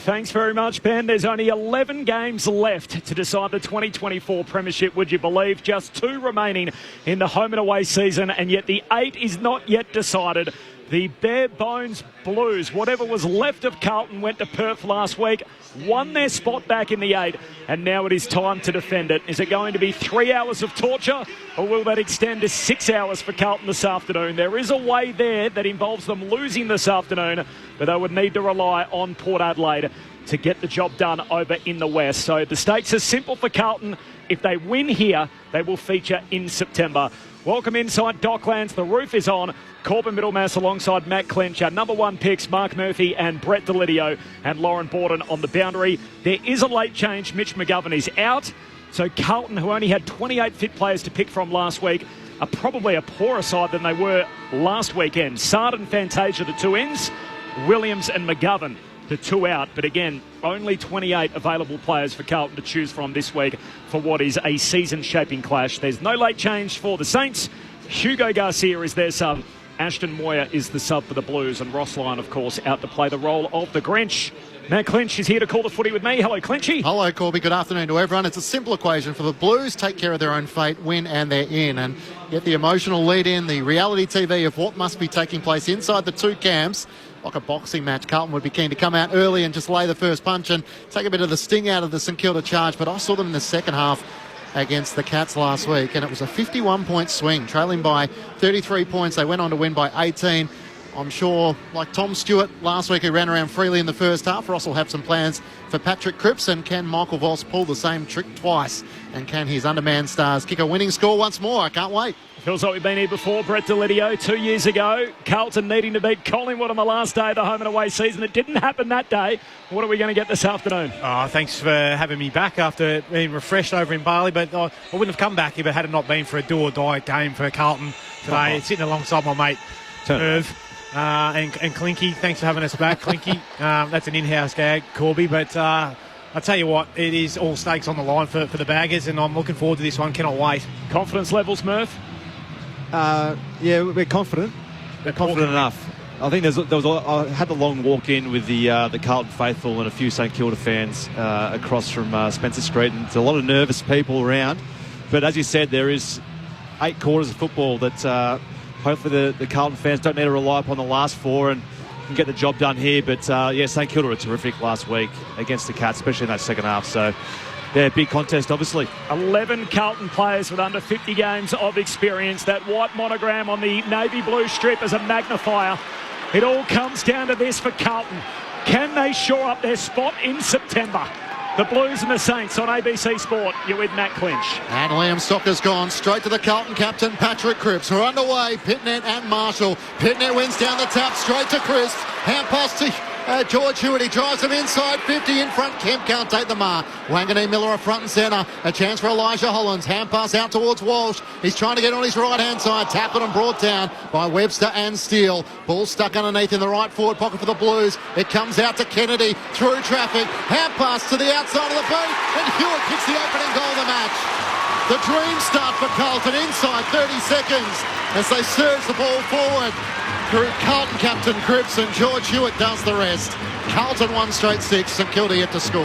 Thanks very much, Ben. There's only 11 games left to decide the 2024 Premiership, would you believe? Just 2 remaining in the home and away season, and yet the 8 is not yet decided. The bare bones Blues, whatever was left of Carlton, went to Perth last week, won their spot back in the 8, and now it is time to defend it. Is it going to be 3 hours of torture, or will that extend to 6 hours for Carlton this afternoon? There is a way there that involves them losing this afternoon, but they would need to rely on Port Adelaide to get the job done over in the West. So the stakes are simple for Carlton. If they win here, they will feature in September. Welcome inside Docklands. The roof is on. Corbin Middlemass alongside Matt Clinch. Our number 1 picks, Mark Murphy and Brett Delidio, and Lauren Borden on the boundary. There is a late change. Mitch McGovern is out. So Carlton, who only had 28 fit players to pick from last week, are probably a poorer side than they were last weekend. Sard and Fantasia, the 2 ins. Williams and McGovern, the 2 out. But again, only 28 available players for Carlton to choose from this week for what is a season-shaping clash. There's no late change for the Saints. Hugo Garcia is their sub. Ashton Moyer is the sub for the Blues, and Ross Lyon, of course, out to play the role of the Grinch. Matt Clinch is here to call the footy with me. Hello, Clinchy. Hello, Corby. Good afternoon to everyone. It's a simple equation for the Blues. Take care of their own fate, win, and they're in. And get the emotional lead in, the reality TV of what must be taking place inside the 2 camps. Like a boxing match, Carlton would be keen to come out early and just lay the first punch and take a bit of the sting out of the St Kilda charge. But I saw them in the second half against the Cats last week, and it was a 51-point swing, trailing by 33 points. They went on to win by 18. I'm sure, like Tom Stewart last week, who ran around freely in the first half, Ross will have some plans for Patrick Cripps, and can Michael Voss pull the same trick twice? And can his underman stars kick a winning score once more? I can't wait. Feels like we've been here before. Brett Delidio, 2 years ago. Carlton needing to beat Collingwood on the last day of the home and away season. It didn't happen that day. What are we going to get this afternoon? Oh, thanks for having me back after being refreshed over in Bali. But I wouldn't have come back if it had not been for a do-or-die game for Carlton today. Sitting alongside my mate, Irv. And Clinky, thanks for having us back, Clinky. That's an in-house gag, Corby. But I tell you what, it is all stakes on the line for the Baggers, and I'm looking forward to this one. Cannot wait. Confidence levels, Murph? Yeah, we're confident. We're confident enough. I think I had the long walk in with the Carlton faithful and a few St Kilda fans across from Spencer Street, and there's a lot of nervous people around. But as you said, there is 8 quarters of football that hopefully the Carlton fans don't need to rely upon the last 4 and can get the job done here. But yeah, St Kilda were terrific last week against the Cats, especially in that second half. So yeah, big contest, obviously. 11 Carlton players with under 50 games of experience. That white monogram on the navy blue strip as a magnifier. It all comes down to this for Carlton. Can they shore up their spot in September? The Blues and the Saints on ABC Sport. You're with Matt Clinch. And Liam Stocker's gone straight to the Carlton captain, Patrick Cripps. We're underway. Pitnet and Marshall. Pitnet wins down the tap, straight to Cripps. Hand pass to George Hewitt. He drives him inside 50 in front. Kemp can't take the mark. Wanganeen Miller are front and centre. A chance for Elijah Hollands. Hand pass out towards Walsh. He's trying to get on his right-hand side. Tackled and brought down by Webster and Steele. Ball stuck underneath in the right forward pocket for the Blues. It comes out to Kennedy through traffic. Hand pass to the outside of the boot. And Hewitt kicks the opening goal of the match. The dream start for Carlton inside 30 seconds as they surge the ball forward. Carlton captain Cripps, and George Hewitt does the rest. Carlton 1 straight 6, St Kilda yet to score.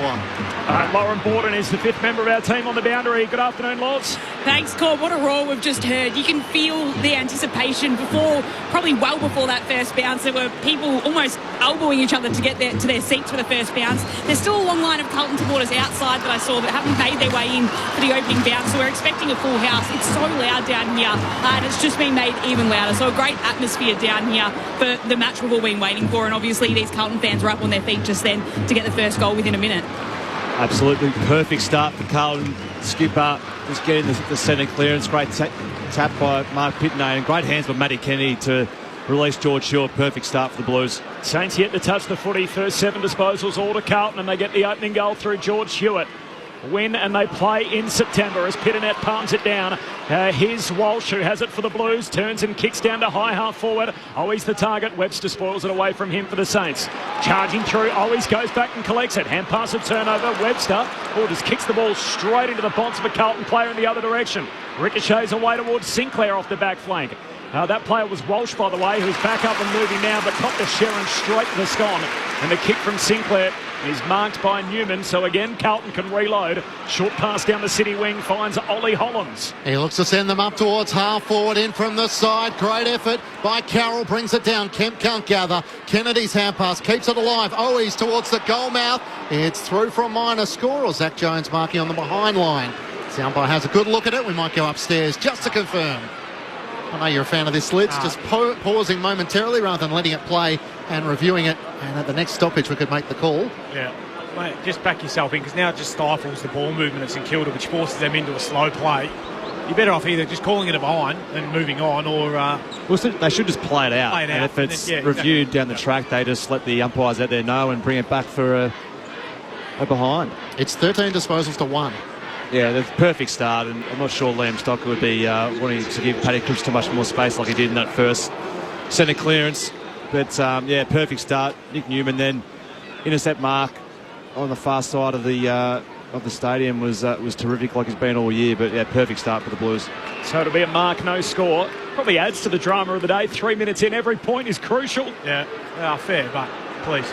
Lauren Borden is the 5th member of our team on the boundary. Good afternoon, Loz. Thanks, Corb. What a roar we've just heard. You can feel the anticipation probably well before that first bounce. There were people almost elbowing each other to get to their seats for the first bounce. There's still a long line of Carlton supporters outside that I saw that haven't made their way in for the opening bounce, so we're expecting a full house. It's so loud down here, and it's just been made even louder. So a great atmosphere down here for the match we've all been waiting for, and obviously these Carlton fans were up on their feet just then to get the first goal within a minute. Absolutely perfect start for Carlton. Skipper just getting the centre clearance. Great tap by Mark Pitnet, and great hands by Matty Kennedy to release George Hewitt. Perfect start for the Blues. Saints yet to touch the footy. First 7 disposals all to Carlton, and they get the opening goal through George Hewitt. Win and they play in September as Pitnet palms it down. Here's Walsh, who has it for the Blues, turns and kicks down to high half forward. Always the target. Webster spoils it away from him for the Saints. Charging through, always goes back and collects it. Hand pass and turnover. Webster just kicks the ball straight into the bonds of a Carlton player in the other direction. Ricochets away towards Sinclair off the back flank. That player was Walsh, by the way, who's back up and moving now, but caught the Sharon straight to the scone. And the kick from Sinclair is marked by Newman. So again, Carlton can reload. Short pass down the city wing finds Ollie Hollins. He looks to send them up towards half forward in from the side. Great effort by Carroll, brings it down. Kemp can't gather. Kennedy's hand pass keeps it alive. Owies towards the goal mouth. It's through for a minor score, or Zach Jones marking on the behind line. The umpire has a good look at it. We might go upstairs just to confirm. I know you're a fan of this, Litz, just pausing momentarily rather than letting it play and reviewing it. And at the next stoppage, we could make the call. Yeah, mate, just back yourself in, because now it just stifles the ball movement at St Kilda, which forces them into a slow play. You're better off either just calling it a behind and moving on, or... they should just play it out. And if it's reviewed down the track, they just let the umpires out there know and bring it back for a behind. It's 13 disposals to 1. Yeah, that's a perfect start, and I'm not sure Liam Stocker would be wanting to give Paddy Cripps too much more space like he did in that first centre clearance. But, perfect start. Nick Newman then intercept mark on the far side of the stadium was terrific, like he's been all year. But, perfect start for the Blues. So it'll be a mark, no score. Probably adds to the drama of the day. 3 minutes in, every point is crucial. Yeah, fair, but please.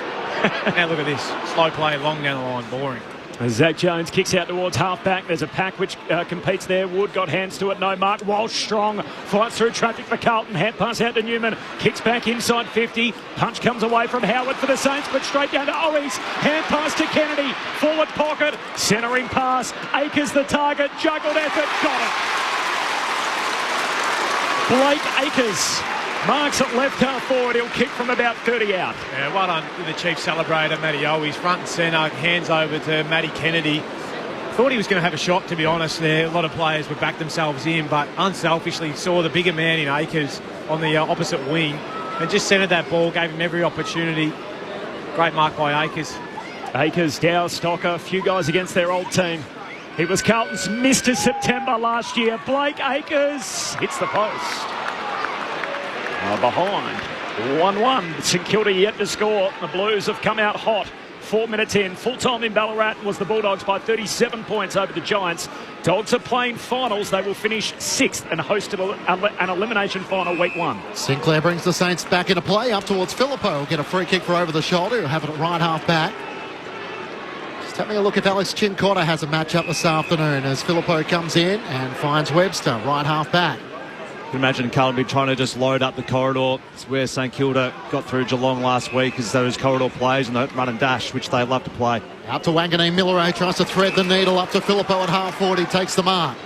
Now look at this. Slow play, long down the line, boring. As Zach Jones kicks out towards half-back. There's a pack which competes there. Wood got hands to it, no mark. Walsh strong, fights through traffic for Carlton. Hand pass out to Newman. Kicks back inside 50. Punch comes away from Howard for the Saints, but straight down to Owies. Hand pass to Kennedy. Forward pocket. Centering pass. Akers the target. Juggled effort. Got it. Blake Akers marks at left half forward. He'll kick from about 30 out. Yeah, well done with the chief celebrator, Matty Owies. Front and centre, hands over to Matty Kennedy. Thought he was going to have a shot, to be honest. There, a lot of players would back themselves in, but unselfishly saw the bigger man in Akers on the opposite wing and just centred that ball, gave him every opportunity. Great mark by Akers. Akers, Dow, Stocker, a few guys against their old team. He was Carlton's Mr. September last year. Blake Akers hits the post. Behind 1-1. St Kilda yet to score. The Blues have come out hot. 4 minutes in. Full time in Ballarat was the Bulldogs by 37 points over the Giants. Dogs are playing finals. They will finish 6th and host an elimination final week 1. Sinclair brings the Saints back into play up towards Filippo. Will get a free kick for over the shoulder. He'll have it at right half back. Just having a look if Alex Chincotta has a match up this afternoon as Filippo comes in and finds Webster right half back. You can imagine Carlton be trying to just load up the corridor. It's where St Kilda got through Geelong last week, as those corridor plays and the run and dash, which they love to play. Out to Wanganeen Miller, tries to thread the needle up to Filippo at half forward. He takes the mark.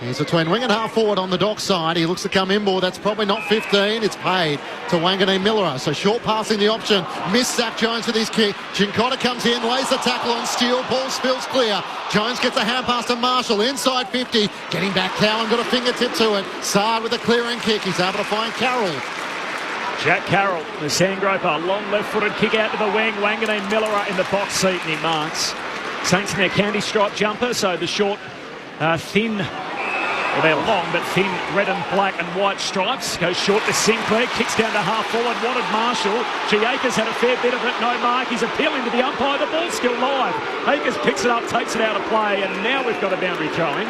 He's between wing and half forward on the dock side. He looks to come inboard. That's probably not 15. It's paid to Wanganeen Miller. So short passing the option. Missed Zach Jones with his kick. Chincotta comes in, lays the tackle on Steele. Ball spills clear. Jones gets a hand pass to Marshall inside 50. Getting back, Cowan got a fingertip to it. Saad with a clearing kick. He's able to find Carroll. Jack Carroll, the sandgroper, long left-footed kick out to the wing. Wanganeen Miller in the box seat, and he marks. Saints in their candy stripe jumper, so the short, thin. Well, they're long, but thin red and black and white stripes. Goes short to Sinclair, kicks down to half forward, wanted Marshall. Akers had a fair bit of it, no mark. He's appealing to the umpire, the ball's still live. Akers picks it up, takes it out of play, and now we've got a boundary throw-in.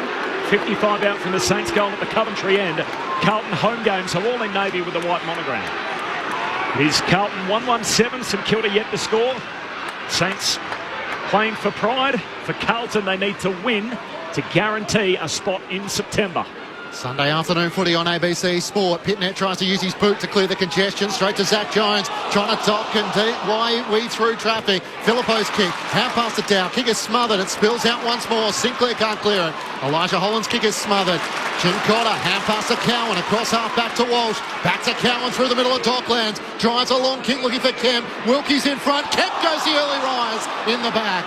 55 out from the Saints goal at the Coventry end. Carlton home game, so all in navy with the white monogram. It is Carlton 1-1-7, St Kilda yet to score. Saints playing for pride. For Carlton, they need to win to guarantee a spot in September. Sunday afternoon footy on ABC Sport. Pitnet tries to use his boot to clear the congestion. Straight to Zach Jones, trying to dock and weave through traffic. Filippo's kick, hand pass to Dow. Kick is smothered. It spills out once more. Sinclair can't clear it. Elijah Holland's kick is smothered. Chincotta, hand pass to Cowan. Across half back to Walsh. Back to Cowan through the middle of Docklands. Drives a long kick looking for Kemp. Wilkie's in front. Kemp goes the early rise in the back.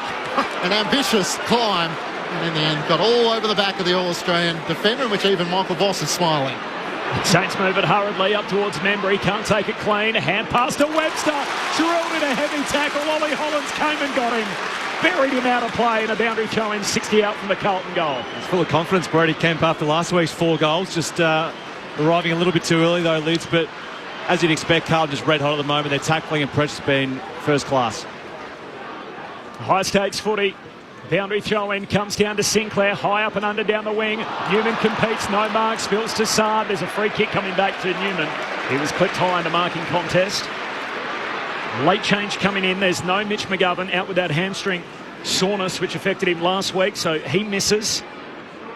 An ambitious climb. And in the end, got all over the back of the All-Australian defender, in which even Michael Voss is smiling. Saints move it hurriedly up towards Membry. Can't take it clean. Hand pass to Webster. Drilled in a heavy tackle. Ollie Hollins came and got him. Buried him out of play in a boundary throw-in. 60 out from the Carlton goal. He's full of confidence, Brody Kemp, after last week's 4 goals. Just arriving a little bit too early, though, Lids. But as you'd expect, Carlton just red hot at the moment. Their tackling and pressure's been first class. High stakes footy. Boundary throw in comes down to Sinclair, high up and under down the wing. Newman competes, no mark, spills to Saad. There's a free kick coming back to Newman. He was clipped high in the marking contest. Late change coming in. There's no Mitch McGovern, out with that hamstring soreness which affected him last week, so he misses.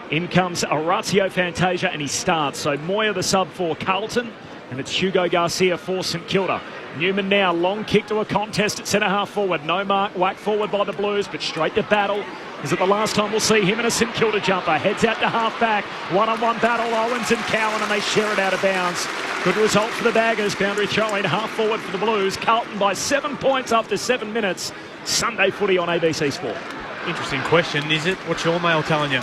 In comes Orazio Fantasia and he starts. So Moya the sub for Carlton, and it's Hugo Garcia for St Kilda. Newman now, long kick to a contest at centre-half forward. No mark, whacked forward by the Blues, but straight to battle. Is it the last time we'll see him in a St Kilda jumper? Heads out to half-back. One-on-one battle, Owens and Cowan, and they share it out of bounds. Good result for the Daggers. Boundary throw-in, half-forward for the Blues. Carlton by 7 points after 7 minutes. Sunday footy on ABC Sport. Interesting question, is it? What's your mail telling you?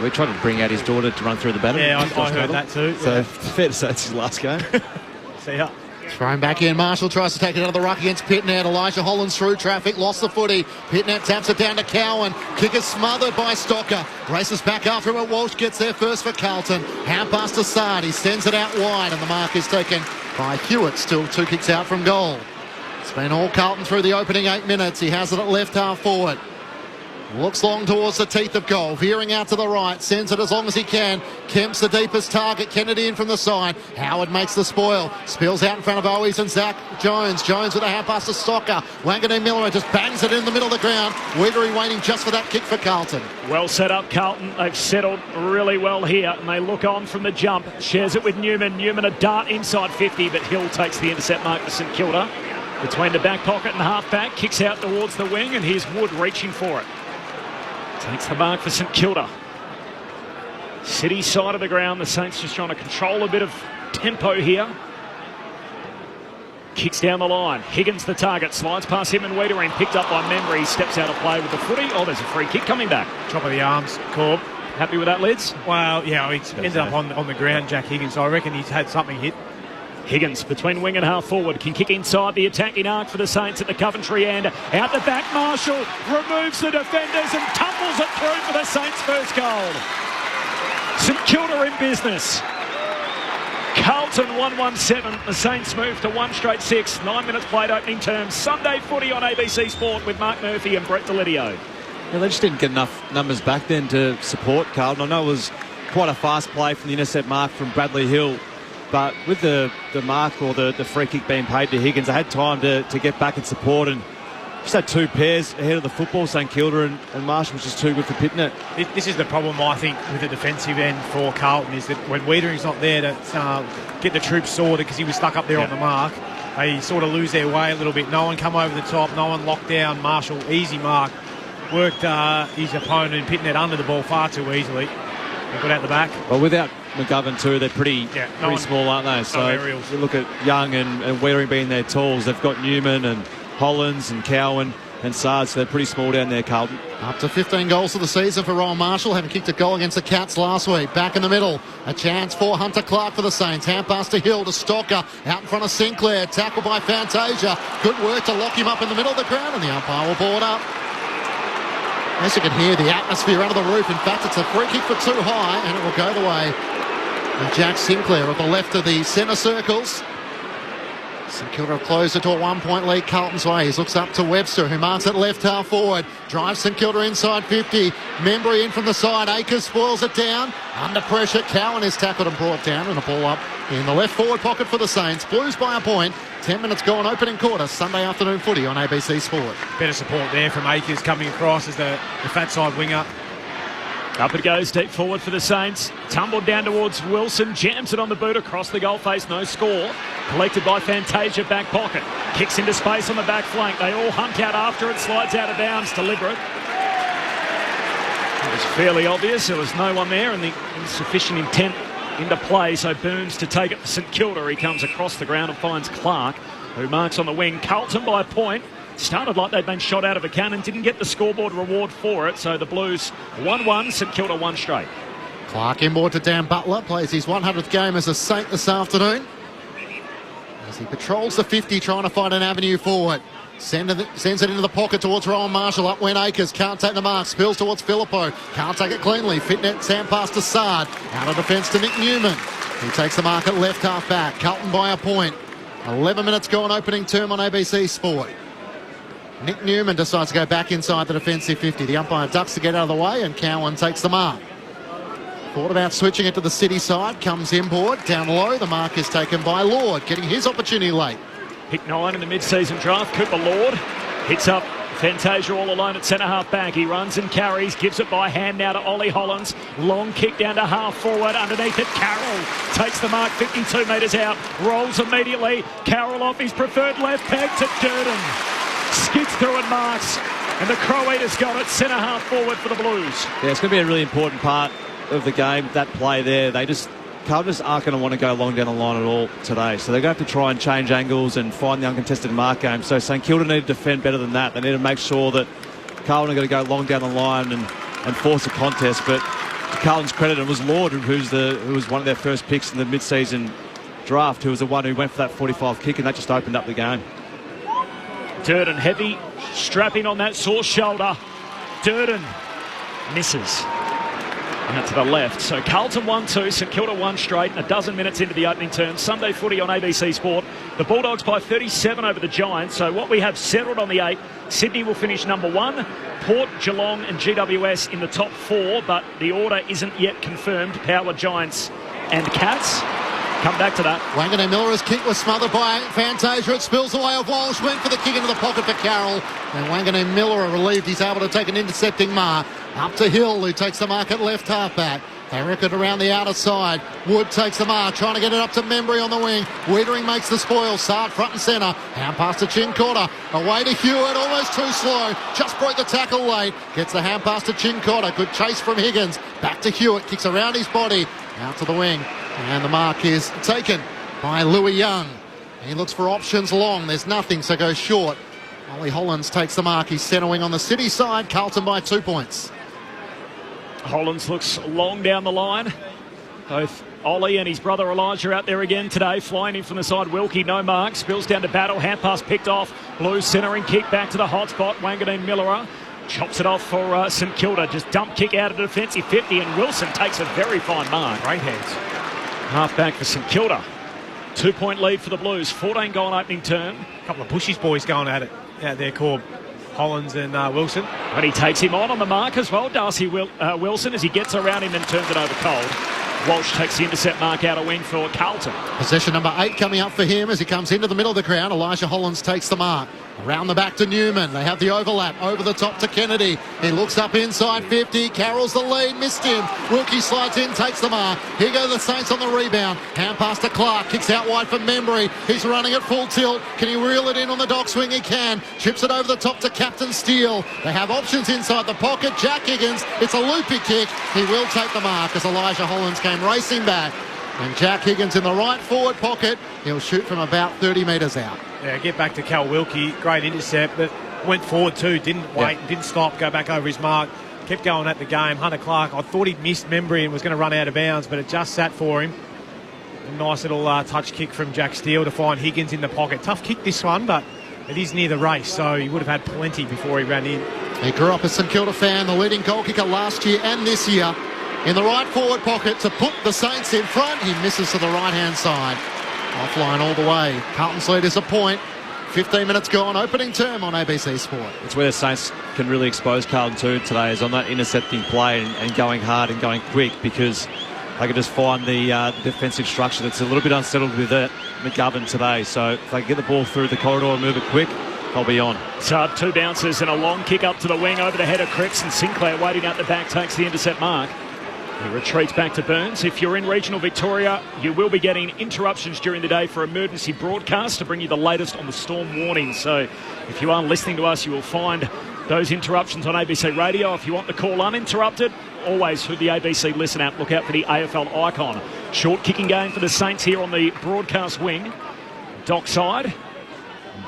We're trying to bring out his daughter to run through the battle. Yeah, I heard that too. So, fair to say it's his last game. See ya. Thrown back in. Marshall tries to take it out of the ruck against Pitnet. Elijah Hollands through traffic. Lost the footy. Pitnet taps it down to Cowan. Kick is smothered by Stocker. Races back after him. Walsh gets there first for Carlton. Hand pass to Saad. He sends it out wide and the mark is taken by Hewitt. Still 2 kicks out from goal. It's been all Carlton through the opening 8 minutes. He has it at left half forward. Looks long towards the teeth of goal. Veering out to the right. Sends it as long as he can. Kemp's the deepest target. Kennedy in from the side. Howard makes the spoil. Spills out in front of Owies and Zach Jones. Jones with a hand pass to Stocker. Wanganeen Miller just bangs it in the middle of the ground. Weathery waiting just for that kick for Carlton. Well set up, Carlton. They've settled really well here, and they look on from the jump. Shares it with Newman. Newman a dart inside 50, but Hill takes the intercept mark for St Kilda. Between the back pocket and half-back. Kicks out towards the wing, and here's Wood reaching for it. Takes the mark for St Kilda. City side of the ground. The Saints just trying to control a bit of tempo here. Kicks down the line. Higgins the target. Slides past him and Wiedering. Picked up by Membry. Steps out of play with the footy. Oh, there's a free kick coming back. Top of the arms, Corb. Happy with that, Lids? Well, yeah, he ended up on the ground, Jack Higgins. So I reckon he's had something hit. Higgins between wing and half forward can kick inside the attacking arc for the Saints at the Coventry end. Out the back, Marshall removes the defenders and tumbles it through for the Saints' first goal. St Kilda in business. Carlton 1-1-7. The Saints move to 1 straight 6. 9 minutes played opening term. Sunday footy on ABC Sport with Mark Murphy and Brett Delidio. Yeah, they just didn't get enough numbers back then to support Carlton. I know it was quite a fast play from the intercept mark from Bradley Hill. But with the mark or the free kick being paid to Higgins, I had time to get back and support, and just had 2 pairs ahead of the football. St Kilda and Marshall was just too good for Pitnet. This is the problem, I think, with the defensive end for Carlton, is that when Wiedering's not there to get the troops sorted because he was stuck up there on the mark, they sort of lose their way a little bit. No one come over the top, no one locked down Marshall. Easy mark. Worked his opponent, Pitnet, under the ball far too easily. They got out the back. Well, without McGovern too, they're pretty small, aren't they? So you look at Young and Wearing being their tools. They've got Newman and Hollands and Cowan and Saad, so they're pretty small down there, Carlton. Up to 15 goals for the season for Rowan Marshall, having kicked a goal against the Cats last week. Back in the middle, a chance for Hunter Clark for the Saints. Hand pass to Hill, to Stocker, out in front of Sinclair. Tackle by Fantasia. Good work to lock him up in the middle of the ground, and the umpire will board up. As you can hear the atmosphere under the roof. In fact, it's a free kick for too high, and it will go the way of Jack Sinclair at the left of the centre circles. St Kilda have closed it to a 1-point lead Carlton's way. He looks up to Webster, who marks it left half forward. Drives St Kilda inside 50. Membry in from the side. Akers spoils it down. Under pressure, Cowan is tackled and brought down, and a ball up in the left forward pocket for the Saints. Blues by a point. 10 minutes gone, opening quarter. Sunday afternoon footy on ABC Sport. Better support there from Akers coming across as the fat side winger. Up it goes, deep forward for the Saints. Tumbled down towards Wilson, jams it on the boot across the goal face, no score. Collected by Fantasia, back pocket. Kicks into space on the back flank. They all hunt out after it, slides out of bounds, deliberate. It was fairly obvious, there was no one there, and the insufficient intent into play, so Burns to take it for St Kilda. He comes across the ground and finds Clark, who marks on the wing. Carlton by a point. Started like they'd been shot out of a cannon, didn't get the scoreboard reward for it, so the Blues 1-1, St Kilda 1 straight. Clark inboard to Dan Butler, plays his 100th game as a Saint this afternoon. As he patrols the 50, trying to find an avenue forward. Sends it into the pocket towards Rowan Marshall. Up went Akers. Can't take the mark. Spills towards Filippo. Can't take it cleanly. Fitnet sand pass to Saad. Out of defence to Nick Newman. He takes the mark at left half back. Carlton by a point. 11 minutes gone, opening term on ABC Sport. Nick Newman decides to go back inside the defensive 50. The umpire ducks to get out of the way, and Cowan takes the mark. Thought about switching it to the City side. Comes inboard, down low. The mark is taken by Lord, getting his opportunity late. Pick 9 in the mid-season draft. Cooper Lord hits up Fantasia all alone at centre-half back. He runs and carries, gives it by hand now to Ollie Hollins. Long kick down to half-forward. Underneath it, Carroll takes the mark 52 metres out. Rolls immediately. Carroll off his preferred left peg to Durden. Skids through and marks. And the Crow Eaters got it centre-half forward for the Blues. Yeah, it's going to be a really important part of the game, that play there. Carlton just aren't going to want to go long down the line at all today. So they're going to have to try and change angles and find the uncontested mark game. So St Kilda need to defend better than that. They need to make sure that Carlton are going to go long down the line and force a contest. But to Carlton's credit, it was Lord who was one of their first picks in the mid-season draft, who was the one who went for that 45 kick, and that just opened up the game. Durden heavy, strapping on that sore shoulder. Durden misses. Out to the left. So Carlton 1-2, St Kilda 1 straight, a dozen minutes into the opening term. Sunday footy on ABC Sport. The Bulldogs by 37 over the Giants. So what we have settled on the 8, Sydney will finish number 1. Port, Geelong and GWS in the top 4, but the order isn't yet confirmed. Power, Giants and Cats. Come back to that. Wanganeen Miller's kick was smothered by Fantasia. It spills away of Walsh. Went for the kick into the pocket for Carroll. And Wanganeen Miller are relieved he's able to take an intercepting mark. Up to Hill, who takes the mark at left halfback. They wreck it around the outer side. Wood takes the mark, trying to get it up to Membry on the wing. Wiedering makes the spoil. Sard front and centre. Hand pass to Chincotta. Away to Hewitt, almost too slow. Just broke the tackle late. Gets the hand pass to Chincotta. Good chase from Higgins. Back to Hewitt. Kicks around his body. Out to the wing. And the mark is taken by Louis Young. He looks for options long. There's nothing, so goes short. Ollie Hollins takes the mark. He's centre wing on the City side. Carlton by 2 points. Hollins looks long down the line. Both Ollie and his brother Elijah out there again today. Flying in from the side, Wilkie, no mark. Spills down to Battle. Hand pass picked off. Blues centering kick back to the hot spot. Wanganeen Miller chops it off for St Kilda. Just dump kick out of the defensive 50, and Wilson takes a very fine mark. Great hands. Half back for St Kilda. 2-point lead for the Blues. 14 goal opening term. A couple of Bushies boys going at it out there, called Hollins and Wilson. And he takes him on the mark as well, Darcy Wilson, as he gets around him and turns it over cold. Walsh takes the intercept mark out of wing for Carlton. Possession number 8 coming up for him as he comes into the middle of the ground. Elijah Hollins takes the mark. Around the back to Newman. They have the overlap. Over the top to Kennedy. He looks up inside 50. Carroll's the lead. Missed him. Wilkie slides in. Takes the mark. Here go the Saints on the rebound. Hand pass to Clark. Kicks out wide for Membry. He's running at full tilt. Can he reel it in on the dock swing? He can. Chips it over the top to Captain Steele. They have options inside the pocket. Jack Higgins. It's a loopy kick. He will take the mark as Elijah Hollins came racing back. And Jack Higgins in the right forward pocket. He'll shoot from about 30 metres out. Yeah, get back to Cal Wilkie. Great intercept, but went forward too. Didn't wait, didn't stop, go back over his mark. Kept going at the game. Hunter Clark, I thought he'd missed Membry and was going to run out of bounds, but it just sat for him. A nice little touch kick from Jack Steele to find Higgins in the pocket. Tough kick this one, but it is near the race, so he would have had plenty before he ran in. He grew up a St Kilda fan, the leading goal kicker last year and this year. In the right forward pocket to put the Saints in front. He misses to the right-hand side. Offline all the way. Carlton's lead is a point. 15 minutes gone. Opening term on ABC Sport. It's where the Saints can really expose Carlton to today, is on that intercepting play and going hard and going quick, because they can just find the defensive structure that's a little bit unsettled with it, McGovern today. So if they get the ball through the corridor and move it quick, they'll be on. So 2 bounces and a long kick up to the wing over the head of Cripps, and Sinclair waiting out the back takes the intercept mark. He retreats back to Burns. If you're in regional Victoria, you will be getting interruptions during the day for emergency broadcast to bring you the latest on the storm warning. So if you are listening to us, you will find those interruptions on ABC Radio. If you want the call uninterrupted, always through the ABC Listen app, look out for the AFL icon. Short kicking game for the Saints here on the broadcast wing. Dockside.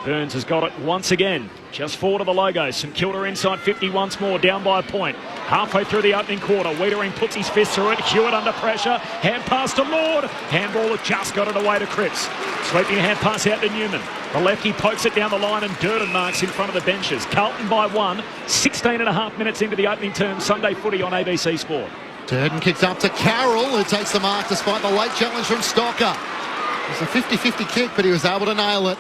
Burns has got it once again. Just forward of the logo. St Kilda inside 50 once more, down by a point. Halfway through the opening quarter, Wiedering puts his fist through it. Hewitt under pressure. Hand pass to Lord. Handball just got it away to Cripps. Sweeping hand pass out to Newman. The lefty pokes it down the line, and Durden marks in front of the benches. Carlton by 1. 16 and a half minutes into the opening term. Sunday footy on ABC Sport. Durden kicks up to Carroll, who takes the mark despite the late challenge from Stocker. It was a 50-50 kick, but he was able to nail it.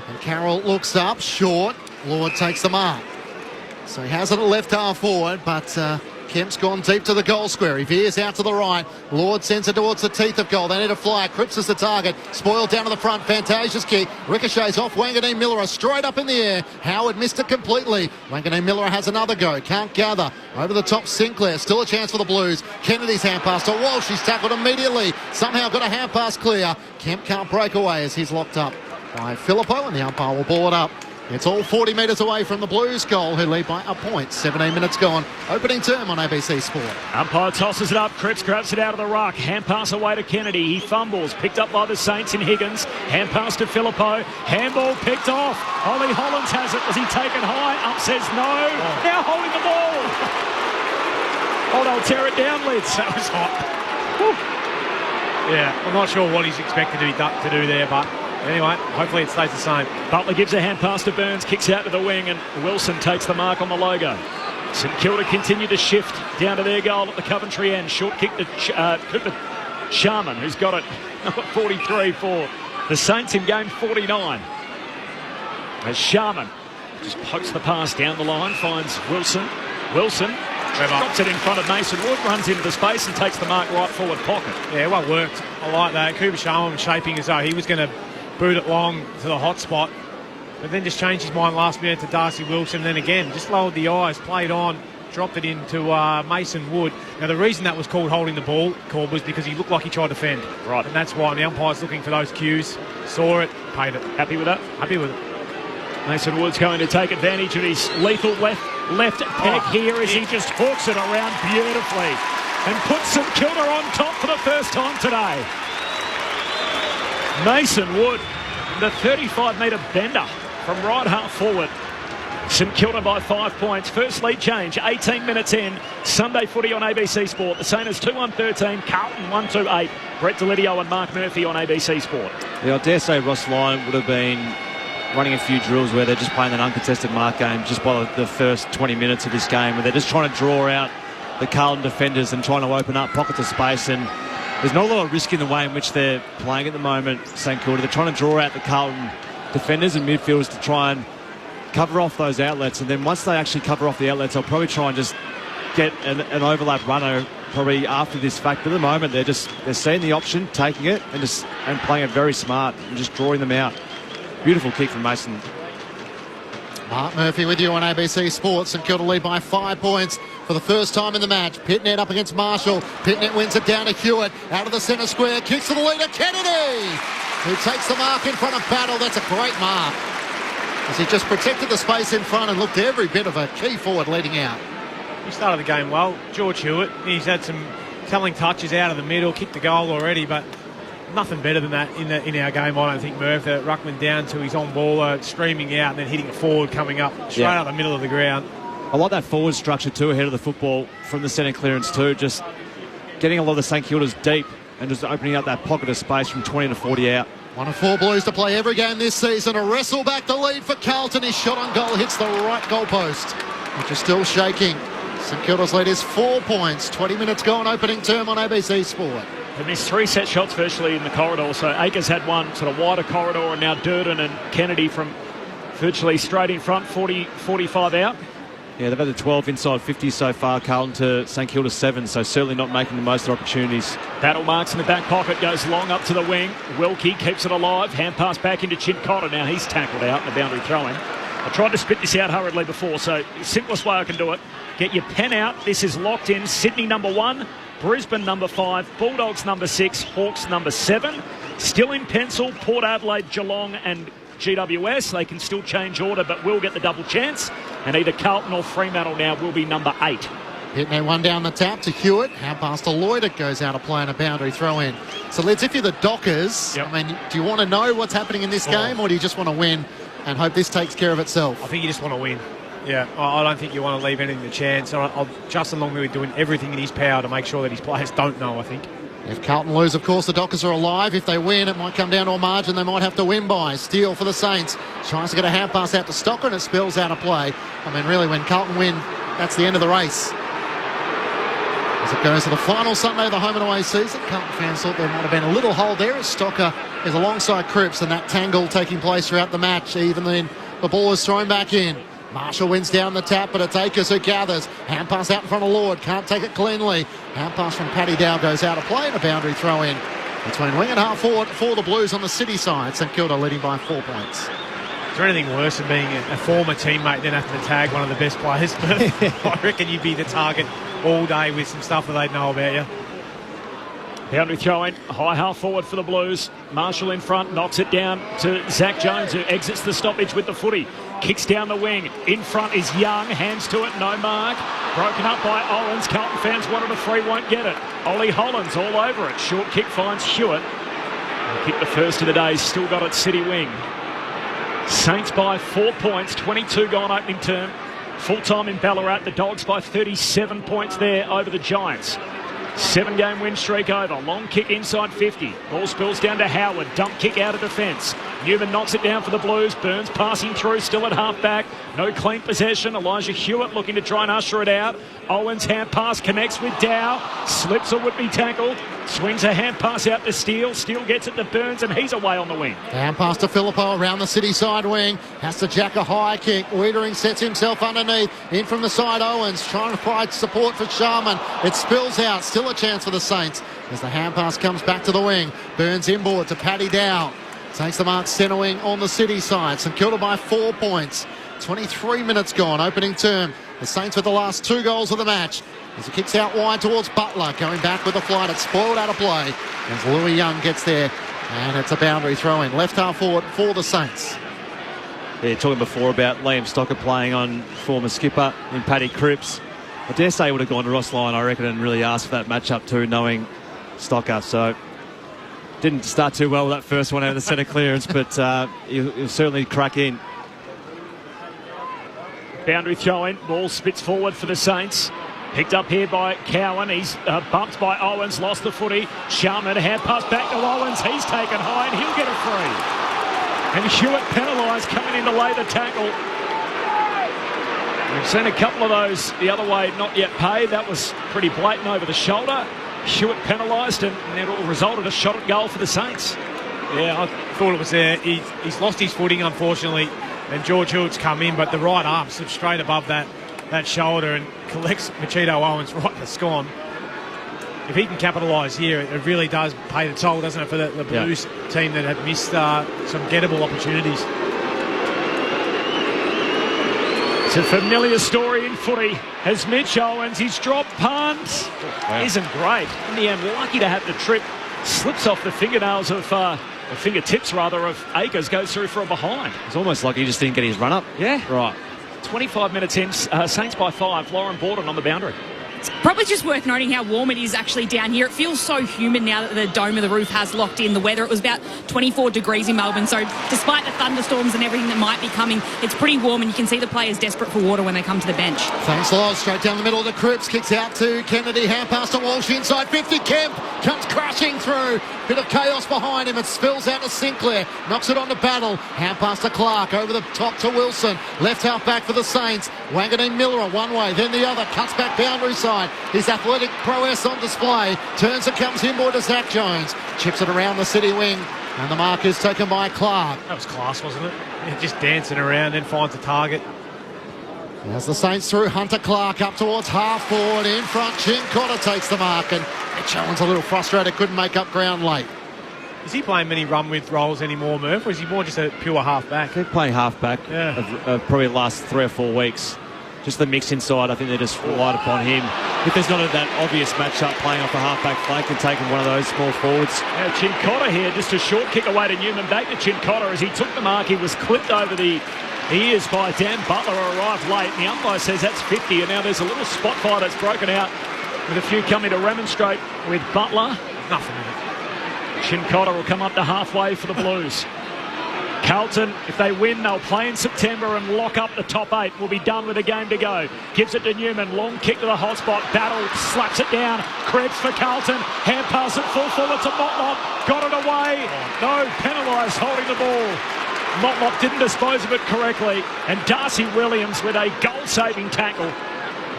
And Carroll looks up, short. Lord takes the mark. So he has it at left half forward, but Kemp's gone deep to the goal square. He veers out to the right. Lord sends it towards the teeth of goal. They need a flyer. Cripps is the target. Spoiled down to the front. Fantasia's kick. Ricochets off Wanganeen Miller. Straight up in the air. Howard missed it completely. Wanganeen Miller has another go. Can't gather. Over the top, Sinclair. Still a chance for the Blues. Kennedy's hand pass to Walsh. He's tackled immediately. Somehow got a hand pass clear. Kemp can't break away as he's locked up by Filippo, and the umpire will ball it up. It's all 40 metres away from the Blues goal, who lead by a point. 17 minutes gone. Opening term on ABC Sport. Umpire tosses it up. Cripps grabs it out of the ruck. Hand pass away to Kennedy. He fumbles. Picked up by the Saints in Higgins. Hand pass to Filippo. Handball picked off. Ollie Hollands has it. Was he taken high? Up says no. Now holding the ball. Oh, they'll tear it down, Lids. That was hot. Whew. Yeah, I'm not sure what he's expected to do there, but anyway, hopefully it stays the same. Butler gives a hand pass to Burns, kicks out to the wing, and Wilson takes the mark on the logo. St Kilda continue to shift down to their goal at the Coventry end. Short kick to Cooper Sharman, who's got it number 43 for the Saints in game 49. As Sharman just pokes the pass down the line, finds Wilson. Wilson drops it in front of Mason Wood, runs into the space and takes the mark right forward pocket. Yeah, well worked. I like that. Cooper Sharman was shaping as though he was going to boot it long to the hot spot, but then just changed his mind last minute to Darcy Wilson. Then again, just lowered the eyes, played on, dropped it into Mason Wood. Now, the reason that was called holding the ball, was because he looked like he tried to defend. Right. And that's why. And the umpire's looking for those cues, saw it, paid it. Happy with that? Happy with it. Mason Wood's going to take advantage of his lethal left peg here as he just hooks it around beautifully and puts St Kilda on top for the first time today. Mason Wood, the 35-metre bender from right half forward. St Kilda by 5 points. First lead change, 18 minutes in. Sunday footy on ABC Sport. The Saints 2-1-13, Carlton 1-2-8. Brett Delidio and Mark Murphy on ABC Sport. Yeah, I dare say Ross Lyon would have been running a few drills where they're just playing an uncontested mark game just by the first 20 minutes of this game, where they're just trying to draw out the Carlton defenders and trying to open up pockets of space. And there's not a lot of risk in the way in which they're playing at the moment, St Kilda. They're trying to draw out the Carlton defenders and midfielders to try and cover off those outlets. And then once they actually cover off the outlets, they'll probably try and just get an overlap runner probably after this fact. But at the moment, they're seeing the option, taking it, and playing it very smart and just drawing them out. Beautiful kick from Mason. Mark Murphy with you on ABC Sports. St Kilda lead by 5 points for the first time in the match. Pitnet up against Marshall. Pitnet wins it down to Hewitt. Out of the centre square. Kicks to the leader, Kennedy, who takes the mark in front of Battle. That's a great mark, as he just protected the space in front and looked every bit of a key forward leading out. He started the game well. George Hewitt, he's had some telling touches out of the middle, kicked the goal already, but nothing better than that in our game, I don't think, Murph. Ruckman down to his on-baller, streaming out and then hitting it forward, coming up straight out the middle of the ground. I like that forward structure too, ahead of the football from the centre clearance too. Just getting a lot of the St Kilda's deep and just opening up that pocket of space from 20 to 40 out. One of 4 Blues to play every game this season. A wrestle back the lead for Carlton. His shot on goal hits the right goal post, which is still shaking. St Kilda's lead is 4 points. 20 minutes gone, opening term on ABC Sport. They missed 3 set shots virtually in the corridor, so Akers had one sort of wider corridor, and now Durden and Kennedy from virtually straight in front, 45 out. Yeah, they've had the 12 inside 50 so far, Carlton to St Kilda 7, so certainly not making the most of their opportunities. Battle marks in the back pocket, goes long up to the wing. Wilkie keeps it alive, hand pass back into Chin Cotter. Now he's tackled out in the boundary throw-in. I tried to spit this out hurriedly before, so the simplest way I can do it, get your pen out. This is locked in. Sydney number 1. Brisbane number 5, Bulldogs number 6, Hawks number 7. Still in pencil, Port Adelaide, Geelong and GWS. They can still change order, but will get the double chance. And either Carlton or Fremantle now will be number 8. Hitting one down the tap to Hewitt. Hand pass to Lloyd. It goes out of play and a boundary throw in. So, Lids, if you're the Dockers, I mean, do you want to know what's happening in this game, or do you just want to win and hope this takes care of itself? I think you just want to win. Yeah, I don't think you want to leave anything to chance. Justin Longmuir doing everything in his power to make sure that his players don't know, I think. If Carlton lose, of course, the Dockers are alive. If they win, it might come down to a margin they might have to win by. Steele for the Saints. Tries to get a hand pass out to Stocker and it spills out of play. I mean, really, when Carlton win, that's the end of the race. As it goes to the final Sunday of the home and away season, Carlton fans thought there might have been a little hole there as Stocker is alongside Cripps, and that tangle taking place throughout the match, even then The ball is thrown back in. Marshall wins down the tap, but it's Akers who gathers. Hand pass out in front of Lord. Can't take it cleanly. Hand pass from Paddy Dow goes out of play, and a boundary throw in between wing and half forward for the Blues on the City side. St Kilda leading by 4 points. Is there anything worse than being a former teammate than having to tag one of the best players? I reckon you'd be the target all day with some stuff that they'd know about you. Boundary throw in, high half forward for the Blues. Marshall in front, knocks it down to Zach Jones, who exits the stoppage with the footy. Kicks down the wing. In front is Young, hands to it, no mark. Broken up by Owens. Carlton fans wanted a free, won't get it. Ollie Hollands all over it. Short kick finds Hewitt. Kick the first of the day, still got it City wing. Saints by 4 points, 22 gone opening term. Full time in Ballarat. The Dogs by 37 points there over the Giants. 7-game win streak over. Long kick inside 50. Ball spills down to Howard. Dump kick out of defence. Newman knocks it down for the Blues. Burns passing through, still at half-back. No clean possession. Elijah Hewitt looking to try and usher it out. Owens hand pass connects with Dow. Slips a would-be tackle. Swings a hand pass out to Steele. Steele gets it to Burns, and he's away on the wing. Hand pass to Filippo around the City side wing. Has to jack a high kick. Wiedering sets himself underneath. In from the side, Owens trying to provide support for Sharman. It spills out. Still a chance for the Saints as the hand pass comes back to the wing. Burns inboard to Paddy Dow. Takes the mark centre wing on the City side. St Kilda by 4 points. 23 minutes gone, opening term. The Saints with the last 2 goals of the match. As he kicks out wide towards Butler, going back with the flight. It's spoiled out of play as Louis Young gets there. And it's a boundary throw in. Left half forward for the Saints. Yeah, talking before about Liam Stocker playing on former skipper in Paddy Cripps. I dare say he would have gone to Ross Lyon, I reckon, and really asked for that matchup too, knowing Stocker. So didn't start too well with that first one out of the centre clearance, but he'll certainly crack in. Boundary throw in. Ball spits forward for the Saints. Picked up here by Cowan. He's bumped by Owens. Lost the footy. Sharman, hand pass back to Owens. He's taken high and he'll get a free. And Hewitt penalised coming in to lay the tackle. We've seen a couple of those the other way not yet paid. That was pretty blatant over the shoulder. Hewitt penalised and it all resulted a shot at goal for the Saints. Yeah, I thought it was there. He's lost his footing, unfortunately, and George Hewitt's come in, but the right arm slips straight above that shoulder and collects Machito Owens right in the scone. If he can capitalise here, it really does pay the toll, doesn't it, for the Blues team that have missed some gettable opportunities. It's a familiar story in footy as Mitch Owens, his drop punt isn't great. In the end, lucky to have the trip, slips off the fingernails of, fingertips rather, of Akers, goes through for a behind. It's almost like he just didn't get his run up. Yeah. Right. 25 minutes in, Saints by 5. Lauren Borden on the boundary. It's probably just worth noting how warm it is actually down here. It feels so humid now that the dome of the roof has locked in the weather. It was about 24 degrees in Melbourne, so despite the thunderstorms and everything that might be coming, it's pretty warm, and you can see the players desperate for water when they come to the bench. Thanks, Loz. Straight down the middle of the Cripps. Kicks out to Kennedy. Hand pass to Walsh inside 50. Kemp comes crashing through. Bit of chaos behind him. It spills out to Sinclair. Knocks it on to Battle. Hand pass to Clark. Over the top to Wilson. Left half back for the Saints. Wanganeen Miller one way, then the other. Cuts back boundary side. His athletic prowess on display. Turns and comes inboard to Zach Jones. Chips it around the City wing. And the mark is taken by Clark. That was class, wasn't it? Yeah, just dancing around, then finds the target. As the Saints through, Hunter Clark up towards half forward. In front, Chin Cotter takes the mark. And Mitch Owens a little frustrated, couldn't make up ground late. Is he playing many run-with roles anymore, Murph, or is he more just a pure half-back? They're playing half-back of probably the last 3 or 4 weeks. Just the mix inside, I think they just relied upon him. If there's not that obvious matchup playing off a half-back flank and taking one of those small forwards. Yeah, Chin Cotter here, just a short kick away to Newman. Back to Chin Cotter as he took the mark. He was clipped over the ears by Dan Butler, who arrived late. And the umpire says that's 50. And now there's a little spot fire that's broken out with a few coming to remonstrate with Butler. Nothing in it. Chin Cotter will come up to halfway for the Blues. Carlton, if they win, they'll play in September and lock up the top 8. We'll be done with a game to go. Gives it to Newman. Long kick to the hot spot. Battle slaps it down. Krebs for Carlton. Hand pass it full forward to Motlop. Got it away. No, penalised holding the ball. Motlop didn't dispose of it correctly. And Darcy Williams with a goal-saving tackle.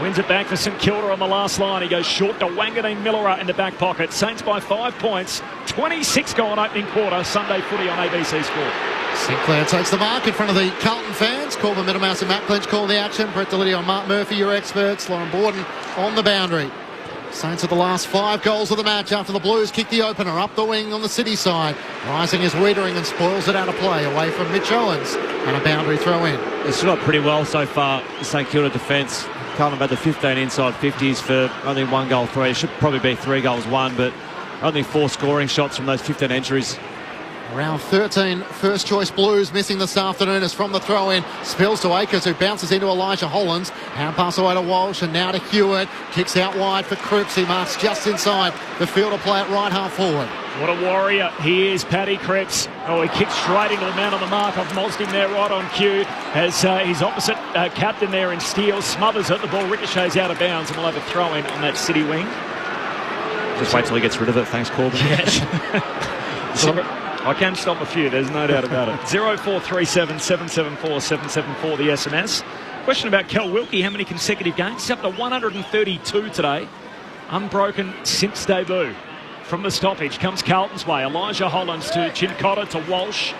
Wins it back for St Kilda on the last line. He goes short to Wanganeen Miller in the back pocket. Saints by 5 points. 26 gone opening quarter. Sunday footy on ABC Sport. Sinclair takes the mark in front of the Carlton fans. Corbin Middlemouse and Matt Clinch call the action. Brett Delidio and Mark Murphy, your experts. Lauren Borden on the boundary. Saints are the last 5 goals of the match after the Blues kick the opener up the wing on the City side. Rising is Wiedering and spoils it out of play away from Mitch Owens, and a boundary throw in. It's stood up pretty well so far, the St Kilda defence. Carlton about the 15 inside 50s for only 1 goal 3. It should probably be 3 goals 1, but only 4 scoring shots from those 15 entries. Round 13, first choice Blues missing this afternoon is from the throw in. Spills to Akers, who bounces into Elijah Hollands. Hand pass away to Walsh and now to Hewitt. Kicks out wide for Cripps. He marks just inside the field to play at right half forward. What a warrior he is, Paddy Cripps. Oh, he kicks straight into the man on the mark. I've mozzed him there right on cue as his opposite captain there in Steele smothers it. The ball ricochets out of bounds and we'll have a throw in on that City wing. Just wait till he gets rid of it. Thanks, Corbin. Yes. I can stop a few, there's no doubt about it. 0437 774 774 the SMS. Question about Kel Wilkie, how many consecutive games? He's up to 132 today. Unbroken since debut. From the stoppage comes Carlton's way. Elijah Hollands to Chincotta to Walsh.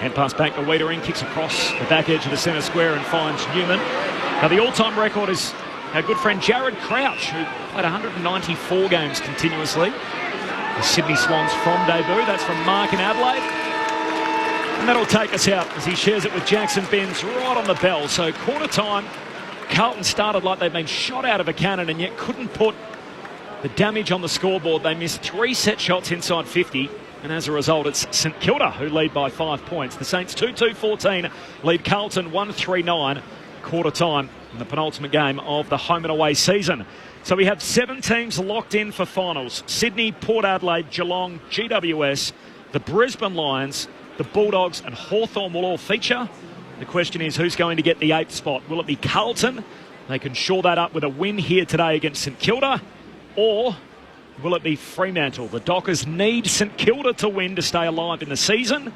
Hand pass back to Wiedering, kicks across the back edge of the centre square and finds Newman. Now the all-time record is our good friend Jared Crouch, who played 194 games continuously. The Sydney Swans from debut. That's from Mark in Adelaide. And that'll take us out as he shares it with Jackson Binns right on the bell. So quarter time, Carlton started like they'd been shot out of a cannon and yet couldn't put the damage on the scoreboard. They missed 3 set shots inside 50. And as a result, it's St Kilda who lead by 5 points. The Saints 2-2-14 lead Carlton 1-3-9 quarter time in the penultimate game of the home and away season. So we have 7 teams locked in for finals. Sydney, Port Adelaide, Geelong, GWS, the Brisbane Lions, the Bulldogs and Hawthorn will all feature. The question is who's going to get the 8th spot? Will it be Carlton? They can shore that up with a win here today against St Kilda. Or will it be Fremantle? The Dockers need St Kilda to win to stay alive in the season.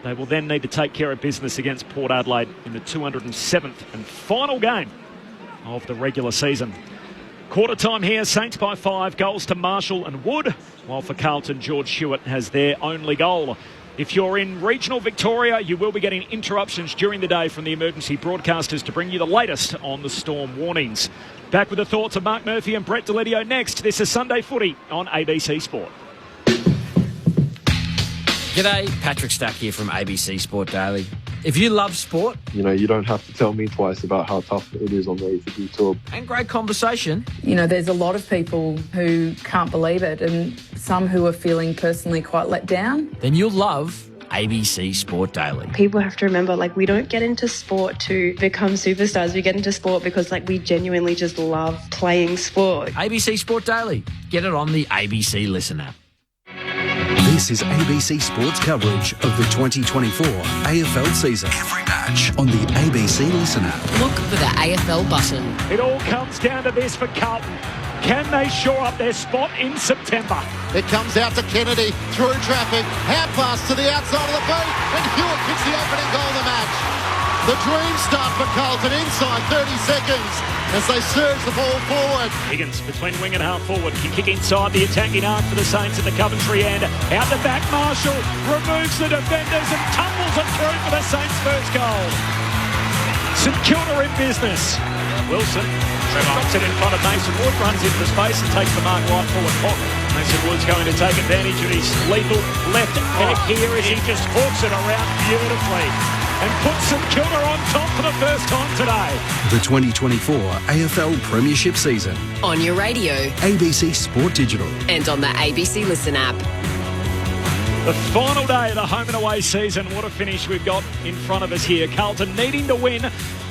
They will then need to take care of business against Port Adelaide in the 207th and final game of the regular season. Quarter time here, Saints by 5, goals to Marshall and Wood, while for Carlton, George Hewitt has their only goal. If you're in regional Victoria, you will be getting interruptions during the day from the emergency broadcasters to bring you the latest on the storm warnings. Back with the thoughts of Mark Murphy and Brett Delidio next. This is Sunday Footy on ABC Sport. G'day, Patrick Stack here from ABC Sport Daily. If you love sport, you don't have to tell me twice about how tough it is on the ACB tour. And great conversation. There's a lot of people who can't believe it and some who are feeling personally quite let down. Then you'll love ABC Sport Daily. People have to remember, we don't get into sport to become superstars. We get into sport because, we genuinely just love playing sport. ABC Sport Daily. Get it on the ABC Listen app. This is ABC Sports coverage of the 2024 AFL season. Every match on the ABC Listen app. Look for the AFL button. It all comes down to this for Carlton. Can they shore up their spot in September? It comes out to Kennedy through traffic. Hand pass to the outside of the boot, and Hewitt kicks the opening goal of the match. The dream start for Carlton inside 30 seconds as they surge the ball forward. Higgins between wing and half forward can kick inside the attacking arc for the Saints at the Coventry end. Out the back, Marshall removes the defenders and tumbles it through for the Saints' first goal. St Kilda in business. Wilson drops it in front of Mason Wood, runs into the space and takes the mark right forward pocket. Mason Wood's going to take advantage of his lethal left back here as he just hooks it around beautifully and puts St Kilda on top for the first time today. The 2024 AFL Premiership season. On your radio. ABC Sport Digital. And on the ABC Listen app. The final day of the home and away season. What a finish we've got in front of us here. Carlton needing to win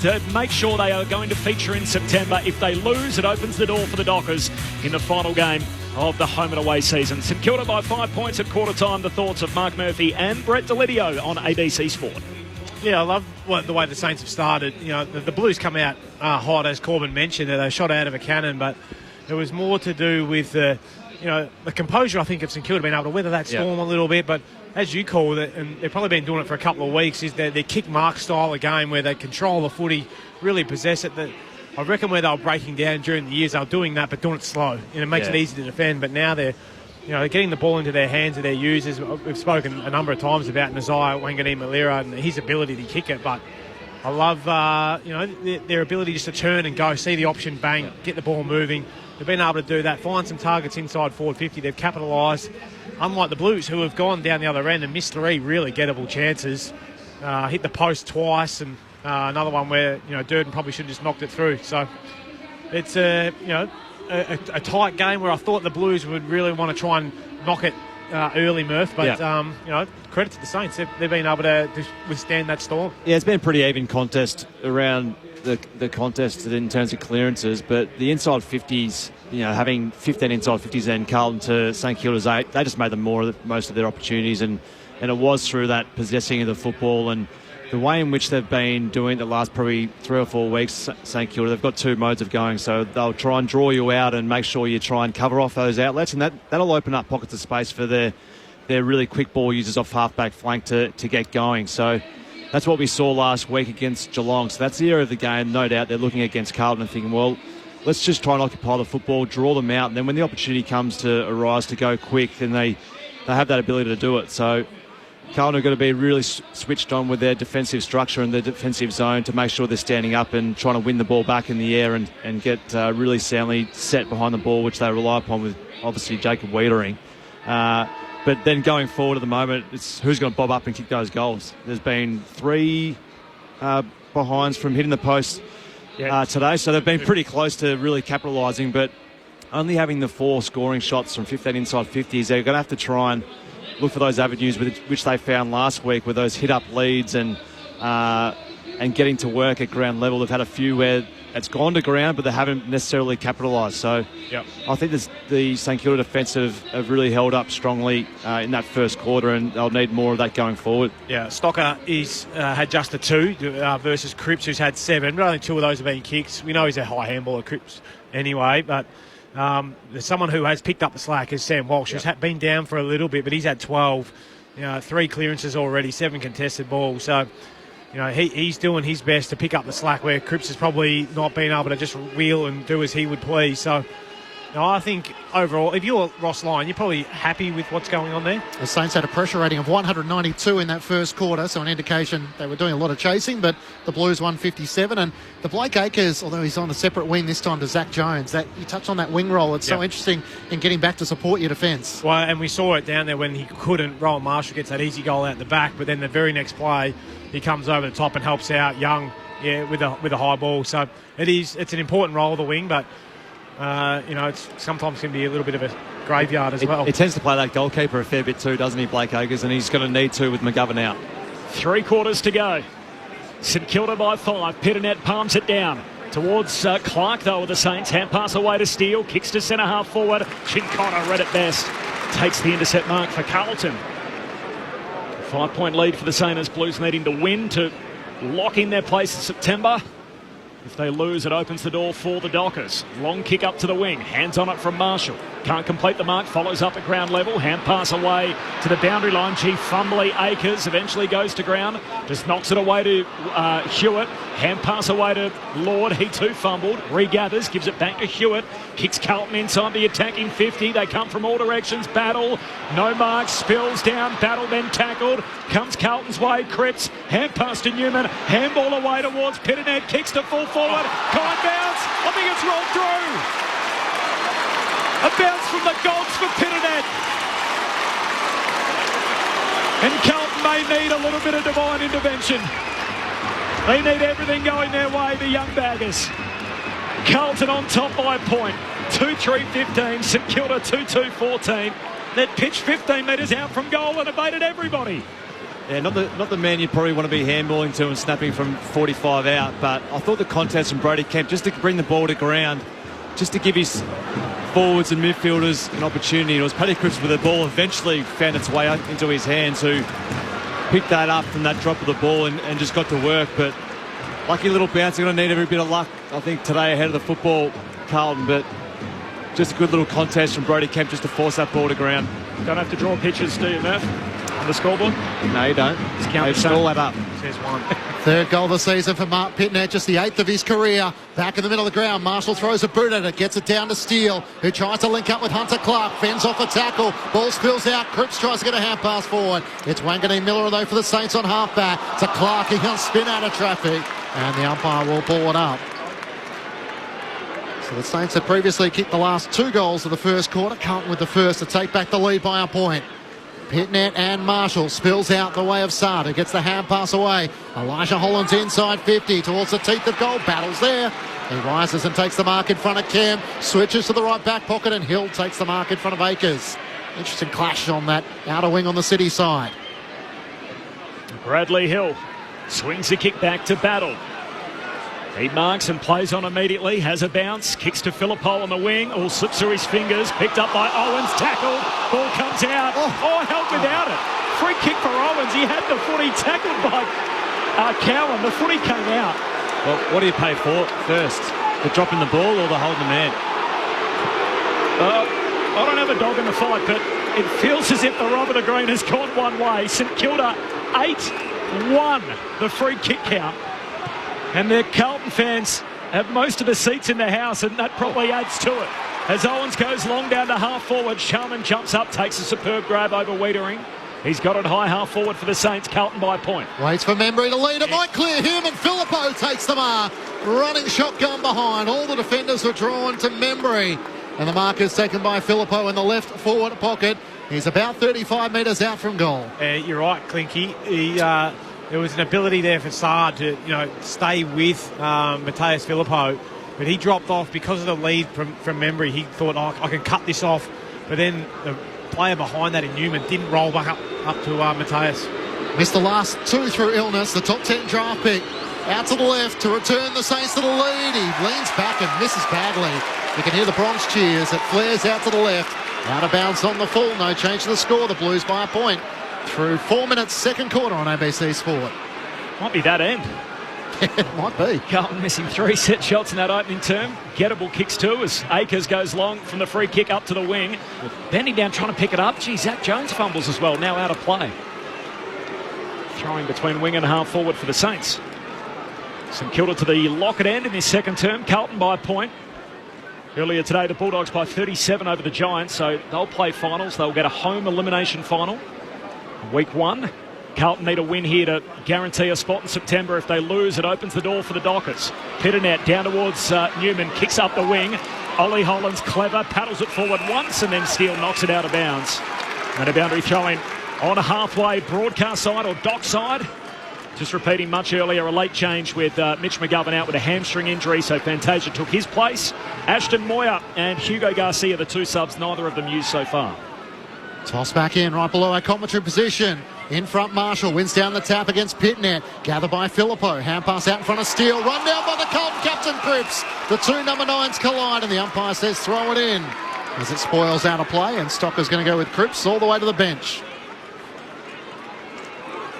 to make sure they are going to feature in September. If they lose, it opens the door for the Dockers in the final game of the home and away season. St Kilda by 5 points at quarter time. The thoughts of Mark Murphy and Brett Delidio on ABC Sport. Yeah, I love the way the Saints have started. The Blues come out hot, as Corbin mentioned. They shot out of a cannon, but it was more to do with the composure, I think, of St Kilda being able to weather that storm a little bit. But as you called it, and they've probably been doing it for a couple of weeks, is their kick mark style of game where they control the footy, really possess it. I reckon where they were breaking down during the years, they were doing that, but doing it slow. It makes it easy to defend. But now they're getting the ball into their hands of their users. We've spoken a number of times about Nazai Wanganeen-Malira and his ability to kick it, but I love, their ability just to turn and go, see the option, bang, get the ball moving. They've been able to do that, find some targets inside forward 50. They've capitalised, unlike the Blues, who have gone down the other end and missed 3 really gettable chances. Hit the post twice, and another one where Durden probably should have just knocked it through. So it's a tight game where I thought the Blues would really want to try and knock it early, Murph. But credit to the Saints, they've been able to withstand that storm. Yeah, it's been a pretty even contest around the contest in terms of clearances, but the inside 50s, having 15 inside 50s and Carlton to St Kilda's 8, they just made them most of their opportunities, and it was through that possessing of the football and the way in which they've been doing the last probably 3 or 4 weeks. St Kilda, they've got 2 modes of going, so they'll try and draw you out and make sure you try and cover off those outlets, and that'll open up pockets of space for their really quick ball users off half-back flank to get going. So that's what we saw last week against Geelong. So that's the area of the game, no doubt. They're looking against Carlton and thinking, well, let's just try and occupy the football, draw them out, and then when the opportunity comes to arise to go quick, then they have that ability to do it. So Carlton are going to be really switched on with their defensive structure and their defensive zone to make sure they're standing up and trying to win the ball back in the air and get really soundly set behind the ball, which they rely upon with obviously Jacob Wiedering. But then going forward at the moment, it's who's going to bob up and kick those goals. There's been 3 behinds from hitting the post today, so they've been pretty close to really capitalising, but only having the 4 scoring shots from 15 inside 50s, they're going to have to try and look for those avenues which they found last week with those hit-up leads and getting to work at ground level. They've had a few where it's gone to ground, but they haven't necessarily capitalised. So I think the St Kilda defence have really held up strongly in that first quarter, and they'll need more of that going forward. Yeah, Stocker had just the 2 versus Cripps, who's had 7, but only 2 of those have been kicks. We know he's a high handballer, Cripps, anyway, but there's someone who has picked up the slack is Sam Walsh, who's been down for a little bit, but he's had 12, 3 clearances already, 7 contested balls. So he's doing his best to pick up the slack where Cripps has probably not been able to just wheel and do as he would please. So I think overall, if you're Ross Lyon, you're probably happy with what's going on there. The Saints had a pressure rating of 192 in that first quarter, so an indication they were doing a lot of chasing, but the Blues 157. And the Blake Acres, although he's on a separate wing this time to Zach Jones, that you touched on that wing roll. It's so interesting in getting back to support your defence. Well, and we saw it down there when he couldn't. Rowan Marshall gets that easy goal out the back, but then the very next play, he comes over the top and helps out Young with a high ball. So it's an important role of the wing, but it's sometimes can be a little bit of a graveyard as well. It tends to play that goalkeeper a fair bit too, doesn't he, Blake Acres? And he's going to need to with McGovern out. 3 quarters to go. St Kilda by 5. Pitternet palms it down towards Clark, though, with the Saints. Hand pass away to Steele. Kicks to centre half forward. Chincotta read it best. Takes the intercept mark for Carlton. 5-point lead for the Saints. Blues needing to win to lock in their place in September. If they lose, it opens the door for the Dockers. Long kick up to the wing. Hands on it from Marshall. Can't complete the mark. Follows up at ground level. Hand pass away to the boundary line. Fumbly Acres eventually goes to ground. Just knocks it away to Hewitt. Hand pass away to Lord. He too fumbled. Regathers. Gives it back to Hewitt. Kicks Carlton inside the attacking 50. They come from all directions. Battle. No mark. Spills down. Battle then tackled. Comes Carlton's way. Cripps. Hand pass to Newman. Handball away towards Pitternet. Kicks to full forward. Kind bounce. I think it's rolled through. A bounce from the Gods for Pitternet. And Carlton may need a little bit of divine intervention. They need everything going their way, the young baggers. Carlton on top by a point. 2-3-15. St Kilda 2-2-14. That pitch 15 metres out from goal and evaded everybody. Yeah, not the man you'd probably want to be handballing to and snapping from 45 out, but I thought the contest from Brody Kemp, just to bring the ball to ground, just to give his forwards and midfielders an opportunity. It was Paddy Cripps with the ball eventually found its way into his hands, who picked that up from that drop of the ball and just got to work. But lucky little bounce. They're going to need every bit of luck, I think, today ahead of the football, Carlton. But just a good little contest from Brody Kemp just to force that ball to ground. Don't have to draw pictures, do you, Murph? On the scoreboard? No, you don't. Just count the all that up. Says 1. Third goal of the season for Mark Pitnet, just the 8th of his career. Back in the middle of the ground, Marshall throws a boot at it, gets it down to Steele, who tries to link up with Hunter Clark, fends off a tackle, ball spills out, Cripps tries to get a hand pass forward. It's Wanganeen Miller though for the Saints on halfback. To Clark, he can spin out of traffic, and the umpire will ball it up. So the Saints had previously kicked the last 2 goals of the first quarter, Carlton with the first to take back the lead by a point. Pitnet and Marshall spills out the way of Sard, who gets the hand pass away. Elijah Holland's inside 50 towards the teeth of goal. Battles there. He rises and takes the mark in front of Cam. Switches to the right back pocket, and Hill takes the mark in front of Akers. Interesting clash on that outer wing on the City side. Bradley Hill swings the kick back to Battle. He marks and plays on immediately, has a bounce, kicks to Phillippo on the wing, all slips through his fingers, picked up by Owens, tackled, ball comes out, held without it. Free kick for Owens, he had the footy tackled by Cowan, the footy came out. Well, what do you pay for first? The dropping the ball or the holding the man? I don't have a dog in the fight, but it feels as if the rub of the green has gone one way. St Kilda 8-1, the free kick count. And the Carlton fans have most of the seats in the house, and that probably adds to it. As Owens goes long down to half forward, Sharman jumps up, takes a superb grab over Wiedering. He's got it high half forward for the Saints, Carlton by a point. Waits for Membry to lead, it might clear him, and Phillippo takes the mark. Running shotgun behind, all the defenders were drawn to Membry. And the mark is taken by Phillippo in the left forward pocket. He's about 35 metres out from goal. You're right, Clinky. There was an ability there for Sard to, stay with Mateus Phillippo, but he dropped off because of the lead from Membry. He thought, I can cut this off, but then the player behind that in Newman didn't roll back up to Mateus. Missed the last 2 through illness, the top 10 draft pick. Out to the left to return the Saints to the lead. He leans back and misses badly. You can hear the Bronx cheers. It flares out to the left. Out of bounds on the full. No change to the score. The Blues by a point. Through 4 minutes, second quarter on ABC Sport. Might be that end. It might be. Carlton missing 3 set shots in that opening term. Gettable kicks 2 as Akers goes long from the free kick up to the wing. Bending down trying to pick it up. Zach Jones fumbles as well, now out of play. Throwing between wing and half forward for the Saints. St Kilda to the Lockett end in his second term. Carlton by a point. Earlier today, the Bulldogs by 37 over the Giants, so they'll play finals. They'll get a home elimination final. Week 1. Carlton need a win here to guarantee a spot in September. If they lose, it opens the door for the Dockers. Pitternet down towards Newman, kicks up the wing. Ollie Holland's clever, paddles it forward once, and then Steele knocks it out of bounds. And a boundary throw-in on halfway broadcast side or dock side. Just repeating much earlier, a late change with Mitch McGovern out with a hamstring injury, so Fantasia took his place. Ashton Moyer and Hugo Garcia, the 2 subs, neither of them used so far. Toss back in, right below our commentary position. In front, Marshall wins down the tap against Pitnet. Gathered by Phillippo. Hand pass out in front of Steele. Run down by the Carlton captain, Cripps. The 2 number 9s collide, and the umpire says throw it in. As it spoils out of play, and Stocker's going to go with Cripps all the way to the bench.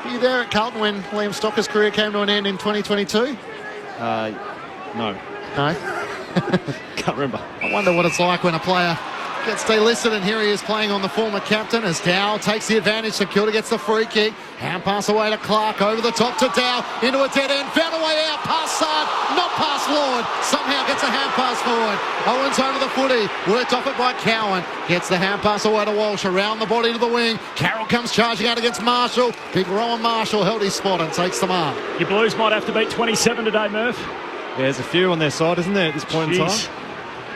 Were you there at Carlton when Liam Stocker's career came to an end in 2022? No. No? Can't remember. I wonder what it's like when a player gets delisted, and here he is playing on the former captain as Dow takes the advantage. St Kilda gets the free kick. Hand pass away to Clark, over the top to Dow, into a dead end, found a way out, past Sard, not past Lord, somehow gets a hand pass forward. Owens over the footy, worked off it by Cowan, gets the hand pass away to Walsh, around the body to the wing. Carroll comes charging out against Marshall. Big Rowan Marshall held his spot and takes the mark. Your Blues might have to beat 27 today, Murph. Yeah, there's a few on their side, isn't there, at this point in time?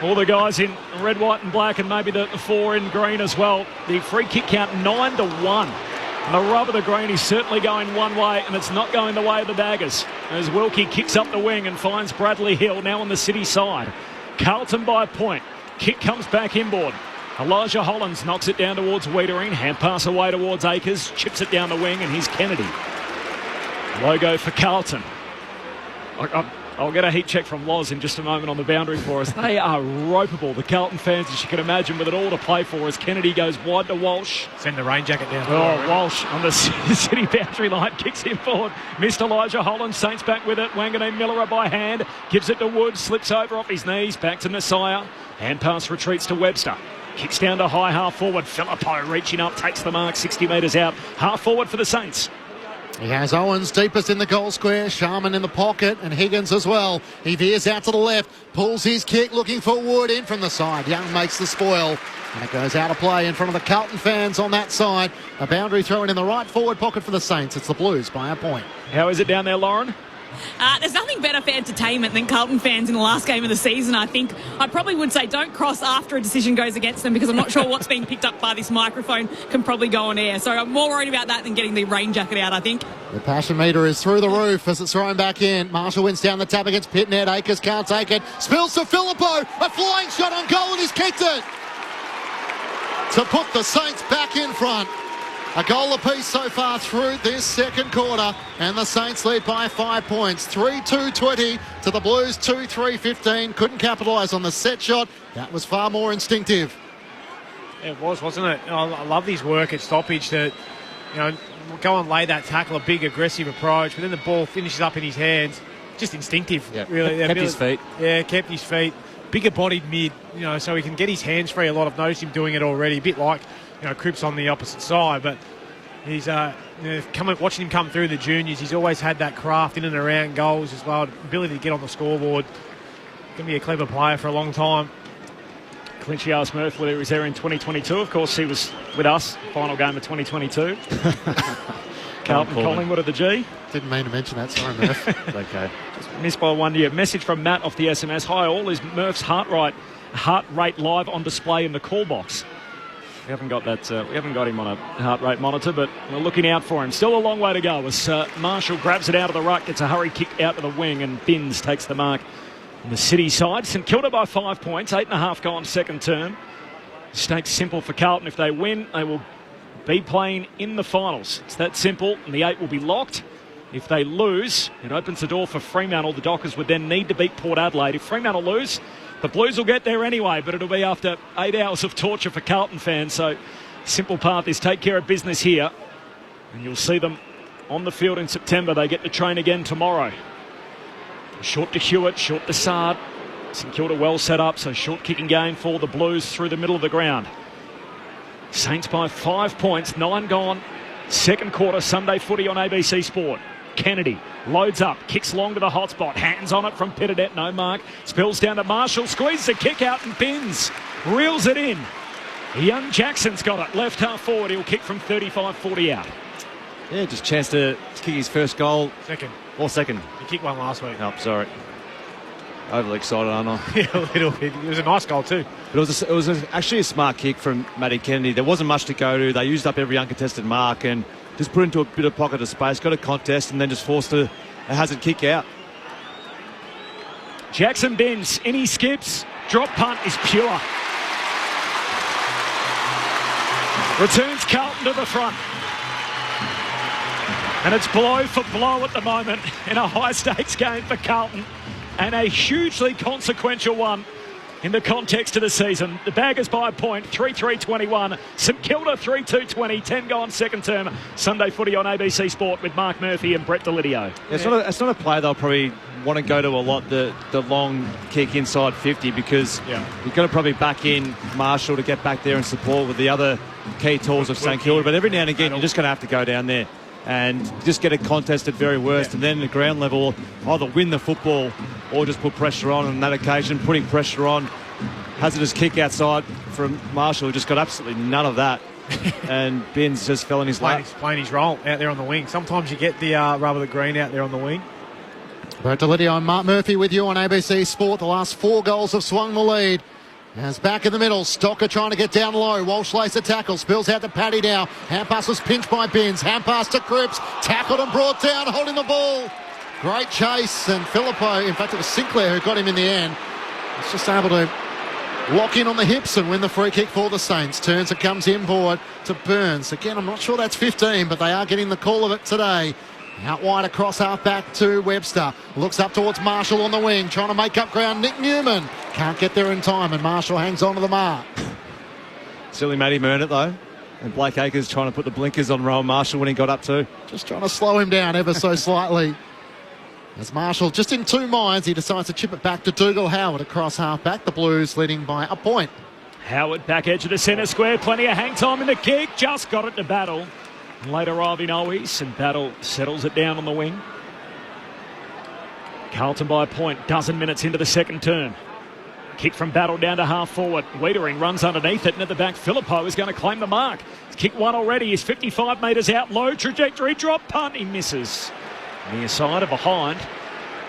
All the guys in red, white and black, and maybe the 4 in green as well. The free kick count 9-1. And the rub of the green is certainly going one way, and it's not going the way of the Daggers. As Wilkie kicks up the wing and finds Bradley Hill now on the City side. Carlton by a point. Kick comes back inboard. Elijah Hollands knocks it down towards Wiedering. Hand pass away towards Akers. Chips it down the wing, and here's Kennedy. Logo for Carlton. I'll get a heat check from Loz in just a moment on the boundary for us. They are ropeable, the Carlton fans, as you can imagine, with it all to play for as Kennedy goes wide to Walsh. Send the rain jacket down. Walsh on the City boundary line, kicks him forward. Missed Elijah Holland, Saints back with it. Wanganeen Miller by hand, gives it to Wood, slips over off his knees, back to Messiah. Hand pass retreats to Webster. Kicks down to high half forward. Phillippo reaching up, takes the mark, 60 metres out. Half forward for the Saints. He has Owens deepest in the goal square, Sharman in the pocket, and Higgins as well. He veers out to the left, pulls his kick, looking for Wood in from the side. Young makes the spoil, and it goes out of play in front of the Carlton fans on that side. A boundary thrown in the right forward pocket for the Saints. It's the Blues by a point. How is it down there, Lauren? There's nothing better for entertainment than Carlton fans in the last game of the season, I think. I probably would say don't cross after a decision goes against them, because I'm not sure what's being picked up by this microphone can probably go on air. So I'm more worried about that than getting the rain jacket out, I think. The passion meter is through the roof as it's thrown back in. Marshall wins down the tap against Pitnet. Akers can't take it. Spills to Filippo. A flying shot on goal, and he's kicked it to put the Saints back in front. A goal apiece so far through this second quarter, and the Saints lead by 5 points. 3-2-20 to the Blues, 2-3-15. Couldn't capitalise on the set shot. That was far more instinctive. It was, wasn't it? I love his work at stoppage to, go and lay that tackle, a big aggressive approach, but then the ball finishes up in his hands. Just instinctive, really. Kept his feet. Yeah, kept his feet. Bigger bodied mid, so he can get his hands free a lot. I've noticed him doing it already, a bit like Cripps on the opposite side, but he's watching him come through the juniors. He's always had that craft in and around goals as well, ability to get on the scoreboard. Going to be a clever player for a long time. Clinchy asked Murph whether he was there in 2022. Of course, he was with us, final game of 2022. Carlton Collingwood at the G. Didn't mean to mention that, sorry, Murph. It's okay. Just missed by 1 year. Message from Matt off the SMS. Hi all, is Murph's heart rate live on display in the call box? We haven't got that. We haven't got him on a heart rate monitor, but we're looking out for him. Still a long way to go as Marshall grabs it out of the ruck, gets a hurry kick out to the wing, and Binns takes the mark on the City side. St Kilda by 5 points, 8.5 gone second term. Stakes simple for Carlton. If they win, they will be playing in the finals. It's that simple, and the 8 will be locked. If they lose, it opens the door for Fremantle. The Dockers would then need to beat Port Adelaide. If Fremantle lose, the Blues will get there anyway, but it'll be after 8 hours of torture for Carlton fans. So simple path is take care of business here, and you'll see them on the field in September. They get to train again tomorrow. Short to Hewitt, short to Sard. St Kilda well set up, so short kicking game for the Blues through the middle of the ground. Saints by 5 points, 9 gone. Second quarter, Sunday footy on ABC Sport. Kennedy loads up, kicks long to the hot spot, hands on it from Pitternet, no mark, spills down to Marshall, squeezes the kick out and Binns reels it in. Young Jackson's got it, left half forward, he'll kick from 35-40 out. Yeah, just chance to kick his first goal. Second. Or second. He kicked one last week. Oh, sorry. Overly excited, aren't I? Yeah, a little bit. It was a nice goal too. But it was actually a smart kick from Matty Kennedy. There wasn't much to go to. They used up every uncontested mark and just put into a bit of pocket of space, got a contest, and then just forced a hazard kick out. Jackson Binns, in he skips, drop punt is pure. Returns Carlton to the front. And it's blow for blow at the moment in a high-stakes game for Carlton, and a hugely consequential one in the context of the season. The Baggers by a point, 3-3-21. St Kilda 3-2-20, 10 gone second term. Sunday footy on ABC Sport with Mark Murphy and Brett Delidio. Yeah, it's not a play they'll probably want to go to a lot, the long kick inside 50, because you've got to probably back in Marshall to get back there and support with the other key tools of St Kilda. But every now and again, you're just going to have to go down there and just get it contested very worst, and then at the ground level either win the football or just put pressure on. On that occasion, putting pressure on, hazardous kick outside from Marshall, just got absolutely none of that. And Binns just fell in his lap. Playing his role out there on the wing. Sometimes you get the rubber, the green out there on the wing. Brett Delidio and Mark Murphy with you on ABC Sport. The last 4 goals have swung the lead. As back in the middle, Stocker trying to get down low. Walsh lays a tackle, spills out to Paddy now. Hand pass was pinched by Binns. Hand pass to Cripps, tackled and brought down, holding the ball. Great chase, and Filippo, in fact it was Sinclair who got him in the end. He's just able to lock in on the hips and win the free kick for the Saints. Turns and comes inboard to Burns. Again, I'm not sure that's 15, but they are getting the call of it today. Out wide across half back to Webster. Looks up towards Marshall on the wing, trying to make up ground. Nick Newman can't get there in time, and Marshall hangs on to the mark. Silly Matty Murnett, though. And Blake Acres trying to put the blinkers on Rowan Marshall when he got up too. Just trying to slow him down ever so slightly. As Marshall, just in 2 minds, he decides to chip it back to Dougal Howard across half back. The Blues leading by a point. Howard back edge of the centre square. Plenty of hang time in the kick. Just got it to battle. Late arriving Owies, and Battle settles it down on the wing. Carlton by a point, dozen minutes into the second term. Kick from Battle down to half forward. Wiedering runs underneath it, and at the back, Phillippo is going to claim the mark. He's kicked one already. He's 55 metres out, low trajectory, drop punt. He misses. Near side of behind,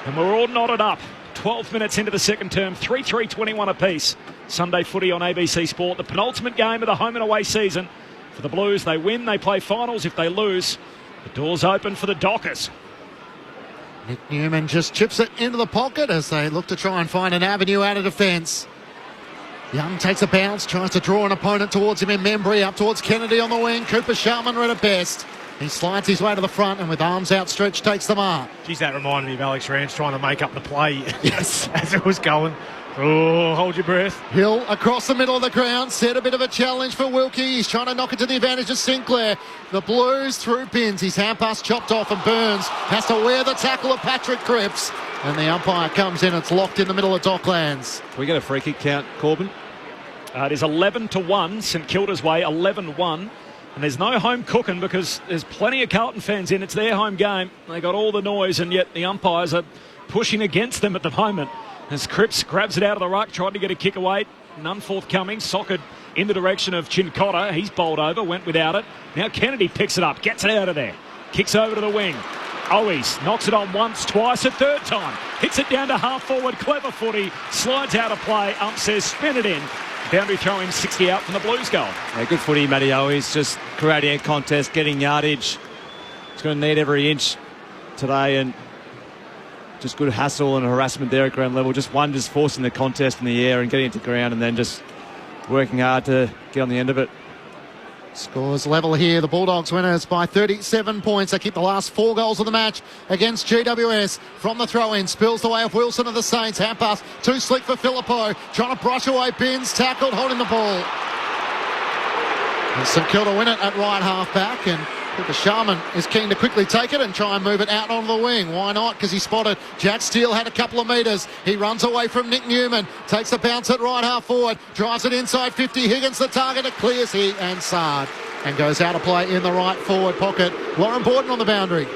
and we're all knotted up. 12 minutes into the second term, 3-3-21 apiece. Sunday footy on ABC Sport, the penultimate game of the home and away season. For the Blues, they win, they play finals. If they lose, the door's open for the Dockers. Nick Newman just chips it into the pocket as they look to try and find an avenue out of defence. Young takes a bounce, tries to draw an opponent towards him in Membry, up towards Kennedy on the wing. Cooper Sharman read it best. He slides his way to the front and with arms outstretched takes the mark. Geez, that reminded me of Alex Rance trying to make up the play yes. as it was going. Oh, hold your breath. Hill across the middle of the ground, set a bit of a challenge for Wilkie. He's trying to knock it to the advantage of Sinclair. The Blues through pins. His hand pass chopped off and Burns has to wear the tackle of Patrick Cripps. And the umpire comes in. It's locked in the middle of Docklands. Can we get a free kick count, Corbin? It is 11-1, St Kilda's way, 11-1. And there's no home cooking because there's plenty of Carlton fans in. It's their home game. They got all the noise, and yet the umpires are pushing against them at the moment. As Cripps grabs it out of the ruck, tried to get a kick away. None forthcoming. Socked in the direction of Chincotta. He's bowled over, went without it. Now Kennedy picks it up, gets it out of there. Kicks over to the wing. Owies knocks it on once, twice, a third time. Hits it down to half forward. Clever footy. Slides out of play. Ump says spin it in. Boundary throw in 60 out from the Blues goal. Yeah, good footy, Matty Owies. Just creating a contest, getting yardage. He's going to need every inch today, and just good hassle and harassment there at ground level. Just forcing the contest in the air and getting it to ground, and then just working hard to get on the end of it. Scores level here. The Bulldogs winners by 37 points. They keep the last 4 goals of the match against GWS. From the throw-in, spills the way of Wilson of the Saints. Hand pass, too slick for Phillippo. Trying to brush away Binns. Tackled, holding the ball. And St Kilda win it at right half back, and Cooper Sharman is keen to quickly take it and try and move it out onto the wing. Why not? Because he spotted Jack Steele had a couple of metres. He runs away from Nick Newman. Takes the bounce at right half forward. Drives it inside 50. Higgins the target. It clears he and Sard. And goes out of play in the right forward pocket. Lauren Borden on the boundary.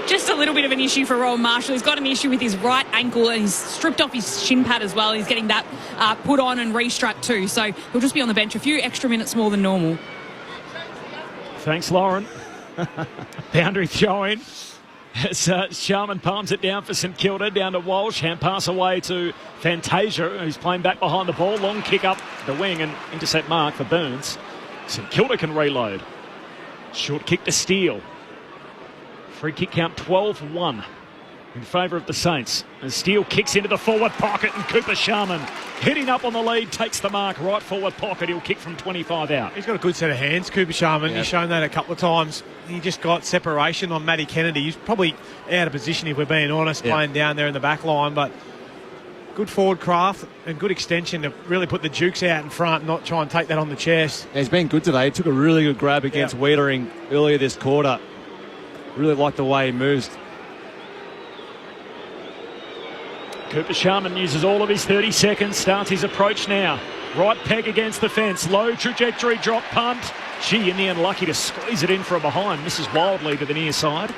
Just a little bit of an issue for Rowan Marshall. He's got an issue with his right ankle and he's stripped off his shin pad as well. He's getting that put on and restruck too. So he'll just be on the bench a few extra minutes more than normal. Thanks, Lauren. Boundary throw-in as Sharman palms it down for St Kilda, down to Walsh. Hand pass away to Fantasia, who's playing back behind the ball. Long kick up the wing and intercept mark for Burns. St Kilda can reload. Short kick to Steele. Free kick count 12-1 in favour of the Saints. And Steele kicks into the forward pocket, and Cooper Sharman hitting up on the lead, takes the mark, right forward pocket. He'll kick from 25 out. He's got a good set of hands, Cooper Sharman. Yep. He's shown that a couple of times. He just got separation on Matty Kennedy. He's probably out of position, if we're being honest, playing down there in the back line, but good forward craft and good extension to really put the Dukes out in front, not try and take that on the chest. Yeah, he's been good today. He took a really good grab against Wiedering earlier this quarter. Really like the way he moves. Cooper Sharman uses all of his 30 seconds, starts his approach now. Right peg against the fence, low trajectory, drop punt. She in the end lucky to squeeze it in from behind. Misses wildly to the near side.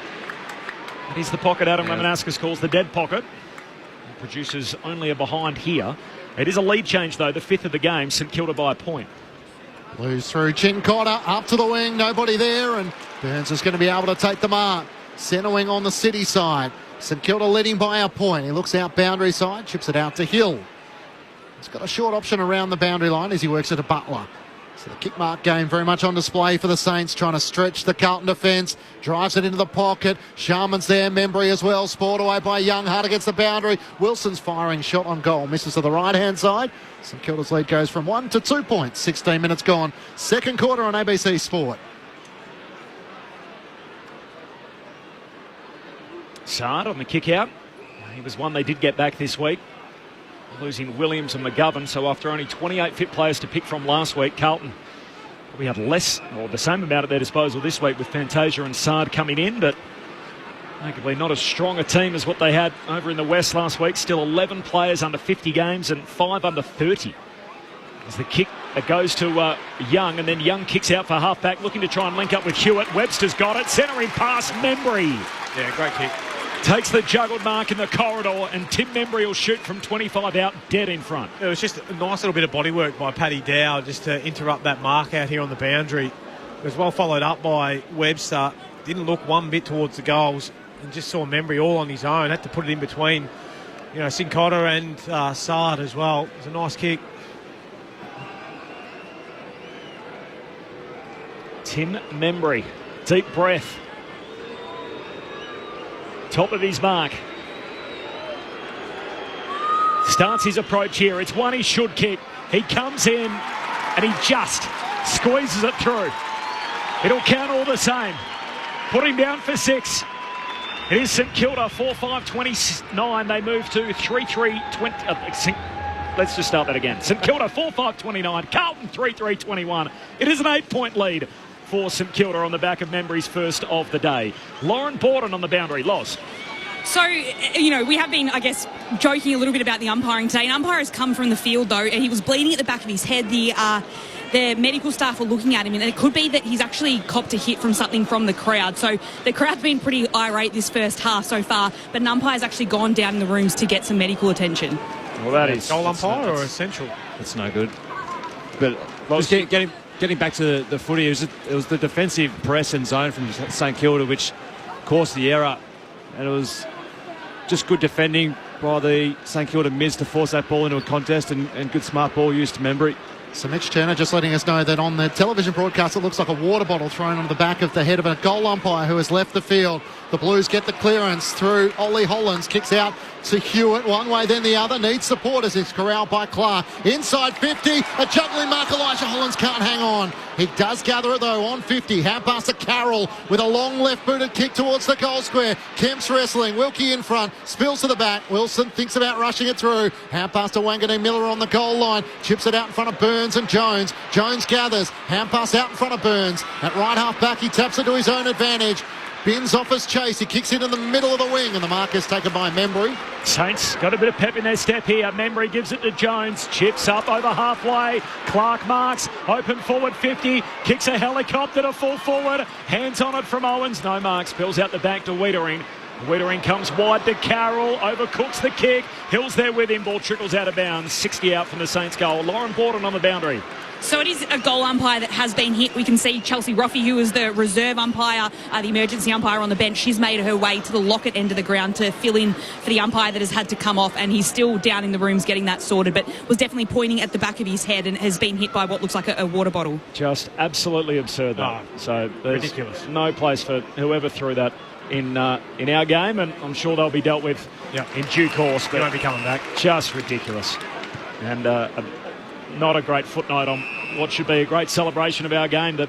It is the pocket Adam Lamanascus calls the dead pocket. It produces only a behind here. It is a lead change though, the 5th of the game. St Kilda by a point. Blues through Chincotta, up to the wing, nobody there, and Burns is going to be able to take the mark. Centre wing on the City side. St Kilda leading by a point. He looks out boundary side, chips it out to Hill. He's got a short option around the boundary line as he works it to Butler. So the kick mark game very much on display for the Saints, trying to stretch the Carlton defence. Drives it into the pocket. Sharman's there, Membry as well. Spoiled away by Young, hard against the boundary. Wilson's firing shot on goal. Misses to the right-hand side. St Kilda's lead goes from 1 to 2 points. 16 minutes gone. Second quarter on ABC Sport. Sard on the kick out. He was one they did get back this week, losing Williams and McGovern. So after only 28 fit players to pick from last week, Carlton probably have less or the same amount at their disposal this week with Fantasia and Sard coming in, but arguably not as strong a team as what they had over in the West last week. Still 11 players under 50 games and 5 under 30. As the kick goes to Young, and then Young kicks out for halfback, looking to try and link up with Hewitt. Webster's got it, centering past Membry. Yeah, great kick. Takes the juggled mark in the corridor, and Tim Membry will shoot from 25 out, dead in front. It was just a nice little bit of bodywork by Paddy Dow just to interrupt that mark out here on the boundary. It was well followed up by Webster. Didn't look one bit towards the goals, and just saw Membry all on his own. Had to put it in between, Sincotta and Sard as well. It was a nice kick. Tim Membry, deep breath. Top of his mark. Starts his approach here. It's one he should kick. He comes in and he just squeezes it through. It'll count all the same. Put him down for 6. It is St Kilda 4-5-29. They move to 3-3-20. Let's just start that again. St Kilda 4-5-29. Carlton 3-3-21. It is an 8-point lead for St Kilda on the back of Membry's first of the day. Lauren Borden on the boundary. Loz. So, we have been, I guess, joking a little bit about the umpiring today. An umpire has come from the field, though, and he was bleeding at the back of his head. The medical staff are looking at him, and it could be that he's actually copped a hit from something from the crowd. So the crowd's been pretty irate this first half so far, but an umpire's actually gone down in the rooms to get some medical attention. Well, that is... Goal umpire or essential? That's no good. But just getting back to the footy, it was the defensive press and zone from St Kilda which caused the error, and it was just good defending by the St Kilda mids to force that ball into a contest, and good smart ball used to Membry. So Mitch Turner just letting us know that on the television broadcast it looks like a water bottle thrown on the back of the head of a goal umpire who has left the field. The Blues get the clearance through. Ollie Hollands kicks out to Hewitt, one way then the other, needs support as it's corralled by Clark. Inside 50, a juggling mark. Elijah Hollands can't hang on. He does gather it though on 50. Hand pass to Carroll with a long left-booted kick towards the goal square. Kemp's wrestling. Wilkie in front, spills to the back. Wilson thinks about rushing it through. Hand pass to Wanganeen Miller on the goal line. Chips it out in front of Burns and Jones. Jones gathers. Hand pass out in front of Burns. At right half back, he taps it to his own advantage. Bins off his chase. He kicks it in the middle of the wing, and the mark is taken by Membry. Saints got a bit of pep in their step here. Membry gives it to Jones. Chips up over halfway. Clark marks. Open forward 50. Kicks a helicopter to full forward. Hands on it from Owens. No mark. Spills out the back to Wiedering. Wiedering comes wide to Carroll. Overcooks the kick. Hill's there with him. Ball trickles out of bounds. 60 out from the Saints goal. Lauren Borden on the boundary. So it is a goal umpire that has been hit. We can see Chelsea Roffey, who is the reserve umpire, the emergency umpire on the bench. She's made her way to the Lockett end of the ground to fill in for the umpire that has had to come off, and he's still down in the rooms getting that sorted, but was definitely pointing at the back of his head and has been hit by what looks like a water bottle. Just absolutely absurd, though. So there's ridiculous. No place for whoever threw that in our game, and I'm sure they'll be dealt with in due course. But he won't be coming back. Just ridiculous. And not a great footnote on what should be a great celebration of our game. The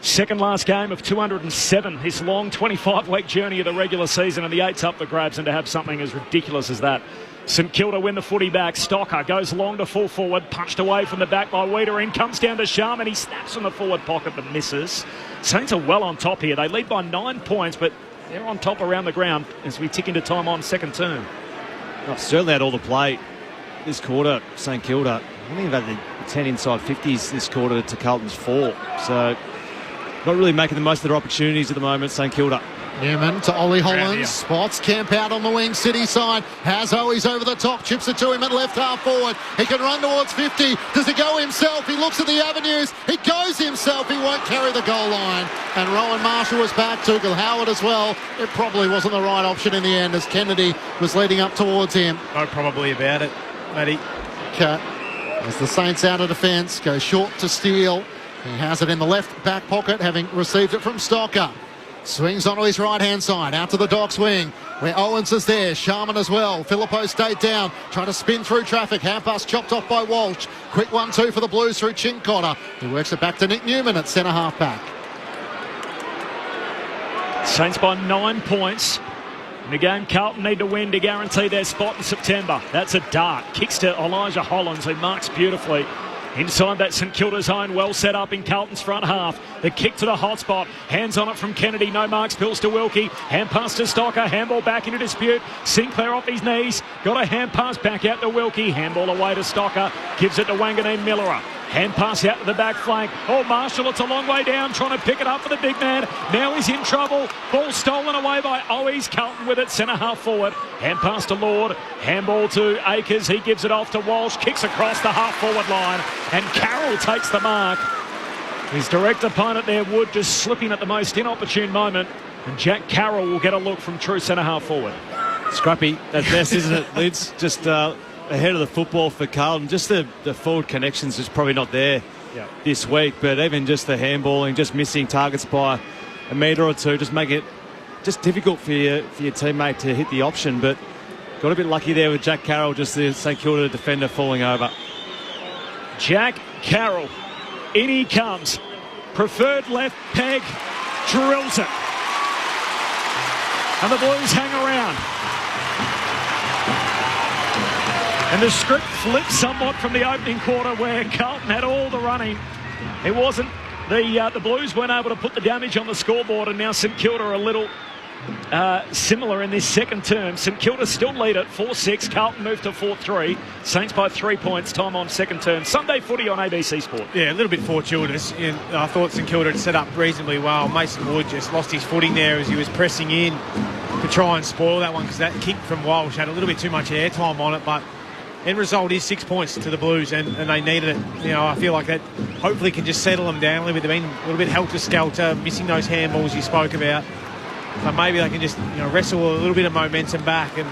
second last game of 207, this long 25-week journey of the regular season, and the 8's up for grabs, and to have something as ridiculous as that. St Kilda win the footy back. Stocker goes long to full forward, punched away from the back by Wiedering, comes down to Sharman, he snaps on the forward pocket but misses. Saints are well on top here. They lead by 9 points, but they're on top around the ground as we tick into time on second term. Certainly had all the play this quarter, St Kilda. I think they've had the 10 inside 50s this quarter to Carlton's 4. So not really making the most of their opportunities at the moment, St Kilda. Newman to Ollie Hollands, spots Kemp out on the wing, City side, has Owies over the top, chips it to him at left half forward. He can run towards 50. Does he go himself? He looks at the avenues. He goes himself. He won't carry the goal line. And Rowan Marshall was back. Dougal Howard as well. It probably wasn't the right option in the end as Kennedy was leading up towards him. No, probably about it, Matty. Cut. As the Saints out of defence, go short to Steele. He has it in the left back pocket, having received it from Stocker. Swings onto his right-hand side, out to the Docks wing, where Owens is there. Sharman as well. Filippo stayed down, trying to spin through traffic. Hand pass chopped off by Walsh. Quick 1-2 for the Blues through Chincotta. He works it back to Nick Newman at centre half-back. Saints by 9 points. In the game, Carlton need to win to guarantee their spot in September. That's a dart. Kicks to Elijah Hollands, who marks beautifully. Inside that St Kilda zone, well set up in Carlton's front half. The kick to the hot spot. Hands on it from Kennedy. No marks. Pills to Wilkie. Hand pass to Stocker. Handball back into dispute. Sinclair off his knees. Got a hand pass back out to Wilkie. Handball away to Stocker. Gives it to Wanganeen Millerer. Hand pass out to the back flank. Oh, Marshall, it's a long way down, trying to pick it up for the big man. Now he's in trouble. Ball stolen away by Owies. Carlton with it, centre half forward. Hand pass to Lord. Handball to Akers. He gives it off to Walsh. Kicks across the half forward line. And Carroll takes the mark. His direct opponent there, Wood, just slipping at the most inopportune moment. And Jack Carroll will get a look from true centre half forward. Scrappy at best, isn't it? Lids just ahead of the football for Carlton. Just the forward connections is probably not there this week, but even just the handballing, just missing targets by a metre or two, just make it just difficult for your teammate to hit the option. But got a bit lucky there with Jack Carroll, just the St Kilda defender falling over. Jack Carroll, in he comes. Preferred left peg, drills it. And the Blues hang around. And the script flipped somewhat from the opening quarter where Carlton had all the running. It wasn't. The Blues weren't able to put the damage on the scoreboard, and now St Kilda are a little similar in this second term. St Kilda still lead at 4-6. Carlton moved to 4-3. Saints by 3 points. Time on second term. Sunday footy on ABC Sport. Yeah, a little bit fortuitous. I thought St Kilda had set up reasonably well. Mason Wood just lost his footing there as he was pressing in to try and spoil that one, because that kick from Walsh had a little bit too much airtime on it, but end result is 6 points to the Blues, and they needed it. I feel like that hopefully can just settle them down a little bit. They've been a little bit helter-skelter, missing those handballs you spoke about. So maybe they can just wrestle a little bit of momentum back and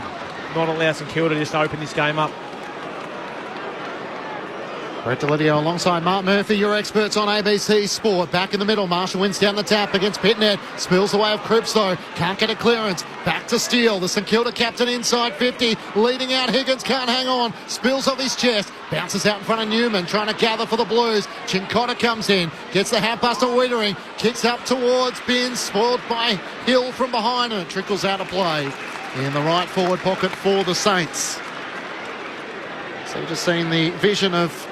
not allow St Kilda to just open this game up. Brett Delidio alongside Mark Murphy, your experts on ABC Sport. Back in the middle, Marshall wins down the tap against Pitnet. Spills the way of Cripps though. Can't get a clearance. Back to Steele. The St Kilda captain inside 50. Leading out Higgins, can't hang on. Spills off his chest. Bounces out in front of Newman, trying to gather for the Blues. Chincotta comes in. Gets the hand pass to Wiedering. Kicks up towards Binns. Spoiled by Hill from behind, and it trickles out of play in the right forward pocket for the Saints. So you're just seeing the vision of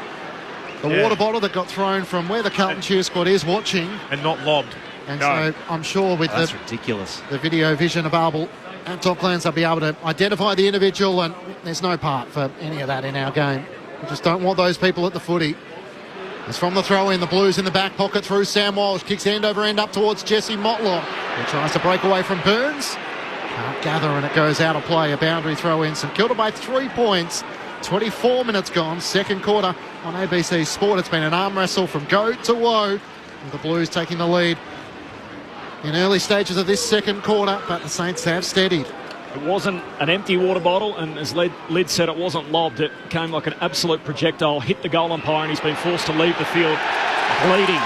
the water bottle that got thrown from where the Carlton cheer squad is watching. And not lobbed. And so I'm sure with that's ridiculous. The video vision available at Docklands, they'll be able to identify the individual, and there's no part for any of that in our game. We just don't want those people at the footy. It's from the throw-in, the Blues in the back pocket through Sam Walsh. Kicks end over end up towards Jesse Motlop. He tries to break away from Burns. Can't gather, and it goes out of play. A boundary throw-in. St Kilda by 3 points. 24 minutes gone, second quarter on ABC Sport. It's been an arm wrestle from go to woe, with the Blues taking the lead in early stages of this second quarter, but the Saints have steadied. It wasn't an empty water bottle, and as Lid said, it wasn't lobbed. It came like an absolute projectile, hit the goal umpire, and he's been forced to leave the field bleeding.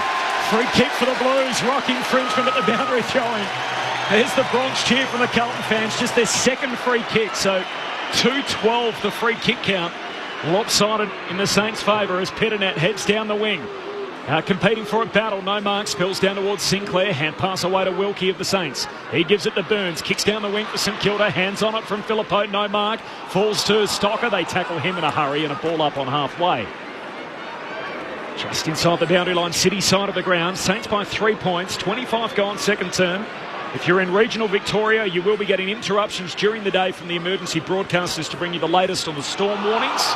Free kick for the Blues, rock infringement at the boundary throw-in. There's the Bronx cheer from the Carlton fans, just their second free kick, so 2-12 the free kick count. Lopsided in the Saints' favour as Pettinet heads down the wing. Competing for a battle, no mark, spills down towards Sinclair. Hand pass away to Wilkie of the Saints. He gives it to Burns, kicks down the wing for St Kilda. Hands on it from Phillippo, no mark. Falls to Stocker. They tackle him in a hurry, and a ball up on halfway. Just inside the boundary line, City side of the ground. Saints by 3 points, 25 gone second term. If you're in regional Victoria, you will be getting interruptions during the day from the emergency broadcasters to bring you the latest on the storm warnings.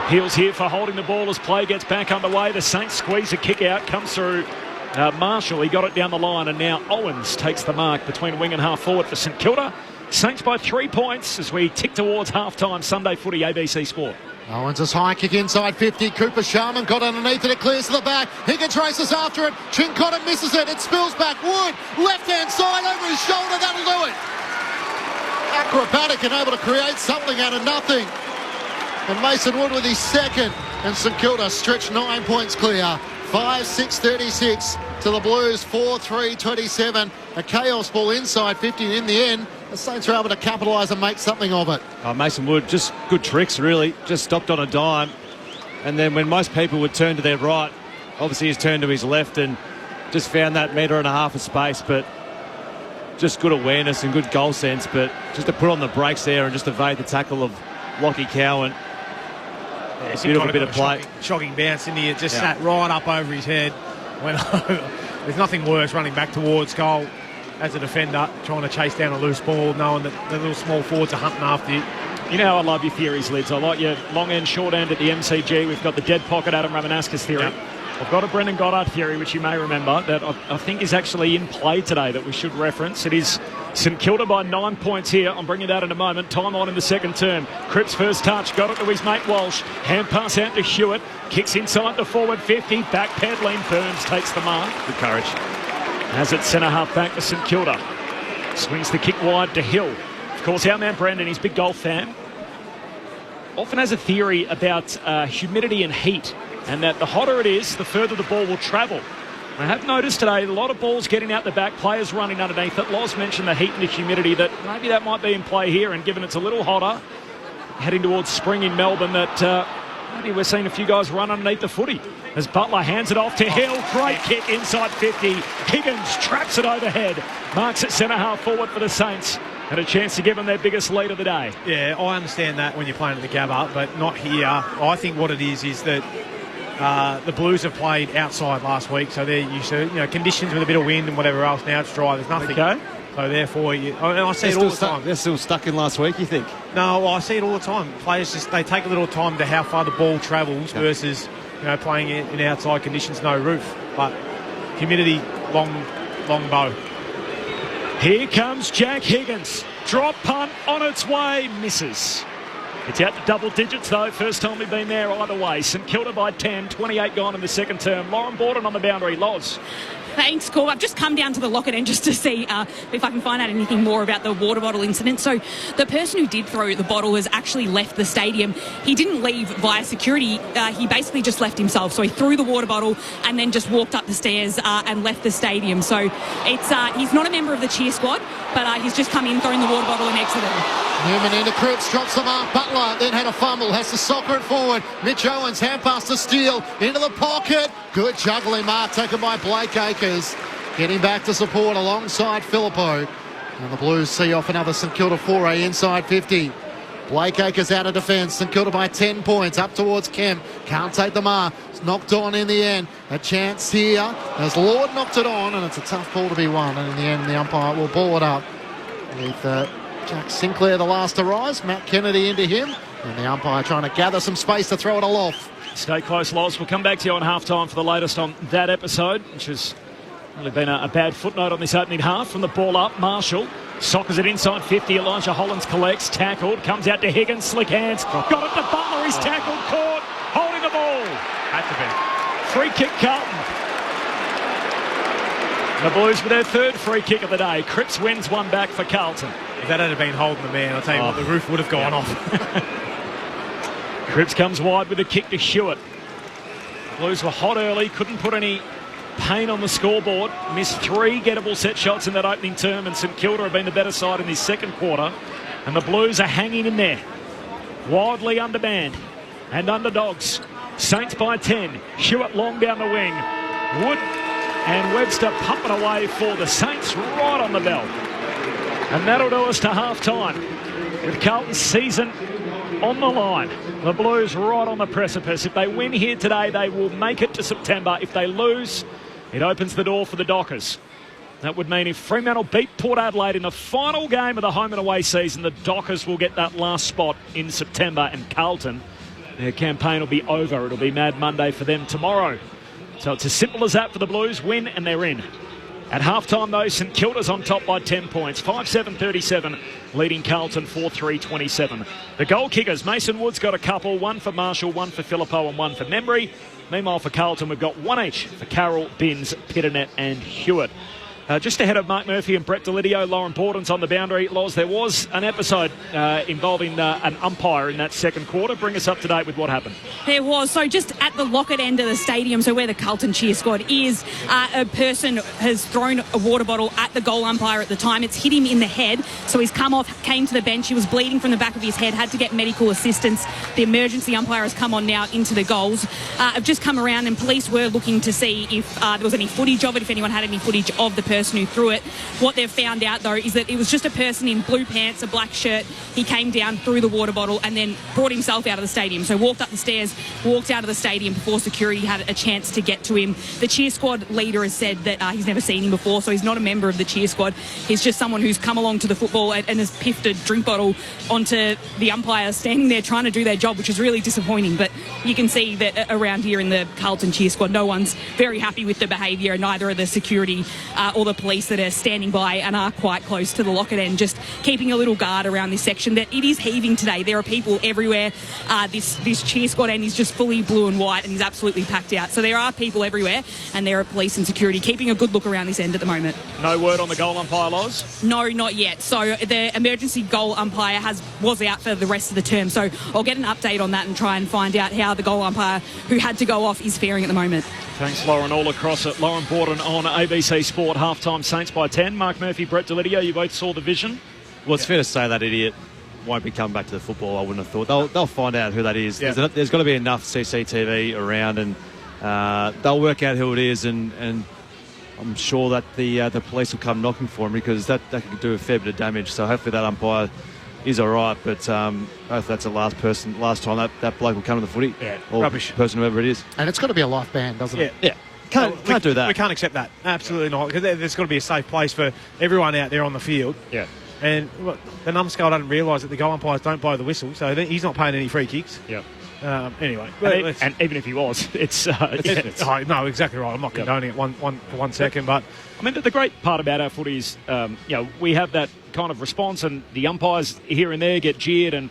Appeals here for holding the ball as play gets back underway. The Saints squeeze a kick out, comes through Marshall. He got it down the line, and now Owens takes the mark between wing and half forward for St Kilda. Saints by 3 points as we tick towards half-time. Sunday footy, ABC Sport. Owens' high kick inside 50. Cooper Sharman got underneath it. It clears to the back. Higgins races after it. Chincotta misses it. It spills back. Wood, left-hand side over his shoulder. That'll do it. Acrobatic and able to create something out of nothing. And Mason Wood with his second. And St Kilda stretch 9 points clear. 5-6-36 to the Blues. 4-3-27. A chaos ball inside 50. And in the end, the Saints are able to capitalise and make something of it. Mason Wood, just good tricks, really. Just stopped on a dime. And then when most people would turn to their right, obviously he's turned to his left and just found that metre and a half of space. But just good awareness and good goal sense. But just to put on the brakes there and just evade the tackle of Lockie Cowan. Yeah, beautiful bit of play. Shocking bounce in here. Just sat right up over his head. Went over. There's nothing worse running back towards goal as a defender, trying to chase down a loose ball, knowing that the little small forwards are hunting after you. You know I love your theories, Lids. I like your long end, short end at the MCG. We've got the dead pocket Adam Ramanauskas theory. Yep. I've got a Brendan Goddard theory, which you may remember, that I think is actually in play today that we should reference. It is St Kilda by 9 points here. I'm bringing that in a moment. Time on in the second term. Cripps first touch. Got it to his mate Walsh. Hand pass out to Hewitt. Kicks inside the forward 50. Back pedaling. Burns takes the mark. Good courage. Has it centre half back for St Kilda. Swings the kick wide to Hill. Of course, our man Brendan, he's a big golf fan, often has a theory about humidity and heat, and that the hotter it is, the further the ball will travel. I have noticed today a lot of balls getting out the back, players running underneath it. Loz mentioned the heat and the humidity, that maybe that might be in play here, and given it's a little hotter, heading towards spring in Melbourne, that maybe we're seeing a few guys run underneath the footy. As Butler hands it off to Hill, great kick inside 50. Higgins traps it overhead, marks it centre half forward for the Saints, and a chance to give them their biggest lead of the day. Yeah, I understand that when you're playing at the Gabba, but not here. I think what it is that the Blues have played outside last week, so they're used to conditions with a bit of wind and whatever else. Now it's dry, there's nothing. Okay. So therefore, I see it all the time. They're still stuck in last week, you think? No, I see it all the time. Players they take a little time to how far the ball travels versus playing in outside conditions, no roof. But humidity, long bow. Here comes Jack Higgins. Drop punt on its way. Misses. It's out to double digits, though. First time we've been there either way. St Kilda by 10. 28 gone in the second term. Lauren Borden on the boundary. Loz. Thanks, Corb. I've just come down to the locket end just to see if I can find out anything more about the water bottle incident. So the person who did throw the bottle has actually left the stadium. He didn't leave via security. He basically just left himself. So he threw the water bottle and then just walked up the stairs and left the stadium. So it's he's not a member of the cheer squad, but he's just come in, thrown the water bottle and exited. Newman into Cripps, drops the mark. Butler then had a fumble, has to soccer it forward. Mitch Owens, hand pass to Steele, into the pocket. Good juggling mark taken by Blake Acres. Getting back to support alongside Filippo. And the Blues see off another St Kilda foray inside 50. Blake Acres out of defence. St Kilda by 10 points. Up towards Kemp. Can't take the mark. It's knocked on in the end. A chance here as Lord knocked it on, and it's a tough ball to be won. And in the end, the umpire will ball it up with Jack Sinclair the last to rise. Matt Kennedy into him. And the umpire trying to gather some space to throw it aloft. Stay close, Loz. We'll come back to you on half-time for the latest on that episode, which has really been a bad footnote on this opening half. From the ball up, Marshall soccers it inside 50. Elijah Hollins collects, tackled, comes out to Higgins, slick hands. Got it to Butler, he's tackled, caught, holding the ball. Had to be. Free kick, Carlton. The Blues with their third free kick of the day. Cripps wins one back for Carlton. If that had been holding the man, I'll tell you what, the roof would have gone off. Cripps comes wide with a kick to Hewitt. Blues were hot early, couldn't put any pain on the scoreboard. Missed 3 gettable set shots in that opening term, and St Kilda have been the better side in this second quarter. And the Blues are hanging in there. Wildly undermanned and underdogs. Saints by 10. Hewitt long down the wing. Wood and Webster pumping away for the Saints right on the bell. And that'll do us to half-time with Carlton's season on the line. The Blues right on the precipice. If they win here today, they will make it to September. If they lose, it opens the door for the Dockers. That would mean if Fremantle beat Port Adelaide in the final game of the home and away season, the Dockers will get that last spot in September, and Carlton, their campaign will be over. It'll be Mad Monday for them tomorrow. So it's as simple as that for the Blues. Win and they're in. At half-time, though, St Kilda's on top by 10 points. 5-7-37, leading Carlton 4-3-27. The goal kickers, Mason Wood's got a couple. One for Marshall, one for Filippo, and one for Membry. Meanwhile, for Carlton, we've got one each for Carroll, Binns, Pitternet and Hewitt. Just ahead of Mark Murphy and Brett Delidio, Lauren Borden's on the boundary. Loz, there was an episode involving an umpire in that second quarter. Bring us up to date with what happened. There was. So just at the locket end of the stadium, so where the Carlton cheer squad is, a person has thrown a water bottle at the goal umpire at the time. It's hit him in the head. So he's come off, came to the bench. He was bleeding from the back of his head, had to get medical assistance. The emergency umpire has come on now into the goals. I've just come around and police were looking to see if there was any footage of it, if anyone had any footage of the person person who threw it. What they've found out, though, is that it was just a person in blue pants, a black shirt. He came down, threw the water bottle, and then brought himself out of the stadium. So walked up the stairs, walked out of the stadium before security had a chance to get to him. The cheer squad leader has said that he's never seen him before, so he's not a member of the cheer squad. He's just someone who's come along to the football and has piffed a drink bottle onto the umpire standing there trying to do their job, which is really disappointing. But you can see that around here in the Carlton cheer squad, no one's very happy with the behaviour, and neither are the security or the police that are standing by and are quite close to the locket end, just keeping a little guard around this section. That it is heaving today. There are people everywhere. This cheer squad end is just fully blue and white and is absolutely packed out. So there are people everywhere, and there are police and security keeping a good look around this end at the moment. No word on the goal umpire, Loz? No, not yet. So the emergency goal umpire was out for the rest of the term. So I'll get an update on that and try and find out how the goal umpire who had to go off is faring at the moment. Thanks, Lauren. All across it. Lauren Borden on ABC Sport. Halftime Saints by 10. Mark Murphy, Brett Delidio, you both saw the vision. Well, it's fair to say that idiot won't be coming back to the football, I wouldn't have thought. They'll find out who that is. Yeah. There's got to be enough CCTV around, and they'll work out who it is, and I'm sure that the police will come knocking for him, because that could do a fair bit of damage. So hopefully that umpire is all right, but hopefully that's the last time that bloke will come to the footy. Yeah, or rubbish. Person, whoever it is. And it's got to be a life ban, doesn't it? Yeah. Can't do that. We can't accept that. Absolutely not. Because there's got to be a safe place for everyone out there on the field. Yeah. And the numbskull doesn't realise that the goal umpires don't blow the whistle, so he's not paying any free kicks. Yeah. Anyway, and even if he was, it's no, exactly right. I'm not condoning it for 1 second, but I mean, the great part about our footy is, we have that kind of response, and the umpires here and there get jeered, and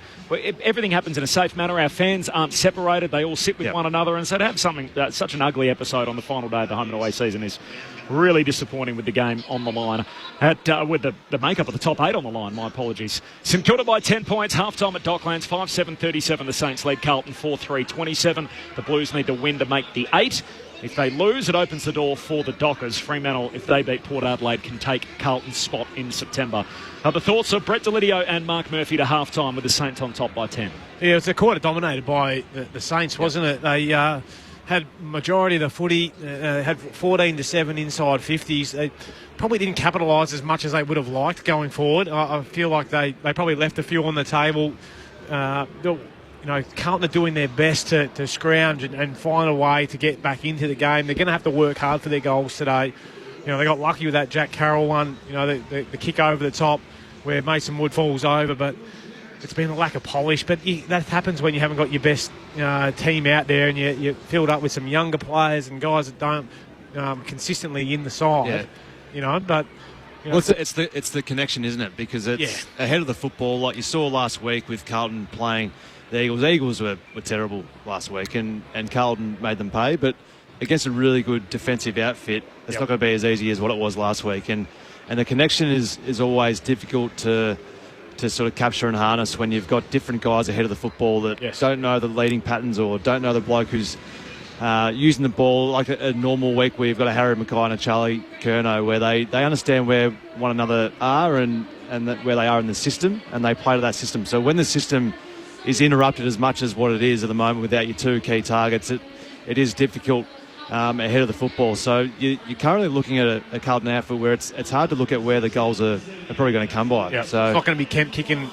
everything happens in a safe manner. Our fans aren't separated; they all sit with one another, and so to have such an ugly episode on the final day of the home and away season is really disappointing, with the game on the line, with the makeup of the top 8 on the line. My apologies. St Kilda by 10 points, half-time at Docklands, 5-7-37. The Saints lead Carlton 4-3-27. The Blues need to win to make the 8. If they lose, it opens the door for the Dockers. Fremantle, if they beat Port Adelaide, can take Carlton's spot in September. The thoughts of Brett Delidio and Mark Murphy to half-time, with the Saints on top by 10. Yeah, it was a quarter dominated by the Saints, wasn't it? They had majority of the footy, had 14-7 inside 50s. They probably didn't capitalise as much as they would have liked going forward. I feel like they probably left a few on the table. Carlton are doing their best to scrounge and find a way to get back into the game. They're going to have to work hard for their goals today. They got lucky with that Jack Carroll one, the kick over the top where Mason Wood falls over, but it's been a lack of polish. But that happens when you haven't got your best team out there, and you're filled up with some younger players and guys that don't consistently in the side. Yeah. It's the connection, isn't it? Because it's ahead of the football, like you saw last week with Carlton playing the Eagles. The Eagles were terrible last week, and Carlton made them pay, but against a really good defensive outfit, it's not going to be as easy as what it was last week. And the connection is always difficult to sort of capture and harness when you've got different guys ahead of the football that don't know the leading patterns, or don't know the bloke who's using the ball like a normal week where you've got a Harry Mackay and a Charlie Curnow, where they understand where one another are and where they are in the system, and they play to that system. So when the system is interrupted as much as what it is at the moment without your two key targets, it is difficult ahead of the football. So you're currently looking at a Carlton outfit where it's hard to look at where the goals are probably going to come by. Yep. So it's not going to be Kemp kicking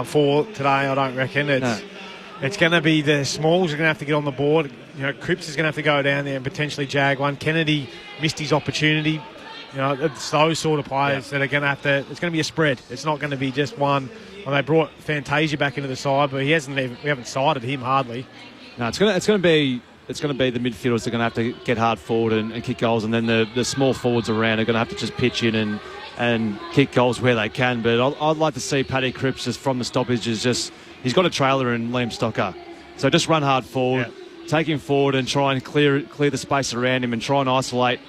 for today, I don't reckon. It's going to be the smalls are going to have to get on the board. Cripps is going to have to go down there and potentially jag one. Kennedy missed his opportunity. It's those sort of players that are going to have to. It's going to be a spread. It's not going to be just one. Well, they brought Fantasia back into the side, but we haven't sided him hardly. No, it's going to be the midfielders that are going to have to get hard forward and kick goals, and then the small forwards around are going to have to just pitch in and kick goals where they can. But I'd like to see Paddy Cripps just from the stoppages. He's got a trailer in Liam Stocker, so just run hard forward, take him forward, and try and clear the space around him and try and isolate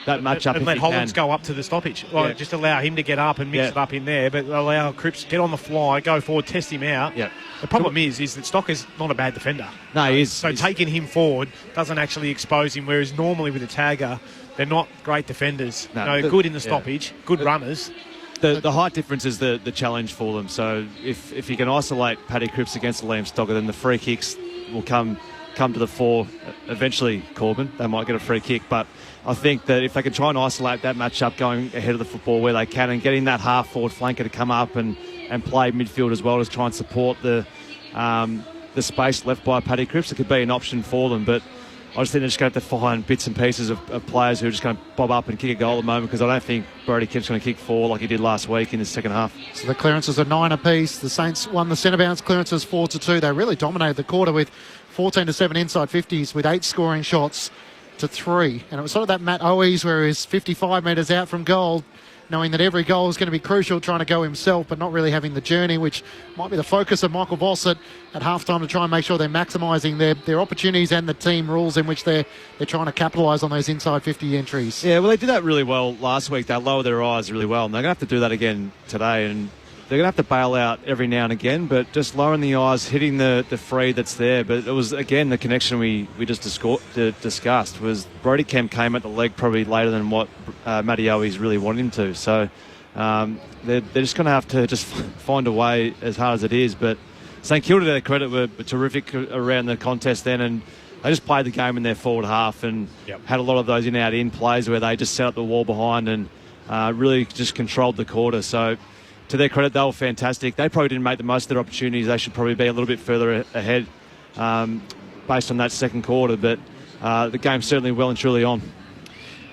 that matchup. And let Hollands go up to the stoppage. Just allow him to get up and mix it up in there, but allow Cripps get on the fly, go forward, test him out. Yeah. The problem is that Stocker's not a bad defender. No, he is. So taking him forward doesn't actually expose him, whereas normally with a tagger, they're not great defenders. Good in the stoppage, good runners. The height difference is the challenge for them. So if you can isolate Paddy Cripps against Liam Stocker, then the free kicks will come come to the fore eventually, Corbin. They might get a free kick, but I think that if they can try and isolate that matchup going ahead of the football where they can and getting that half-forward flanker to come up and play midfield as well to try and support the space left by Paddy Cripps, it could be an option for them. But I just think they're just going to have to find bits and pieces of players who are just going to bob up and kick a goal at the moment, because I don't think Brody Kemp's going to kick 4 like he did last week in the second half. So the clearances are 9 apiece. The Saints won the centre bounce clearances 4-2. They really dominated the quarter with 14-7 inside 50s with 8 scoring shots to 3. And it was sort of that Matt Owies where he was 55 metres out from goal, knowing that every goal is going to be crucial, trying to go himself, but not really having the journey, which might be the focus of Michael Voss at halftime to try and make sure they're maximising their opportunities and the team rules in which they're trying to capitalise on those inside 50 entries. Yeah, well, they did that really well last week. They lowered their eyes really well, and they're going to have to do that again today. And they're going to have to bail out every now and again, but just lowering the eyes, hitting the free that's there. But it was, again, the connection we just discussed was Brody Kemp came at the leg probably later than what Matty Owies really wanted him to. So they're just going to have to just find a way, as hard as it is. But St Kilda, to their credit, were terrific around the contest then, and they just played the game in their forward half and had a lot of those in-out-in plays where they just set up the wall behind and really just controlled the quarter. So to their credit, they were fantastic. They probably didn't make the most of their opportunities. They should probably be a little bit further ahead based on that second quarter. But the game's certainly well and truly on.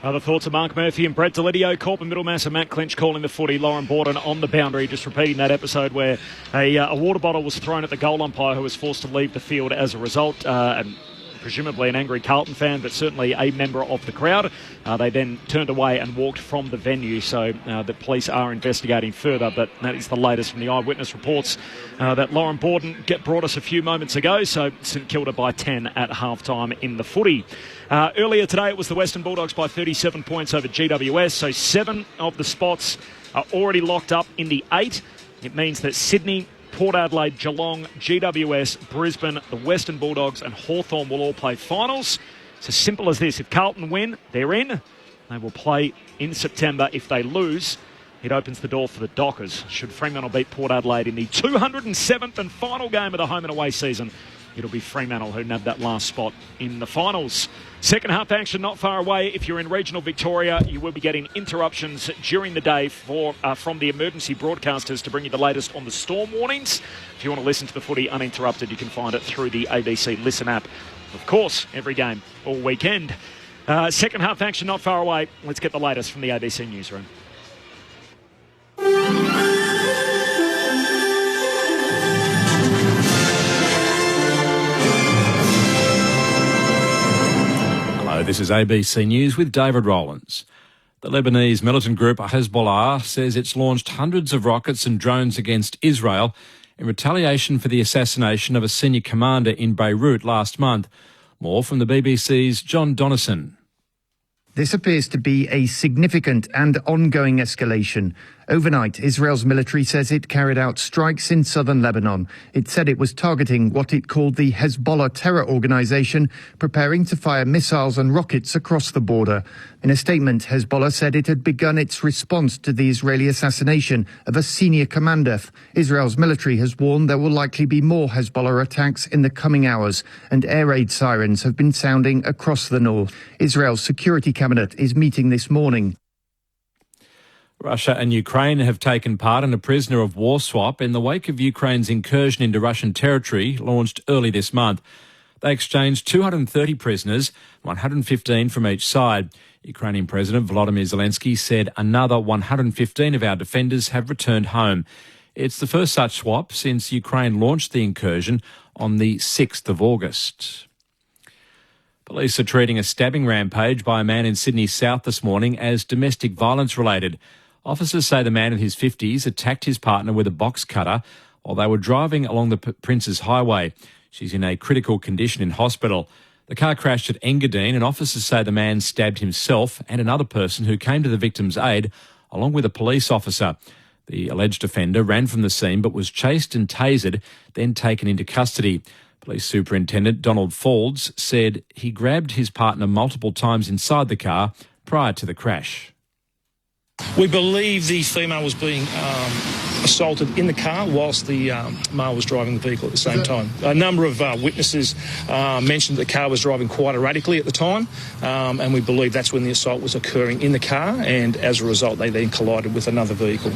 Other thoughts of Mark Murphy and Brett Delidio, Corbin Middlemass and Matt Clinch calling the footy. Lauren Borden on the boundary, just repeating that episode where a water bottle was thrown at the goal umpire who was forced to leave the field as a result. And presumably an angry Carlton fan, but certainly a member of the crowd. They then turned away and walked from the venue, so the police are investigating further, but that is the latest from the eyewitness reports that Lauren Borden brought us a few moments ago. So St Kilda by 10 at halftime in the footy. Earlier today it was the Western Bulldogs by 37 points over GWS, so 7 of the spots are already locked up in the 8. It means that Sydney, Port Adelaide, Geelong, GWS, Brisbane, the Western Bulldogs and Hawthorn will all play finals. It's as simple as this. If Carlton win, they're in. They will play in September. If they lose, it opens the door for the Dockers. Should Fremantle beat Port Adelaide in the 207th and final game of the home and away season, it'll be Fremantle who nabbed that last spot in the finals. Second half action not far away. If you're in regional Victoria, you will be getting interruptions during the day from the emergency broadcasters to bring you the latest on the storm warnings. If you want to listen to the footy uninterrupted, you can find it through the ABC Listen app. Of course, every game, all weekend. Second half action not far away. Let's get the latest from the ABC newsroom. This is ABC News with David Rowlands. The Lebanese militant group Hezbollah says it's launched hundreds of rockets and drones against Israel in retaliation for the assassination of a senior commander in Beirut last month. More from the BBC's John Donnison. This appears to be a significant and ongoing escalation. Overnight, Israel's military says it carried out strikes in southern Lebanon. It said it was targeting what it called the Hezbollah terror organization, preparing to fire missiles and rockets across the border. In a statement, Hezbollah said it had begun its response to the Israeli assassination of a senior commander. Israel's military has warned there will likely be more Hezbollah attacks in the coming hours, and air raid sirens have been sounding across the north. Israel's security cabinet is meeting this morning. Russia and Ukraine have taken part in a prisoner of war swap in the wake of Ukraine's incursion into Russian territory launched early this month. They exchanged 230 prisoners, 115 from each side. Ukrainian President Volodymyr Zelensky said another 115 of our defenders have returned home. It's the first such swap since Ukraine launched the incursion on the 6th of August. Police are treating a stabbing rampage by a man in Sydney South this morning as domestic violence related. Officers say the man in his 50s attacked his partner with a box cutter while they were driving along the Princes Highway. She's in a critical condition in hospital. The car crashed at Engadine and officers say the man stabbed himself and another person who came to the victim's aid along with a police officer. The alleged offender ran from the scene but was chased and tasered, then taken into custody. Police Superintendent Donald Faulds said he grabbed his partner multiple times inside the car prior to the crash. We believe the female was being assaulted in the car whilst the male was driving the vehicle at the same time. A number of witnesses mentioned the car was driving quite erratically at the time, and we believe that's when the assault was occurring in the car, and as a result they then collided with another vehicle.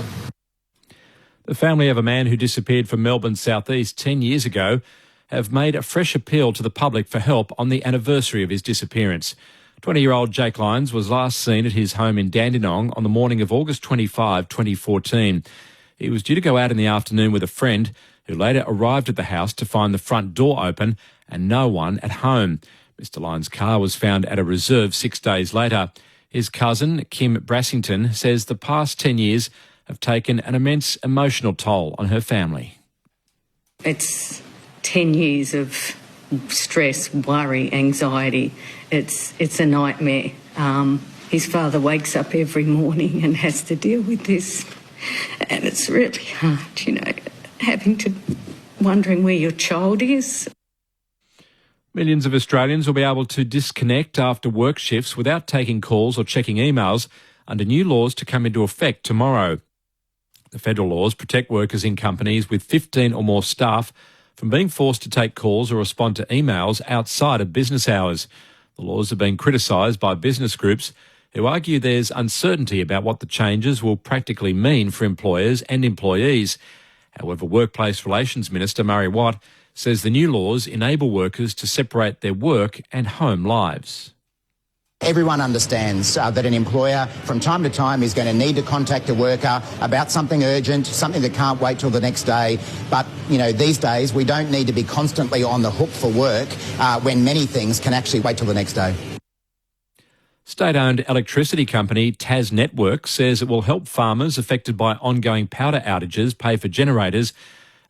The family of a man who disappeared from Melbourne's southeast 10 years ago have made a fresh appeal to the public for help on the anniversary of his disappearance. 20-year-old Jake Lyons was last seen at his home in Dandenong on the morning of August 25, 2014. He was due to go out in the afternoon with a friend who later arrived at the house to find the front door open and no one at home. Mr. Lyons' car was found at a reserve 6 days later. His cousin, Kim Brassington, says the past 10 years have taken an immense emotional toll on her family. It's 10 years of stress, worry, anxiety. It's a nightmare. His father wakes up every morning and has to deal with this. And it's really hard, wondering where your child is. Millions of Australians will be able to disconnect after work shifts without taking calls or checking emails under new laws to come into effect tomorrow. The federal laws protect workers in companies with 15 or more staff from being forced to take calls or respond to emails outside of business hours. The laws have been criticised by business groups who argue there's uncertainty about what the changes will practically mean for employers and employees. However, Workplace Relations Minister Murray Watt says the new laws enable workers to separate their work and home lives. Everyone understands that an employer from time to time is going to need to contact a worker about something urgent, something that can't wait till the next day. But, these days we don't need to be constantly on the hook for work when many things can actually wait till the next day. State-owned electricity company Tas Networks says it will help farmers affected by ongoing power outages pay for generators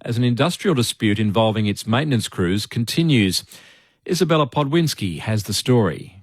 as an industrial dispute involving its maintenance crews continues. Isabella Podwinski has the story.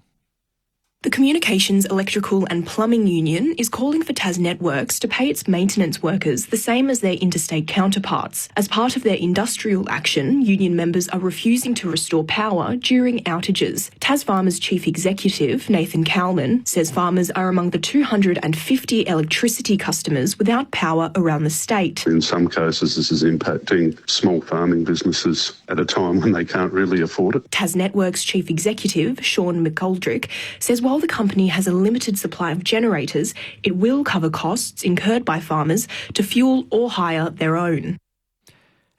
The Communications, Electrical and Plumbing Union is calling for Tas Networks to pay its maintenance workers the same as their interstate counterparts. As part of their industrial action, union members are refusing to restore power during outages. Tas Farmers Chief Executive, Nathan Kalman, says farmers are among the 250 electricity customers without power around the state. In some cases, this is impacting small farming businesses at a time when they can't really afford it. Tas Networks Chief Executive, Sean McGoldrick, says while the company has a limited supply of generators, it will cover costs incurred by farmers to fuel or hire their own.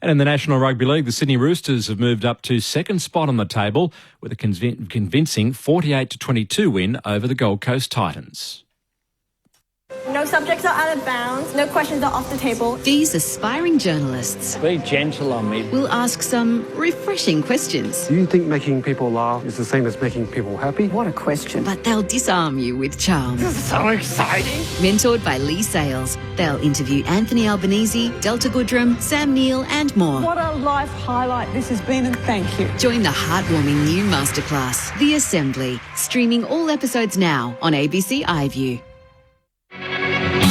And in the National Rugby League, the Sydney Roosters have moved up to second spot on the table with a convincing 48-22 win over the Gold Coast Titans. No subjects are out of bounds. No questions are off the table. These aspiring journalists very gentle on me. Will ask some refreshing questions. Do you think making people laugh is the same as making people happy? What a question. But they'll disarm you with charm. This is so exciting. Mentored by Lee Sales, they'll interview Anthony Albanese, Delta Goodrum, Sam Neill and more. What a life highlight this has been, and thank you. Join the heartwarming new masterclass, The Assembly, streaming all episodes now on ABC iView.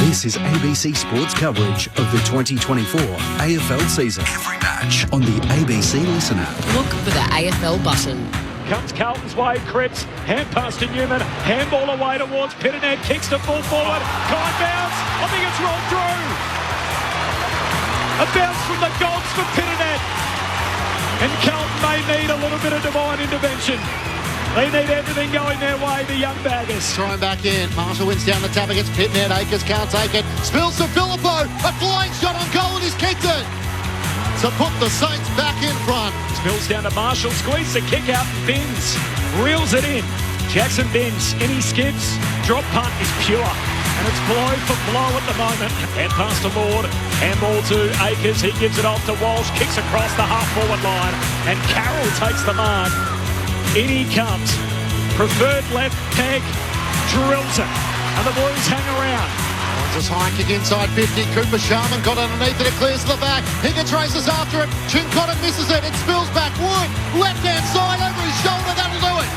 This is ABC Sports coverage of the 2024 AFL season. Every match on the ABC Listen app. Look for the AFL button. Comes Carlton's way, Cripps, hand pass to Newman, handball away towards Pitternet, kicks to full forward, kind bounce, I think it's rolled through. A bounce from the gods for Pitternet. And Carlton may need a little bit of divine intervention. They need everything going their way, the young baggers. Thrown back in. Marshall wins down the tap against Pitnet. Akers can't take it. Spills to Filippo. A flying shot on goal and he's kicked it to put the Saints back in front. Spills down to Marshall. Squeezes the kick out. Binns reels it in. Jackson Binns. In he skips. Drop punt is pure. And it's blow for blow at the moment. Hand pass to Lord. Handball to Akers. He gives it off to Walsh. Kicks across the half-forward line. And Carroll takes the mark. In he comes. Preferred left peg. Drills it. And the Blues hang around. Just high kick inside 50. Cooper Sharman got underneath it. It clears to the back. Higgins races after it. Chincotta misses it. It spills back. Wood. Left-hand side over his shoulder. That'll do it.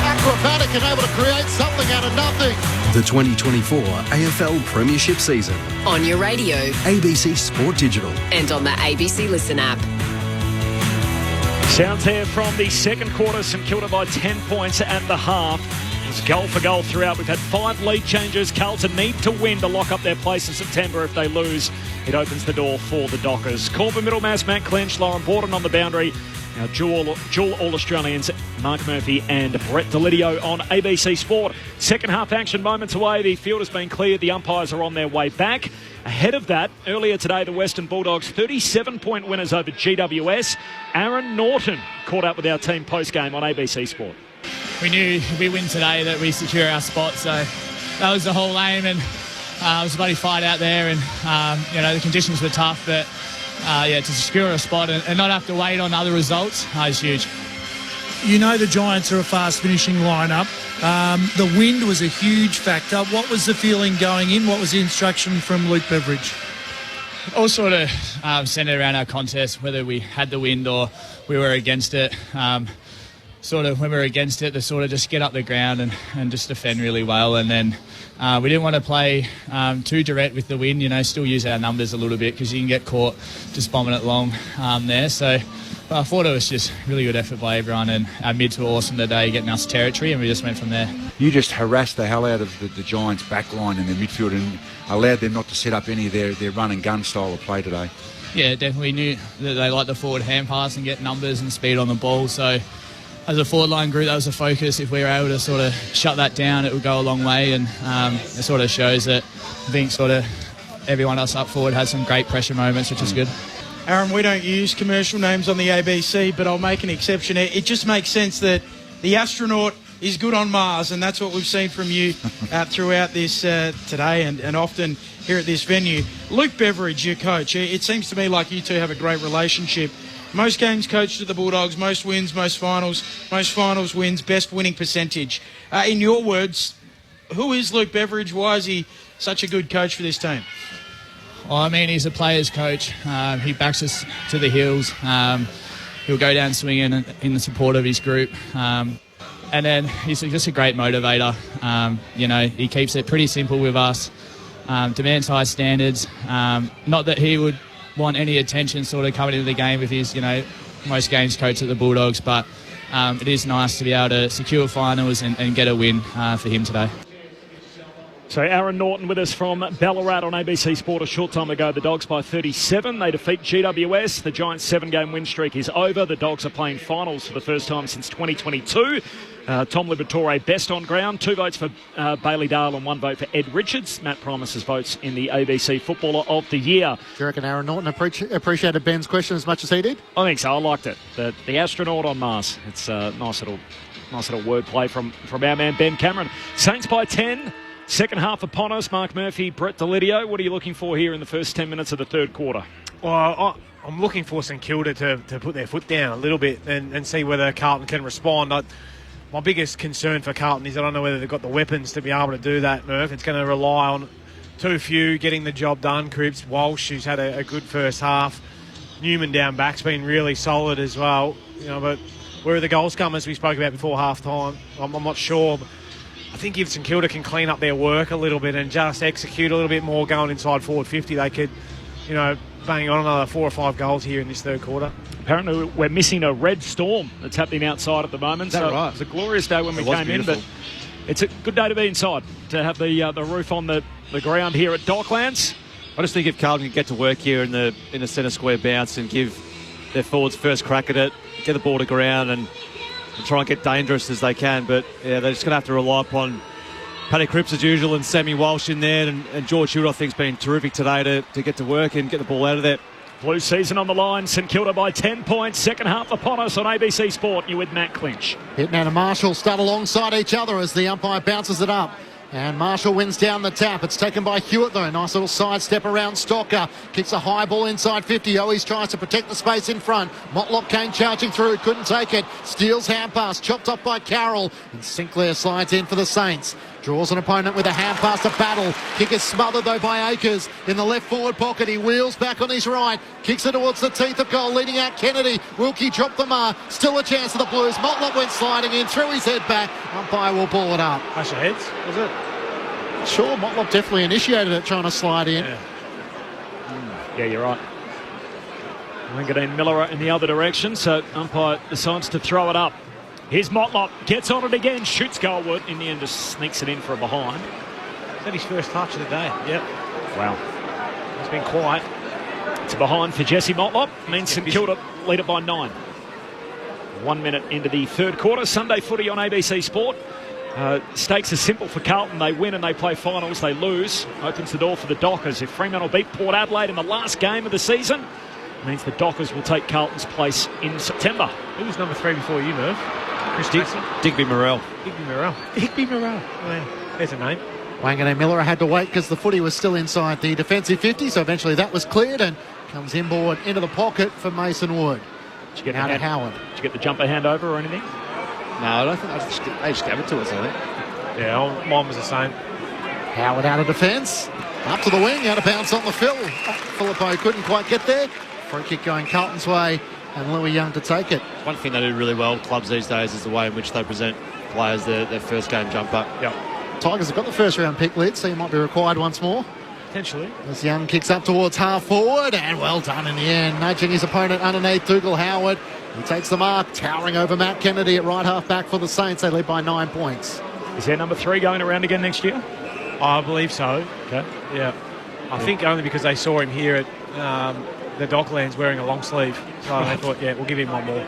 Acrobatic and able to create something out of nothing. The 2024 AFL Premiership season. On your radio. ABC Sport Digital. And on the ABC Listen app. Sounds there from the second quarter. St Kilda by 10 points at the half. It's goal for goal throughout. We've had 5 lead changes. Carlton need to win to lock up their place in September. If they lose, it opens the door for the Dockers. Corba Middlemass, Matt Clinch, Lauren Borden on the boundary. Now, dual All-Australians Mark Murphy and Brett Delidio on ABC Sport. Second half action moments away. The field has been cleared. The umpires are on their way back. Ahead of that, earlier today, the Western Bulldogs 37-point winners over GWS. Aaron Norton caught up with our team post-game on ABC Sport. We knew if we win today that we secure our spot, so that was the whole aim, and it was a bloody fight out there, and the conditions were tough, but to secure a spot and not have to wait on other results is huge. You know the Giants are a fast-finishing lineup. The wind was a huge factor. What was the feeling going in? What was the instruction from Luke Beveridge? All sort of centred around our contest, whether we had the wind or we were against it. When we were against it, to sort of just get up the ground and just defend really well. And then we didn't want to play too direct with the wind, still use our numbers a little bit because you can get caught just bombing it long there. So I thought it was just really good effort by everyone, and our mids were awesome today, getting us territory, and we just went from there. You just harassed the hell out of the Giants' back line in the midfield and allowed them not to set up any of their run and gun style of play today. Yeah, definitely knew that they like the forward hand pass and get numbers and speed on the ball, so as a forward line group, that was a focus. If we were able to sort of shut that down, it would go a long way, and it sort of shows that I think sort of everyone else up forward had some great pressure moments, which is good. Aaron, we don't use commercial names on the ABC, but I'll make an exception. It just makes sense that the astronaut is good on Mars, and that's what we've seen from you throughout this today and often here at this venue. Luke Beveridge, your coach, it seems to me like you two have a great relationship. Most games coached at the Bulldogs, most wins, most finals wins, best winning percentage. In your words, who is Luke Beveridge? Why is he such a good coach for this team? Well, I mean, he's a player's coach. He backs us to the hills. He'll go down swinging in the support of his group. And then he's just a great motivator. He keeps it pretty simple with us, demands high standards. Not that he would want any attention sort of coming into the game with his, most games coach at the Bulldogs, but it is nice to be able to secure finals and get a win for him today. So Aaron Norton with us from Ballarat on ABC Sport a short time ago. The Dogs by 37. They defeat GWS. The Giants' 7-game win streak is over. The Dogs are playing finals for the first time since 2022. Tom Liberatore best on ground. 2 votes for Bailey Dale and 1 vote for Ed Richards. Matt promises votes in the ABC Footballer of the Year. Do you reckon Aaron Norton appreciated Ben's question as much as he did? I think so. I liked it. The astronaut on Mars. It's a nice little wordplay from our man Ben Cameron. Saints by 10. Second half upon us. Mark Murphy, Brett Delidio. What are you looking for here in the first 10 minutes of the third quarter? Well, I'm looking for St Kilda to put their foot down a little bit and see whether Carlton can respond. My biggest concern for Carlton is I don't know whether they've got the weapons to be able to do that, Murph. It's going to rely on too few getting the job done. Cripps, Walsh, who's had a good first half. Newman down back's been really solid as well. But where are the goals come, as we spoke about before half-time? I'm not sure. I think if St Kilda can clean up their work a little bit and just execute a little bit more going inside forward 50, they could, bang on another 4 or 5 goals here in this third quarter. Apparently we're missing a red storm that's happening outside at the moment. Is that right? It was a glorious day when we came in, but it's a good day to be inside, to have the roof on the ground here at Docklands. I just think if Carlton can get to work here in the centre square bounce and give their forwards first crack at it, get the ball to ground and try and get dangerous as they can. But yeah, they're just going to have to rely upon Paddy Cripps as usual and Sammy Walsh in there. And George Hewitt, I think, has been terrific today to get to work and get the ball out of there. Blue season on the line. St Kilda by 10 points. Second half upon us on ABC Sport. You're with Matt Clinch. Hitton and Marshall start alongside each other as the umpire bounces it up. And Marshall wins down the tap. It's taken by Hewitt, though. Nice little side step around Stocker. Kicks a high ball inside 50. Owies tries to protect the space in front. Motlop came charging through. Couldn't take it. Steals hand pass. Chopped off by Carroll. And Sinclair slides in for the Saints. Draws an opponent with a hand pass to Battle. Kick is smothered, though, by Akers. In the left forward pocket, he wheels back on his right. Kicks it towards the teeth of goal, leading out Kennedy. Wilkie dropped the mark. Still a chance for the Blues. Motlop went sliding in, threw his head back. Umpire will ball it up. Clash of heads, was it? Sure, Motlop definitely initiated it, trying to slide in. Yeah, you're right. Wangadeen Miller in the other direction, so umpire decides to throw it up. Here's Motlop, gets on it again, shoots goalward. In the end, just sneaks it in for a behind. Is that his first touch of the day? Yep. Wow. He's been quiet. It's a behind for Jesse Motlop. Means St Kilda lead it by 9. 1 minute into the third quarter. Sunday footy on ABC Sport. Stakes are simple for Carlton. They win and they play finals. They lose. Opens the door for the Dockers. If Fremantle beat Port Adelaide in the last game of the season, it means the Dockers will take Carlton's place in September. Who was number 3 before you, Merv? Digby Morrell. Digby Morrell. Oh, there's a name. Wanganeen Miller had to wait because the footy was still inside the defensive 50, so eventually that was cleared and comes inboard into the pocket for Mason Wood. Did you get out of Howard. Did you get the jumper handover or anything? No, I don't think they just gave it to us, I think. Yeah, mine was the same. Howard out of defence. Up to the wing, out of bounds on the fill. Filippo couldn't quite get there. Free kick going Carlton's way and Louis Young to take it. One thing they do really well, clubs these days, is the way in which they present players their first game jumper. Yep. Tigers have got the first round pick lid, so you might be required once more. Potentially. As Young kicks up towards half forward, and well done in the end, nudging his opponent underneath. Dougal Howard, he takes the mark, towering over Matt Kennedy at right half back for the Saints. They lead by 9 points. Is there number 3 going around again next year? I believe so. Okay. Yeah. I think only because they saw him here at the Docklands wearing a long sleeve. So they thought, yeah, we'll give him one more.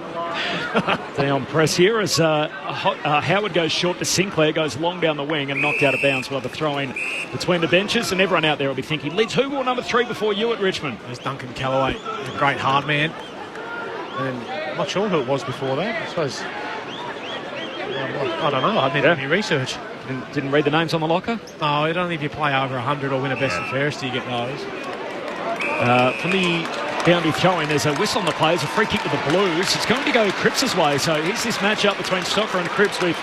Dion press here as Howard goes short to Sinclair, goes long down the wing and knocked out of bounds with the throw-in between the benches. And everyone out there will be thinking, Lids, who wore number 3 before you at Richmond? There's Duncan Callaway, a great hard man. And I'm not sure who it was before that. I suppose, I don't know, I didn't do any research. Didn't read the names on the locker? No, it's only if you play over 100 or win a best and fairest do you get those. From the boundary throw-in, there's a whistle on the play. It's a free kick to the Blues. It's going to go Cripps' way. So here's this match-up between Stocker and Cripps. We've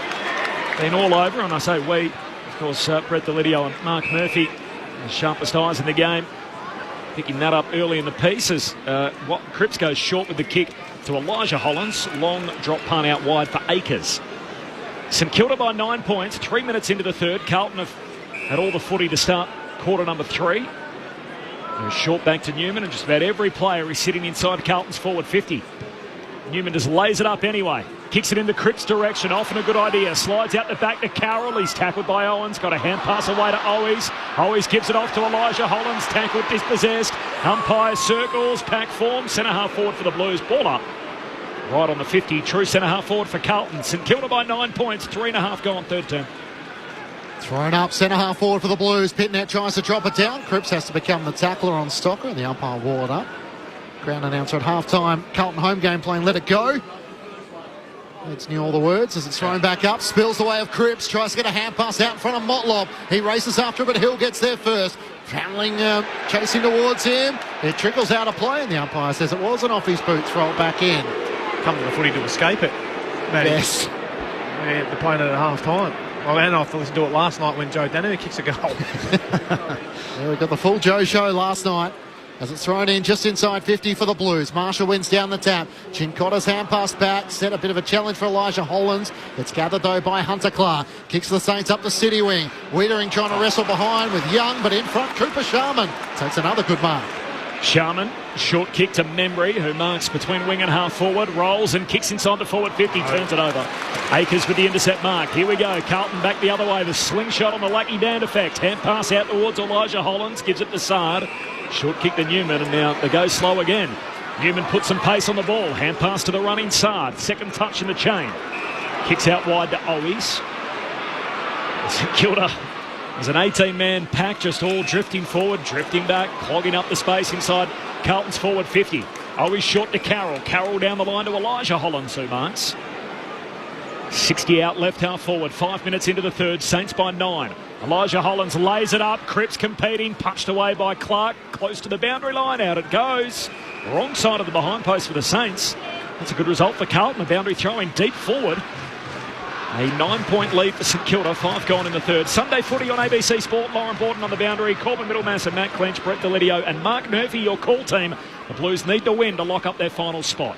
been all over, and I say we, of course, Brett Delidio and Mark Murphy, the sharpest eyes in the game, picking that up early in the piece as Cripps goes short with the kick to Elijah Hollins. Long drop punt out wide for Akers. St Kilda by 9 points, 3 minutes into the third. Carlton have had all the footy to start quarter number 3. A short back to Newman, and just about every player is sitting inside Carlton's forward 50. Newman just lays it up anyway. Kicks it in the Cripps direction, often a good idea. Slides out the back to Carroll. He's tackled by Owens. Got a hand pass away to Owies. Owies gives it off to Elijah Hollins. Tackled, dispossessed. Umpire circles, pack form. Centre half forward for the Blues. Ball up. Right on the 50. True centre half forward for Carlton. St Kilda by 9 points. 3.5 gone, third term. Thrown up, centre half forward for the Blues. Pitnet tries to drop it down. Cripps has to become the tackler on Stocker, and the umpire wore it up. Ground announcer at half-time. Carlton home game playing Let It Go. Let's knew all the words as it's thrown back up. Spills the way of Cripps. Tries to get a hand pass out in front of Motlop. He races after it, but Hill gets there first. Travelling, chasing towards him. It trickles out of play, and the umpire says it wasn't off his boots. Rolled back in. Come to the footy to escape it. Yes. They're playing it at half-time. Well, and I have to listen to it last night when Joe Danu kicks a goal. Yeah, we got the full Joe show last night as it's thrown in just inside 50 for the Blues. Marshall wins down the tap. Chincotta's hand pass back. Set a bit of a challenge for Elijah Hollins. It's gathered though by Hunter Clark. Kicks the Saints up the city wing. Wiedering trying to wrestle behind with Young, but in front Cooper Sharman takes another good mark. Sharman, short kick to Membry, who marks between wing and half forward, rolls and kicks inside the forward 50, turns it over. Akers with the intercept mark. Here we go. Carlton back the other way. The slingshot on the Lucky Band effect. Hand pass out towards Elijah Hollins, gives it to Sard. Short kick to Newman, and now they go slow again. Newman puts some pace on the ball. Hand pass to the running Sard. Second touch in the chain. Kicks out wide to Owies. St Kilda. There's an 18-man pack just all drifting forward, drifting back, clogging up the space inside Carlton's forward 50. Always short to Carroll. Carroll down the line to Elijah Hollins, who marks. 60 out left half forward. 5 minutes into the third. Saints by 9. Elijah Hollins lays it up. Cripps competing. Punched away by Clark. Close to the boundary line. Out it goes. Wrong side of the behind post for the Saints. That's a good result for Carlton. A boundary throw in deep forward. A 9-point lead for St Kilda, 5 gone in the third. Sunday footy on ABC Sport. Lauren Borton on the boundary. Corbin Middlemass and Matt Clench, Brett Delidio and Mark Murphy, your call team. The Blues need to win to lock up their final spot.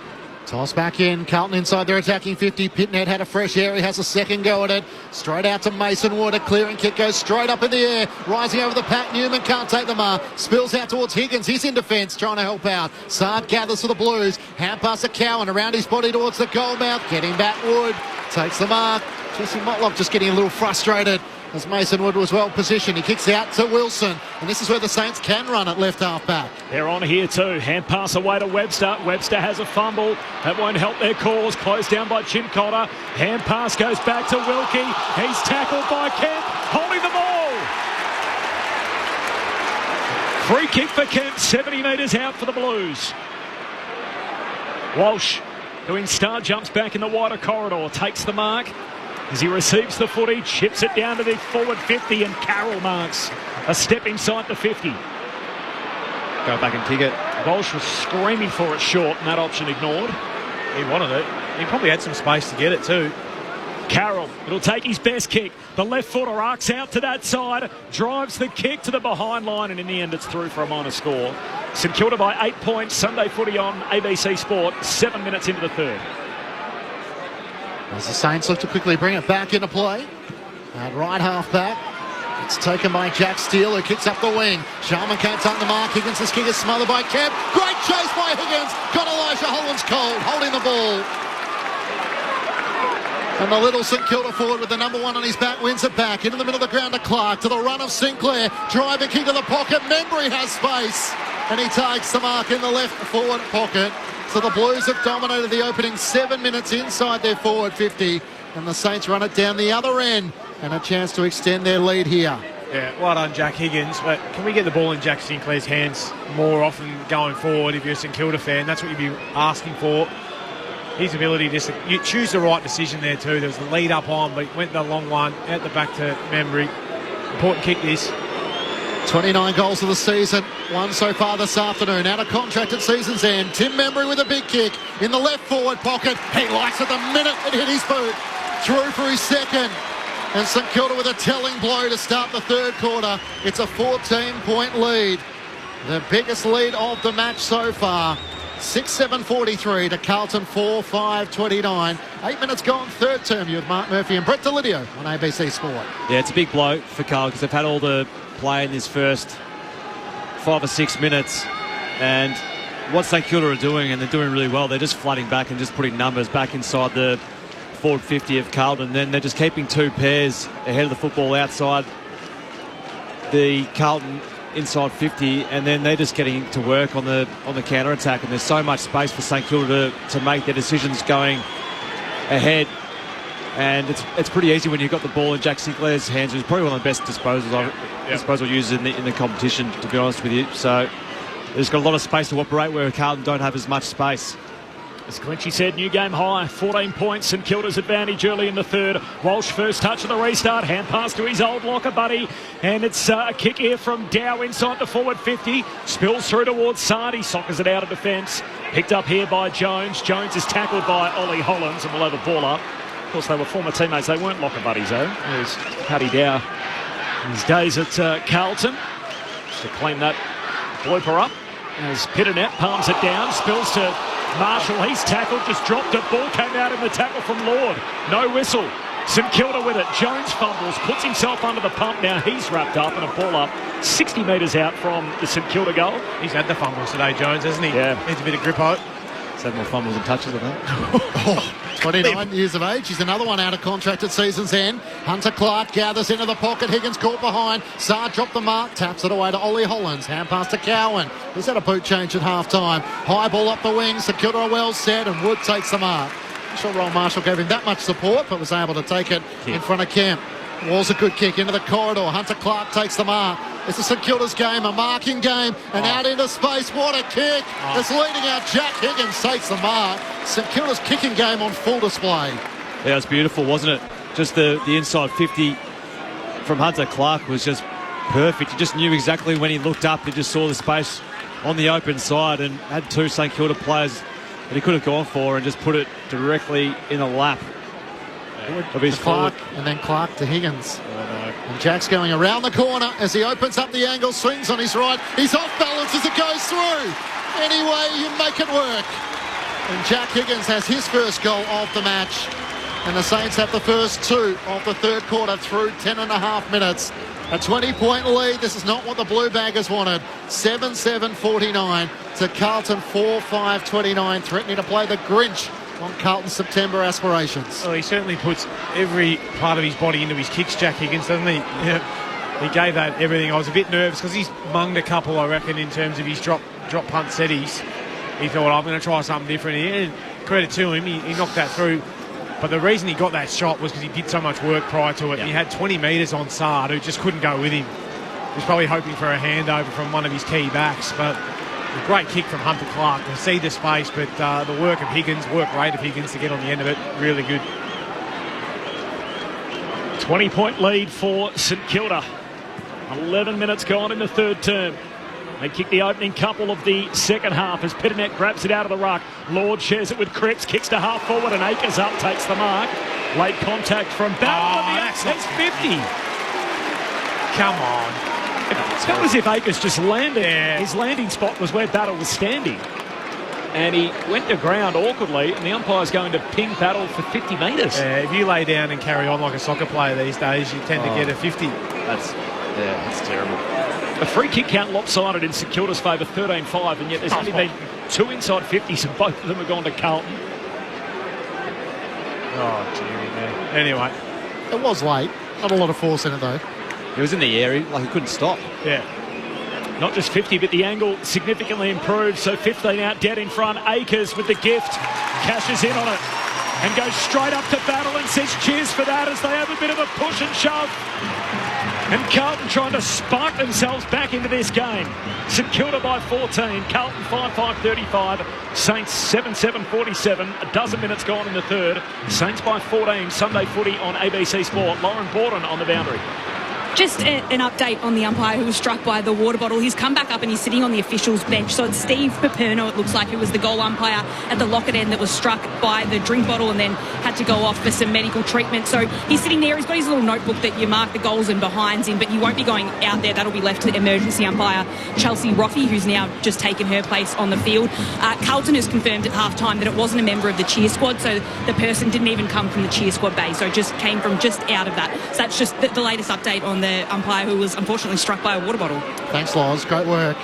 Toss back in. Carlton inside their attacking 50. Pitnet had a fresh air. He has a second go at it. Straight out to Mason Wood. A clearing kick goes straight up in the air. Rising over the pack. Newman can't take the mark. Spills out towards Higgins. He's in defence trying to help out. Saad gathers for the Blues. Hand pass to Cowan. Around his body towards the goal mouth. Getting back Wood. Takes the mark. Jesse Motlock just getting a little frustrated as Mason Wood was well positioned. He kicks out to Wilson, and this is where the Saints can run at left half back. They're on here too. Hand pass away to Webster. Webster has a fumble. That won't help their cause. Closed down by Chincotta. Hand pass goes back to Wilkie. He's tackled by Kemp, holding the ball. Free kick for Kemp, 70 metres out for the Blues. Walsh doing star jumps back in the wider corridor. Takes the mark. As he receives the footy, chips it down to the forward 50, and Carroll marks a step inside the 50. Go back and kick it. Walsh was screaming for it short, and that option ignored. He wanted it. He probably had some space to get it too. Carroll, it'll take his best kick. The left footer arcs out to that side, drives the kick to the behind line, and in the end it's through for a minor score. St Kilda by 8 points. Sunday footy on ABC Sport, 7 minutes into the third. As the Saints look to quickly bring it back into play. At right half back. It's taken by Jack Steele, who kicks up the wing. Sharman can't take the mark. Higgins' kick is smothered by Kemp. Great chase by Higgins. Got Elijah Hollands cold, holding the ball. And the little St Kilda forward with the number 1 on his back wins it back. Into the middle of the ground to Clark. To the run of Sinclair. Driving kick to the pocket. Membry has space. And he takes the mark in the left forward pocket. So the Blues have dominated the opening 7 minutes inside their forward 50. And the Saints run it down the other end. And a chance to extend their lead here. Yeah, well done, Jack Higgins. But can we get the ball in Jack Sinclair's hands more often going forward if you're a St Kilda fan? That's what you'd be asking for. His ability to you choose the right decision there too. There was the lead up on, but went the long one out the back to Membry. Important kick this. 29 goals of the season, one so far this afternoon. Out of contract at season's end. Tim Membry with a big kick in the left forward pocket. He likes it the minute it hit his boot. Through for his second. And St Kilda with a telling blow to start the third quarter. It's a 14-point lead. The biggest lead of the match so far. 6-7-43 to Carlton 4-5-29. 8 minutes gone, third term. You with Mark Murphy and Brett Delidio on ABC Sport. Yeah, it's a big blow for Carl because they've had all the play in this first 5 or 6 minutes, and what St Kilda are doing, and they're doing really well, they're just flooding back and just putting numbers back inside the forward 50 of Carlton. Then they're just keeping 2 pairs ahead of the football outside the Carlton inside 50, and then they're just getting to work on the counter attack, and there's so much space for St Kilda to make their decisions going ahead. And it's pretty easy when you've got the ball in Jack Sinclair's hands, who's probably one of the best disposal users in the competition, to be honest with you. So there's got a lot of space to operate where Carlton don't have as much space. As Clinchy said, new game high, 14 points, St Kilda's advantage early in the third. Walsh first touch of the restart, hand pass to his old locker buddy, and it's a kick here from Dow inside the forward 50, spills through towards Sardi, soccers it out of defence, picked up here by Jones. Jones is tackled by Ollie Hollands and will have a ball up. Of course, they were former teammates, they weren't locker buddies though. There's Paddy Dow in his days at Carlton, just to clean that blooper up, as Pitternet palms it down, spills to Marshall, he's tackled, just dropped it. Ball came out in the tackle from Lord. No whistle. St Kilda with it. Jones fumbles, puts himself under the pump. Now he's wrapped up and a ball up 60 metres out from the St Kilda goal. He's had the fumbles today, Jones, hasn't he? Yeah. Needs a bit of grip out. He's had more fumbles and touches, I think. 29 years of age. He's another one out of contract at season's end. Hunter Clark gathers into the pocket. Higgins caught behind. Saad dropped the mark. Taps it away to Ollie Hollands. Hand pass to Cowan. He's had a boot change at half-time. High ball up the wing. St Kilda are well set, and Wood takes the mark. I'm sure Roll Marshall gave him that much support, but was able to take it in front of Kemp. Was a good kick into the corridor. Hunter Clark takes the mark. It's a St Kilda's game, a marking game, and out into space. What a kick. It's leading out. Jack Higgins takes the mark. St Kilda's kicking game on full display. Yeah, it was beautiful, wasn't it? Just the inside 50 from Hunter Clark was just perfect. He just knew exactly when he looked up. He just saw the space on the open side and had 2 St Kilda players that he could have gone for and just put it directly in the lap of his Clark, forward. and then Clark to Higgins. And Jack's going around the corner as he opens up the angle, swings on his right. He's off balance as it goes through. Any way you make it work. And Jack Higgins has his first goal of the match. And the Saints have the first 2 of the third quarter through 10.5 minutes. A 20-point lead. This is not what the Blue Baggers wanted. 7-7-49 to Carlton 4-5-29, threatening to play the Grinch on Carlton's September aspirations. Well, he certainly puts every part of his body into his kicks, Jack Higgins, doesn't he? Yeah. He gave that everything. I was a bit nervous because he's munged a couple, I reckon, in terms of his drop punt setties. He thought, I'm going to try something different here. And credit to him, he knocked that through. But the reason he got that shot was because he did so much work prior to it. Yep. He had 20 metres on Saad, who just couldn't go with him. He was probably hoping for a handover from one of his key backs. But a great kick from Hunter Clark to see the space. But the work rate of Higgins to get on the end of it, really good. 20-point lead for St Kilda. 11 minutes gone in the third term. They kick the opening couple of the second half as Pitternet grabs it out of the ruck. Lord shares it with Cripps, kicks to half forward and Akers up, takes the mark. Late contact from Battle and the access 50. Come on. It felt as if Akers just landed. Yeah. His landing spot was where Battle was standing. And he went to ground awkwardly and the umpire's going to ping Battle for 50 metres. Yeah, if you lay down and carry on like a soccer player these days, you tend to get a 50. That's terrible. A free kick count lopsided in St Kilda's favour, 13-5, and yet there's only been 2 inside 50s and both of them have gone to Carlton. Oh, dearie me. Anyway. It was late. Not a lot of force in it, though. He was in the air. He couldn't stop. Yeah. Not just 50, but the angle significantly improved. So 15 out, dead in front. Akers with the gift. Cashes in on it. And goes straight up to Battle and says cheers for that as they have a bit of a push and shove. And Carlton trying to spark themselves back into this game. St Kilda by 14, Carlton 5-5-35, Saints 7-7-47, a dozen minutes gone in the third. Saints by 14, Sunday footy on ABC Sport. Lauren Borden on the boundary. Just an update on the umpire who was struck by the water bottle. He's come back up and he's sitting on the officials' bench. So it's Steve Paperno, it looks like, who was the goal umpire at the Lockett end that was struck by the drink bottle and then had to go off for some medical treatment. So he's sitting there. He's got his little notebook that you mark the goals and behinds in, but you won't be going out there. That'll be left to the emergency umpire, Chelsea Roffey, who's now just taken her place on the field. Carlton has confirmed at half-time that it wasn't a member of the cheer squad, so the person didn't even come from the cheer squad bay, so just came from just out of that. So that's just the latest update on the umpire who was unfortunately struck by a water bottle. Thanks, Loz. Great work.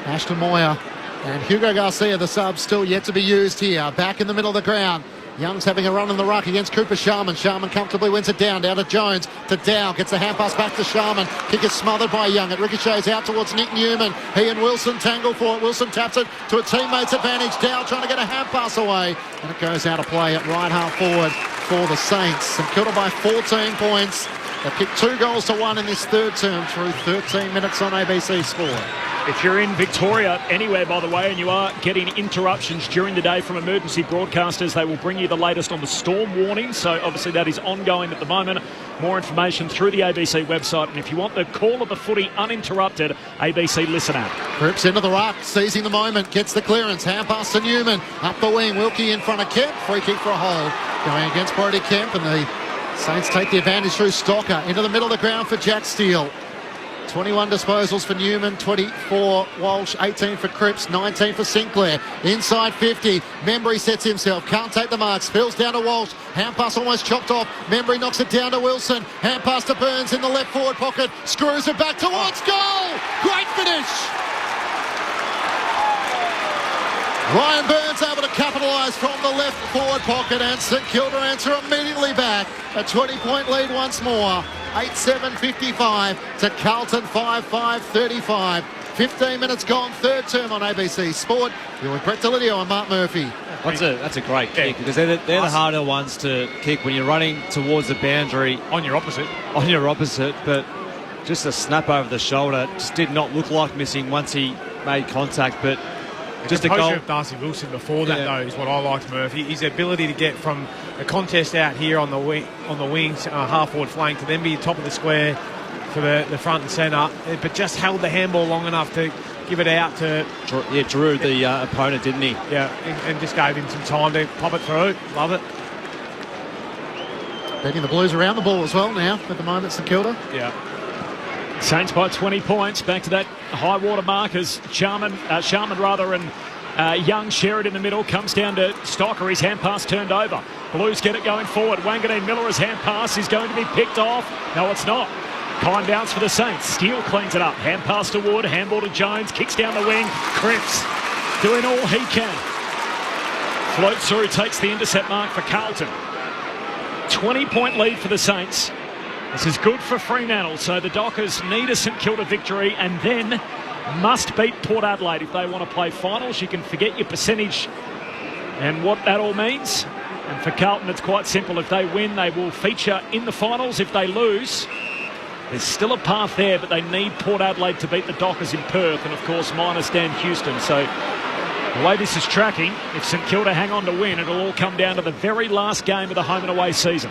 Ashton Moyer and Hugo Garcia, the sub, still yet to be used here. Back in the middle of the ground. Young's having a run in the ruck against Cooper Sharman. Sharman comfortably wins it down to Jones. To Dow. Gets the hand pass back to Sharman. Kick is smothered by Young. It ricochets out towards Nick Newman. He and Wilson tangle for it. Wilson taps it to a teammate's advantage. Dow trying to get a hand pass away. And it goes out of play at right half forward for the Saints. St Kilda by 14 points. They've kicked 2 goals to 1 in this third term through 13 minutes on ABC Sport. If you're in Victoria anywhere, by the way, and you are getting interruptions during the day from emergency broadcasters, they will bring you the latest on the storm warning. So obviously that is ongoing at the moment. More information through the ABC website. And if you want the call of the footy uninterrupted, ABC Listen app. Cripps into the ruck, seizing the moment, gets the clearance. Hand pass to Newman. Up the wing, Wilkie in front of Kemp. Free kick for a hole. Going against Brody Kemp, and the Saints take the advantage through Stocker. Into the middle of the ground for Jack Steele. 21 disposals for Newman, 24 Walsh, 18 for Cripps, 19 for Sinclair. Inside 50, Membry sets himself, can't take the mark, spills down to Walsh. Hand pass almost chopped off. Membry knocks it down to Wilson. Hand pass to Burns in the left forward pocket, screws it back towards goal. Great finish. Ryan Burns able to capitalise from the left forward pocket, and St Kilda answer immediately back. A 20-point lead once more. 8-7-55 to Carlton 5-5-35. 15 minutes gone, third term on ABC Sport. You're with Brett Delidio and Mark Murphy. That's a great kick, because they're the harder ones to kick when you're running towards the boundary. On your opposite. But just a snap over the shoulder just did not look like missing once he made contact, but just a goal. Of Darcy Wilson before that, though, is what I liked, Murphy. His ability to get from a contest out here on the wings, half-forward flank, to then be top of the square for the front and centre, but just held the handball long enough to give it out to... Drew, the opponent, didn't he? Yeah, and just gave him some time to pop it through. Love it. Betting the Blues around the ball as well now, at the moment, St Kilda. Yeah. Saints by 20 points. Back to that high water mark as Sharman and Young Sherrod in the middle, comes down to Stocker. His hand pass turned over. Blues get it going forward. Wanganeen Miller's hand pass is going to be picked off. No, it's not. Kind bounce for the Saints. Steele cleans it up. Hand pass to Wood. Handball to Jones. Kicks down the wing. Cripps doing all he can. Floats through, takes the intercept mark for Carlton. 20-point lead for the Saints. This is good for Fremantle. So the Dockers need a St Kilda victory and then must beat Port Adelaide if they want to play finals. You can forget your percentage and what that all means. And for Carlton, it's quite simple. If they win, they will feature in the finals. If they lose, there's still a path there, but they need Port Adelaide to beat the Dockers in Perth and, of course, minus Dan Houston. So the way this is tracking, if St Kilda hang on to win, it'll all come down to the very last game of the home and away season.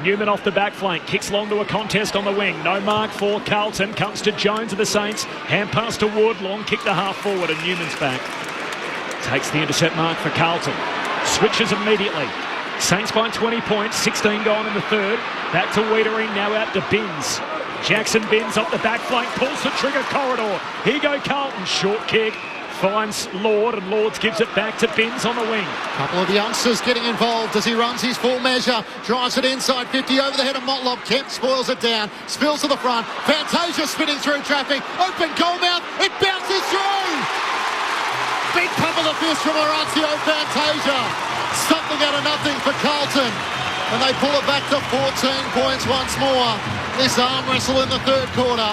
Newman off the back flank, kicks long to a contest on the wing. No mark for Carlton, comes to Jones of the Saints. Hand pass to Wood, long kick to half forward and Newman's back. Takes the intercept mark for Carlton. Switches immediately. Saints by 20 points, 16 gone in the third. Back to Wiedering, now out to Binns. Jackson Binns off the back flank, pulls the trigger corridor. Here you go Carlton, short kick. Finds Lord and Lords gives it back to Binns on the wing. Couple of youngsters getting involved as he runs his full measure. Drives it inside 50 over the head of Motlop. Kemp spoils it down. Spills to the front. Fantasia spinning through traffic. Open goal mouth. It bounces through. Big pump of the fist from Orazio Fantasia. Something out of nothing for Carlton. And they pull it back to 14 points once more. This arm wrestle in the third quarter.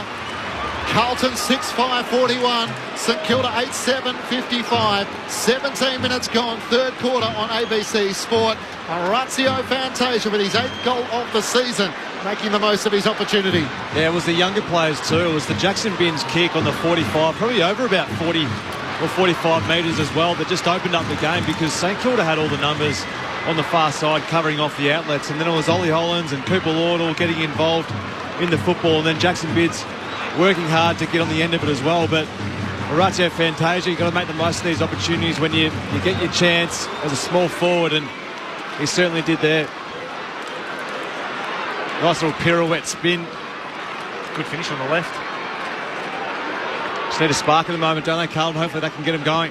Carlton 6-5-41, St Kilda 8-7-55, 17 minutes gone, third quarter on ABC Sport. Orazio Fantasia with his 8th goal of the season, making the most of his opportunity. Yeah, it was the younger players too. It was the Jackson Binns kick on the 45, probably over about 40 or 45 metres as well, that just opened up the game because St Kilda had all the numbers on the far side covering off the outlets, and then it was Ollie Hollands and Cooper Lord all getting involved in the football, and then Jackson Binns working hard to get on the end of it as well. But Orazio Fantasia, you've got to make the most of these opportunities when you get your chance as a small forward, and he certainly did there. Nice little pirouette spin. Good finish on the left. Just need a spark at the moment, don't they, Carlton? Hopefully that can get him going.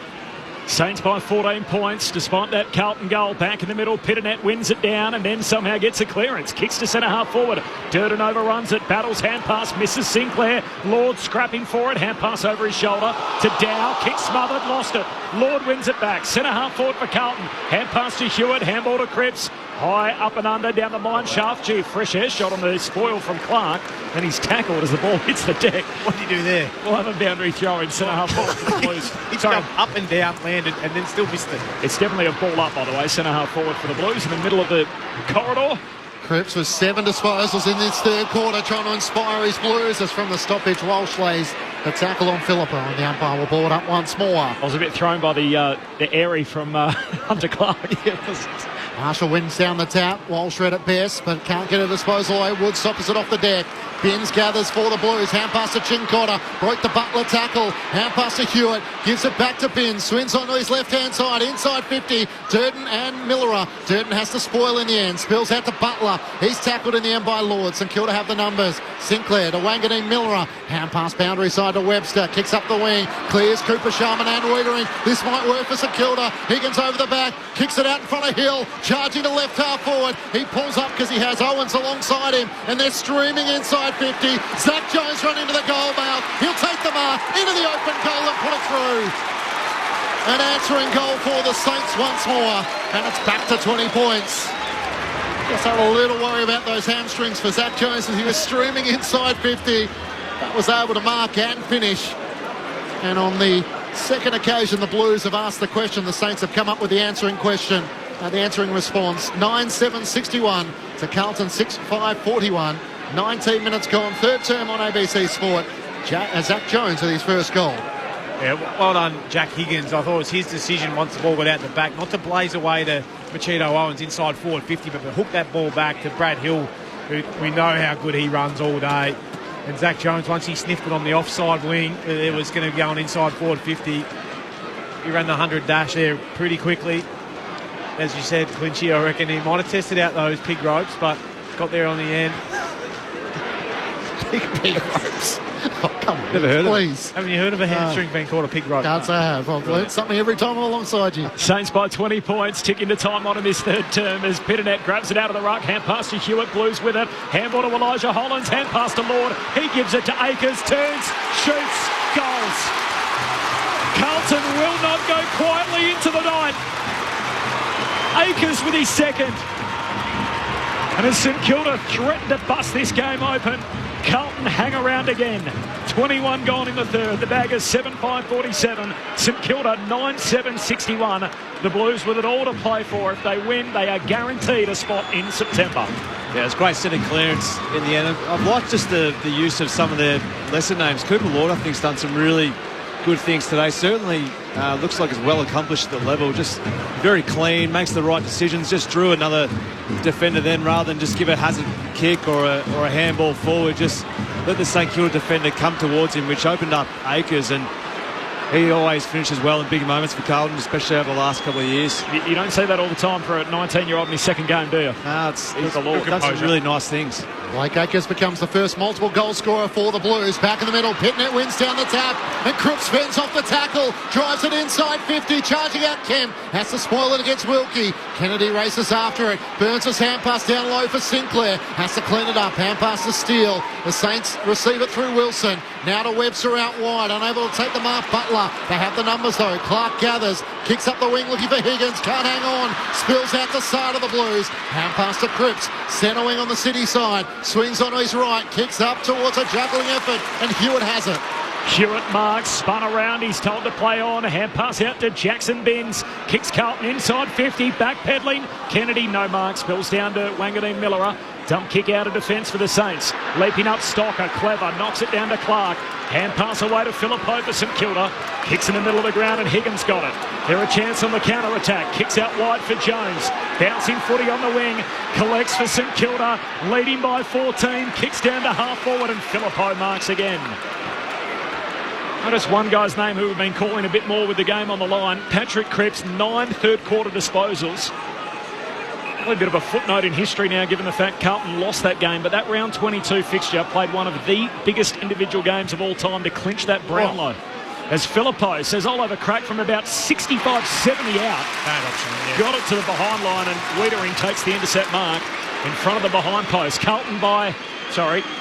Saints by 14 points. Despite that Carlton goal, back in the middle, Pitternet wins it down and then somehow gets a clearance. Kicks to centre half forward. Durden overruns it. Battles hand pass. Misses Sinclair. Lord scrapping for it. Hand pass over his shoulder to Dow. Kick smothered. Lost it. Lord wins it back. Centre half forward for Carlton. Hand pass to Hewitt. Handball to Cripps. High up and under down the mine shaft. Gee, fresh air shot on the spoil from Clark. And he's tackled as the ball hits the deck. What did he do there? We'll have a boundary throw in centre half forward for the Blues. He jumped up and down, landed, and then still missed it. It's definitely a ball up, by the way. Centre half forward for the Blues in the middle of the corridor. Cripps with 7 disposals in this third quarter, trying to inspire his Blues as from the stoppage Walsh lays the tackle on Philippa, and the umpire will ball it up once more. I was a bit thrown by the airy from Hunter Clark. Marshall wins down the tap. Walsh read it best, but can't get a disposal away. Wood stops it off the deck. Binns gathers for the Blues. Hand pass to Chincotta. Broke the Butler tackle. Hand pass to Hewitt. Gives it back to Binns. Swings onto his left-hand side. Inside 50. Durden and Miller. Durden has to spoil in the end. Spills out to Butler. He's tackled in the end by Lord. St Kilda have the numbers. Sinclair to Wanganeen Miller. Hand pass boundary side to Webster. Kicks up the wing. Clears Cooper, Sharman and Wiedering. This might work for St Kilda. Higgins over the back. Kicks it out in front of Hill. Charging to left half forward. He pulls up because he has Owens alongside him. And they're streaming inside 50. Zach Jones run into the goal mouth. He'll take the mark into the open goal and put it through. An answering goal for the Saints once more. And it's back to 20 points. Guess I'm a little worried about those hamstrings for Zach Jones as he was streaming inside 50. That was able to mark and finish. And on the second occasion the Blues have asked the question, the Saints have come up with the answering question. The answering response, 9-7-61 to Carlton 6-5-41. 19 minutes gone, third term on ABC Sport. Zach Jones with his first goal. Yeah, well done, Jack Higgins. I thought it was his decision once the ball got out the back, not to blaze away to Machito Owens inside forward 50, but to hook that ball back to Brad Hill, who we know how good he runs all day. And Zach Jones, once he sniffed it on the offside wing, it was going to go on inside forward 50. He ran the 100 dash there pretty quickly. As you said, Clinchy, I reckon he might have tested out those pig ropes, but got there on the end. Pig ropes. Oh, come on, Never heard please. of it. Haven't you heard of a hamstring being called a pig rope? Can't say I have. I've learned something every time I'm alongside you. Saints by 20 points, ticking to time on in this third term as Pitternet grabs it out of the ruck, hand pass to Hewitt, Blues with it, handball to Elijah Hollands, hand pass to Lord, he gives it to Akers, turns, shoots, goals. Carlton will not go quietly into the night. Akers with his second. And as St Kilda threatened to bust this game open, Carlton hang around again. 21 gone in the third. The Baggers 7-5-47. St Kilda 9-7-61. The Blues with it all to play for. If they win, they are guaranteed a spot in September. Yeah, it's great centre clearance in the end. I've liked just the use of some of their lesser names. Cooper Lord, I think, has done some really good things today. Certainly looks like it's well accomplished at the level. Just very clean, makes the right decisions. Just drew another defender then rather than just give a hazard kick or a handball forward. Just let the St Kilda defender come towards him, which opened up Akers, and he always finishes well in big moments for Carlton, especially over the last couple of years. You don't see that all the time for a 19-year-old in his second game, do you? No, he's done some really nice things. Blake Akers becomes the first multiple goal scorer for the Blues. Back in the middle, Pitnet wins down the tap, and Cripps fends off the tackle, drives it inside 50, charging out Kemp, has to spoil it against Wilkie. Kennedy races after it, Burns' hand pass down low for Sinclair, has to clean it up, hand pass to Steele. The Saints receive it through Wilson, now to Webster out wide, unable to take the mark. Butler, they have the numbers though. Clark gathers, kicks up the wing looking for Higgins, can't hang on, spills out the side of the Blues, hand pass to Cripps, centre wing on the City side, swings on his right, kicks up towards a juggling effort, and Hewitt has it. Hewitt marks, spun around, he's told to play on, hand pass out to Jackson Binns, kicks Carlton inside 50, backpedaling, Kennedy no mark, spills down to Wanganeen Millerer, dump kick out of defence for the Saints, leaping up Stocker, clever, knocks it down to Clark, hand pass away to Phillippo for St Kilda, kicks in the middle of the ground and Higgins got it. They're a chance on the counter-attack, kicks out wide for Jones, bouncing footy on the wing, collects for St Kilda, leading by 14, kicks down to half forward and Phillippo marks again. Notice one guy's name who we've been calling a bit more with the game on the line, Patrick Cripps, 9 third-quarter disposals. A bit of a footnote in history now, given the fact Carlton lost that game, but that round 22 fixture played one of the biggest individual games of all time to clinch that Brownlow. As Phillippo says, I'll have a crack from about 65-70 out. Bad option, yeah. Got it to the behind line, and Wiedering takes the intercept mark in front of the behind post.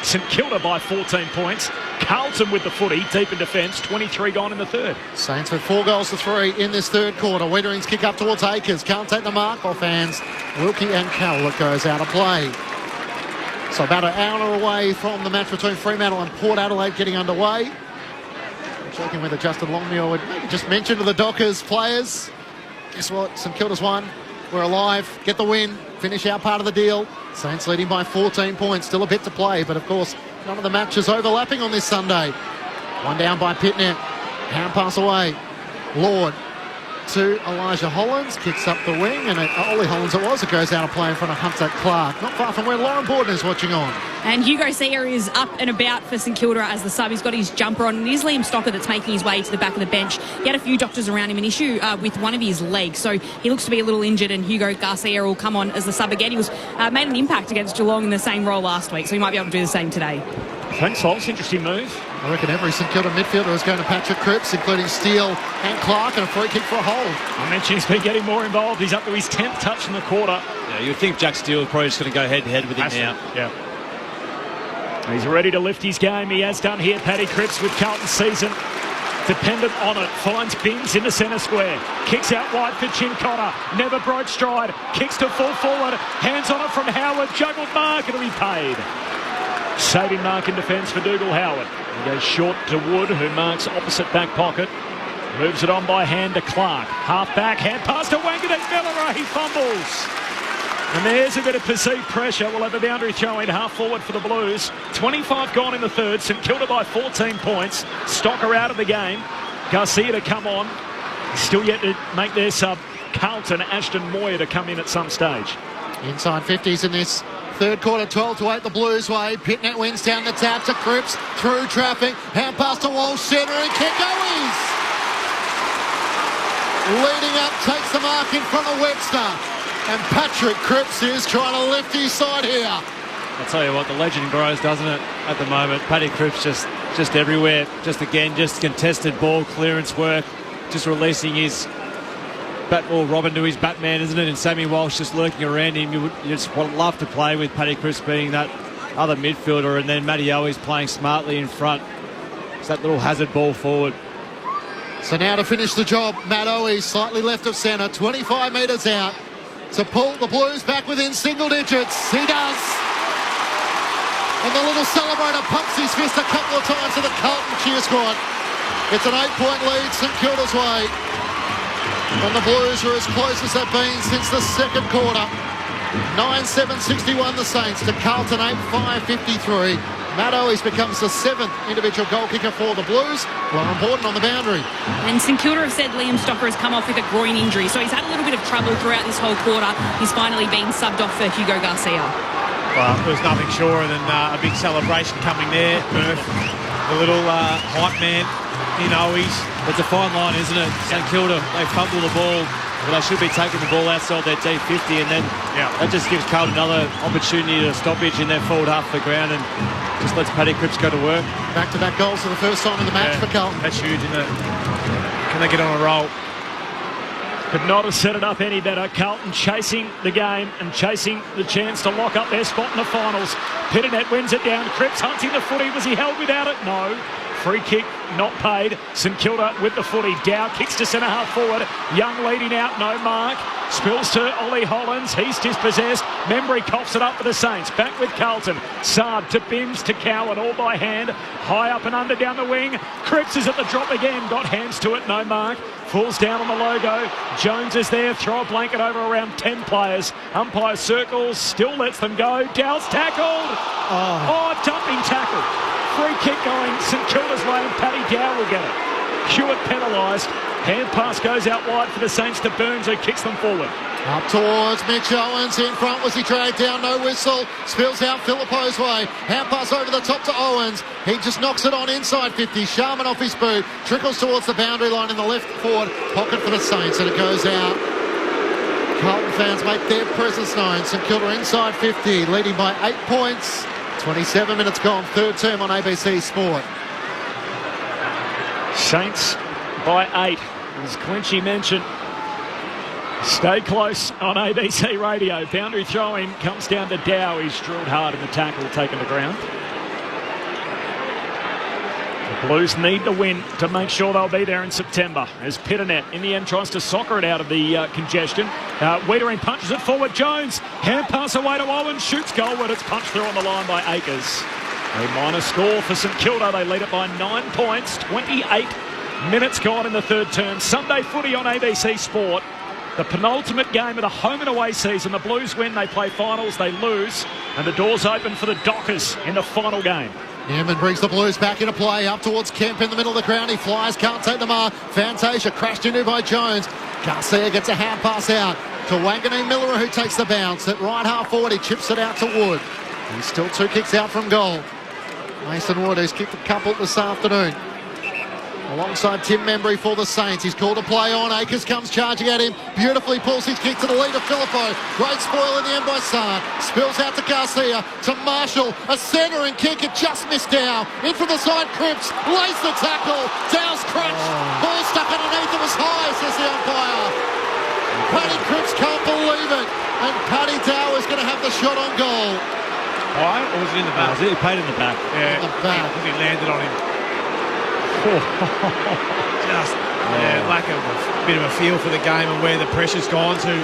St Kilda by 14 points. Carlton with the footy, deep in defence, 23 gone in the third. Saints with 4 goals to 3 in this third quarter. Wiedering's kick up towards Akers, can't take the mark off hands. Wilkie and Carroll, it goes out of play. So about an hour away from the match between Fremantle and Port Adelaide getting underway. Checking whether Justin Longmuir would maybe just mention to the Dockers players, guess what, St Kilda's won, we're alive, get the win, finish our part of the deal. Saints leading by 14 points, still a bit to play, but of course none of the matches overlapping on this Sunday. One down by Pitnet, hand pass away, Lord to Elijah Hollands, kicks up the wing, and Ollie Hollands it goes out of play in front of Hunter Clark, not far from where Lauren Borden is watching on. And Hugo Sear is up and about for St Kilda as the sub. He's got his jumper on, and it is Liam Stocker that's making his way to the back of the bench. He had a few doctors around him, an issue with one of his legs, so he looks to be a little injured, and Hugo Garcia will come on as the sub again. He was made an impact against Geelong in the same role last week, so he might be able to do the same today. Thanks, Holmes. Interesting move. I reckon every St Kilda midfielder is going to Patrick Cripps, including Steele and Clark, and a free kick for a hold. I mentioned he's been getting more involved. He's up to his 10th touch in the quarter. Yeah, you'd think Jack Steele is probably just going to go head-to-head with him now. Yeah. He's ready to lift his game. He has done here. Paddy Cripps with Carlton's season. Dependent on it. Finds Binns in the centre square. Kicks out wide for Chincotta. Never broke stride. Kicks to full forward. Hands on it from Howard. Juggled mark. It'll be paid. Saving mark in defence for Dougal Howard. He goes short to Wood, who marks opposite back pocket. Moves it on by hand to Clark. Half back, hand pass to Wanganeen Millerer. He fumbles. And there's a bit of perceived pressure. We'll have a boundary throw in half forward for the Blues. 25 gone in the third. St Kilda by 14 points. Stocker out of the game. Garcia to come on. Still yet to make their sub. Carlton, Ashton Moyer to come in at some stage. Inside 50s in this third quarter, 12-8 the Blues way. Pitnet wins down the tap to Cripps, through traffic, hand pass to Walsh, centre and kick goes! Leading up, takes the mark in front of Webster. And Patrick Cripps is trying to lift his side here. I'll tell you what, the legend grows, doesn't it, at the moment? Paddy Cripps just everywhere. Just contested ball clearance work, just releasing his Batball Robin to his Batman, isn't it? And Sammy Walsh just lurking around him. You just would love to play with Paddy Cripps being that other midfielder, and then Matty Owies playing smartly in front. It's that little hazard ball forward. So now to finish the job, Matt Owies slightly left of centre, 25 metres out to pull the Blues back within single digits. He does. And the little celebrator pumps his fist a couple of times to the Carlton cheer squad. It's an 8-point lead St Kilda's way. And the Blues are as close as they've been since the second quarter. 9-7-61 the Saints to Carlton 8-5-53. Matt Owies becomes the 7th individual goal kicker for the Blues. Well, important on the boundary. And St Kilda have said Liam Stocker has come off with a groin injury, so he's had a little bit of trouble throughout this whole quarter. He's finally been subbed off for Hugo Garcia. Well, there's nothing surer than a big celebration coming there, Murph. The little hype man in Owies. It's a fine line, isn't it? St Kilda, they fumble the ball, but they should be taking the ball outside their D50, and then that just gives Carlton another opportunity to stoppage in their forward half of the ground and just lets Paddy Cripps go to work. Back-to-back goals for the first time in the match for Carlton. That's huge, isn't it? Can they get on a roll? Could not have set it up any better. Carlton chasing the game and chasing the chance to lock up their spot in the finals. Pitternet wins it down. Cripps hunting the footy. Was he held without it? No. Free kick not paid. St Kilda with the footy. Dow kicks to centre half forward. Young leading out, no mark. Spills to Ollie Hollins. He's dispossessed. Membry coughs it up for the Saints. Back with Carlton. Saab to Bims to Cowan, all by hand. High up and under down the wing. Cripps is at the drop again. Got hands to it, no mark. Falls down on the logo. Jones is there. Throw a blanket over around 10 players. Umpire circles. Still lets them go. Dow's tackled. Oh, dumping tackle. Free kick going St Kilda's way, and Paddy Dow will get it. Hewitt penalised. Hand pass goes out wide for the Saints to Burns, who kicks them forward. Up towards Mitch Owens. In front was he dragged down, no whistle. Spills out Philippo's way. Hand pass over the top to Owens. He just knocks it on inside 50. Sharman off his boot. Trickles towards the boundary line in the left forward pocket for the Saints, and it goes out. Carlton fans make their presence known. St Kilda inside 50, leading by 8 points. 27 minutes gone, third term on ABC Sport. Saints by 8. As Clinchy mentioned, stay close on ABC Radio. Boundary throw-in comes down to Dow. He's drilled hard in the tackle, taken the ground. The Blues need to win to make sure they'll be there in September, as Pitternet in the end tries to soccer it out of the congestion. Wiedering punches it forward. Jones, hand pass away to Owen, shoots goal, but it's punched through on the line by Akers. A minor score for St Kilda. They lead it by 9 points. 28 minutes gone in the third term. Sunday footy on ABC Sport. The penultimate game of the home and away season. The Blues win, they play finals, they lose, and the doors open for the Dockers in the final game. Newman brings the Blues back into play, up towards Kemp in the middle of the ground. He flies, can't take the mark. Fantasia crashed into by Jones. Garcia gets a hand pass out to Wanganeen Miller, who takes the bounce. At right half forward, he chips it out to Wood. He's still 2 kicks out from goal. Mason Wood, who's kicked a couple this afternoon. Alongside Tim Membry for the Saints. He's called a play on. Akers comes charging at him. Beautifully pulls his kick to the lead of Filippo. Great spoil in the end by Saad. Spills out to Garcia. To Marshall. A centre and kick. It just missed Dow. In from the side. Cripps lays the tackle. Dow's crutch. Ball stuck underneath. It was high, says the umpire. Paddy Cripps can't believe it. And Paddy Dow is going to have the shot on goal. High, or was it in the back? He paid in the back. Yeah, in the back. He landed on him. Just lack of a bit of a feel for the game and where the pressure's gone to,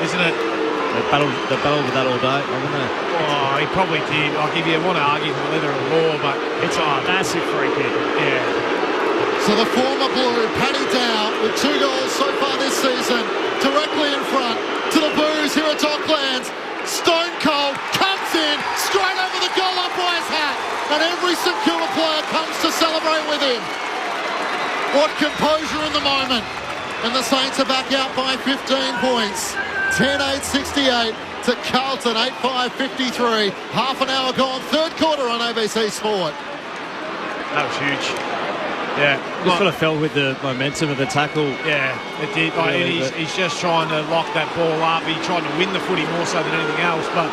isn't it? They battled with that all day, haven't they? Oh, he probably did. I'll give you want to argue for leather and law, but it's a massive free kick. Yeah. So the former Blue, Paddy Dow, with 2 goals so far this season, directly in front to the Blues here at Docklands. Stone cold, comes in, straight over the goal umpire's hat, and every St Kilda player comes to celebrate with him. What composure in the moment. And the Saints are back out by 15 points. 10-8-68 to Carlton, 8-5-53. Half an hour gone, third quarter on ABC Sport. That was huge. Yeah. Just sort of fell with the momentum of the tackle. Yeah, it did. Really, he's just trying to lock that ball up. He's trying to win the footy more so than anything else, but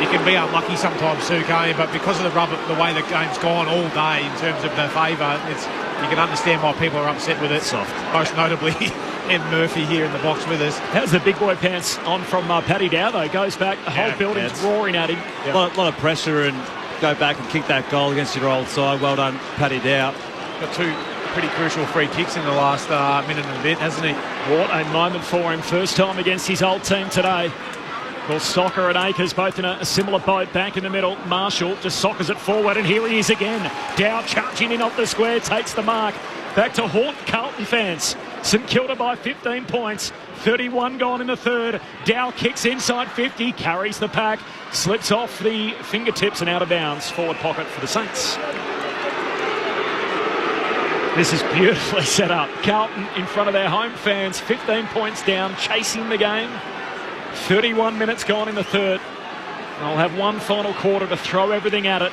you can be unlucky sometimes too, can't you? But because of the way the game's gone all day in terms of the favour, you can understand why people are upset with it. Soft. Most notably, M. Murphy here in the box with us. How's the big boy pants on from Paddy Dow, though? Goes back, the whole building's roaring at him. A lot of pressure, and go back and kick that goal against your old side. Well done, Paddy Dow. Got 2 pretty crucial free kicks in the last minute and a bit, hasn't he? What a moment for him. First time against his old team today. Of course, Socker and Akers both in a similar boat back in the middle. Marshall just soccers it forward, and here he is again. Dow charging in off the square, takes the mark. Back to haunt Carlton fans. St Kilda by 15 points. 31 gone in the third. Dow kicks inside 50, carries the pack, slips off the fingertips and out of bounds. Forward pocket for the Saints. This is beautifully set up. Carlton in front of their home fans, 15 points down, chasing the game. 31 minutes gone in the third. They'll have one final quarter to throw everything at it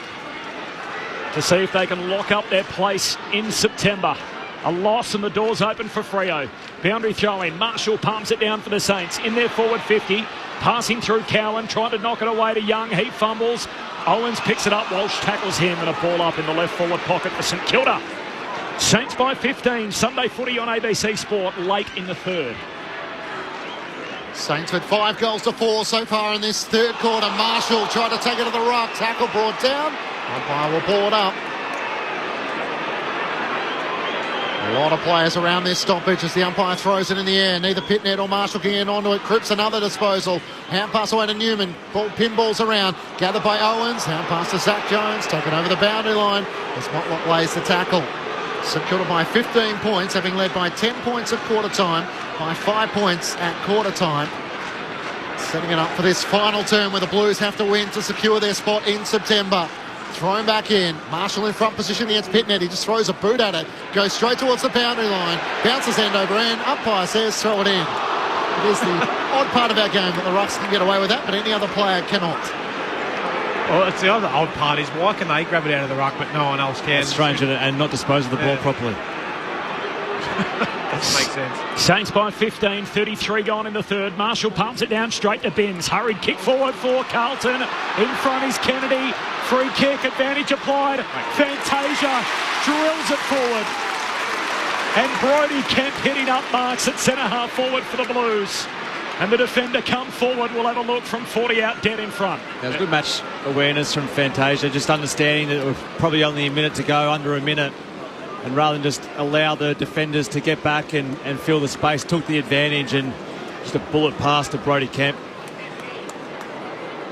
to see if they can lock up their place in September. A loss and the doors open for Freo. Boundary throw in. Marshall palms it down for the Saints. In their forward 50. Passing through Cowan, trying to knock it away to Young. He fumbles. Owens picks it up. Walsh tackles him, and a ball up in the left forward pocket for St Kilda. Saints by 15. Sunday footy on ABC Sport late in the third. Saints with 5 goals to 4 so far in this third quarter. Marshall tried to take it to the ruck. Tackle brought down. Umpire will ball it up. A lot of players around this stoppage as the umpire throws it in the air. Neither Pitnet or Marshall can get onto it. Cripps another disposal. Hand pass away to Newman. Pinballs around. Gathered by Owens. Hand pass to Zach Jones. Taken over the boundary line as Motlop lays the tackle. St Kilda by 15 points, having led by 10 points at quarter time, by 5 points at quarter time. Setting it up for this final term where the Blues have to win to secure their spot in September. Thrown back in. Marshall in front position against Pitnet. He just throws a boot at it. Goes straight towards the boundary line. Bounces end over end. Umpire says throw it in. It is the odd part of our game that the Rucks can get away with that, but any other player cannot. Well, it's the other odd part is why can they grab it out of the ruck but no one else can? It's strange and not dispose of the ball properly. Doesn't make sense. Saints by 15, 33 gone in the third. Marshall pumps it down straight to Binns. Hurried kick forward for Carlton. In front is Kennedy. Free kick, advantage applied. Fantasia drills it forward. And Brodie Kemp hitting up marks at centre half forward for the Blues. And the defender come forward. We'll have a look from 40 out dead in front. That was good match awareness from Fantasia, just understanding that it was probably only a minute to go, under a minute. And rather than just allow the defenders to get back and fill the space, took the advantage and just a bullet pass to Brodie Kemp.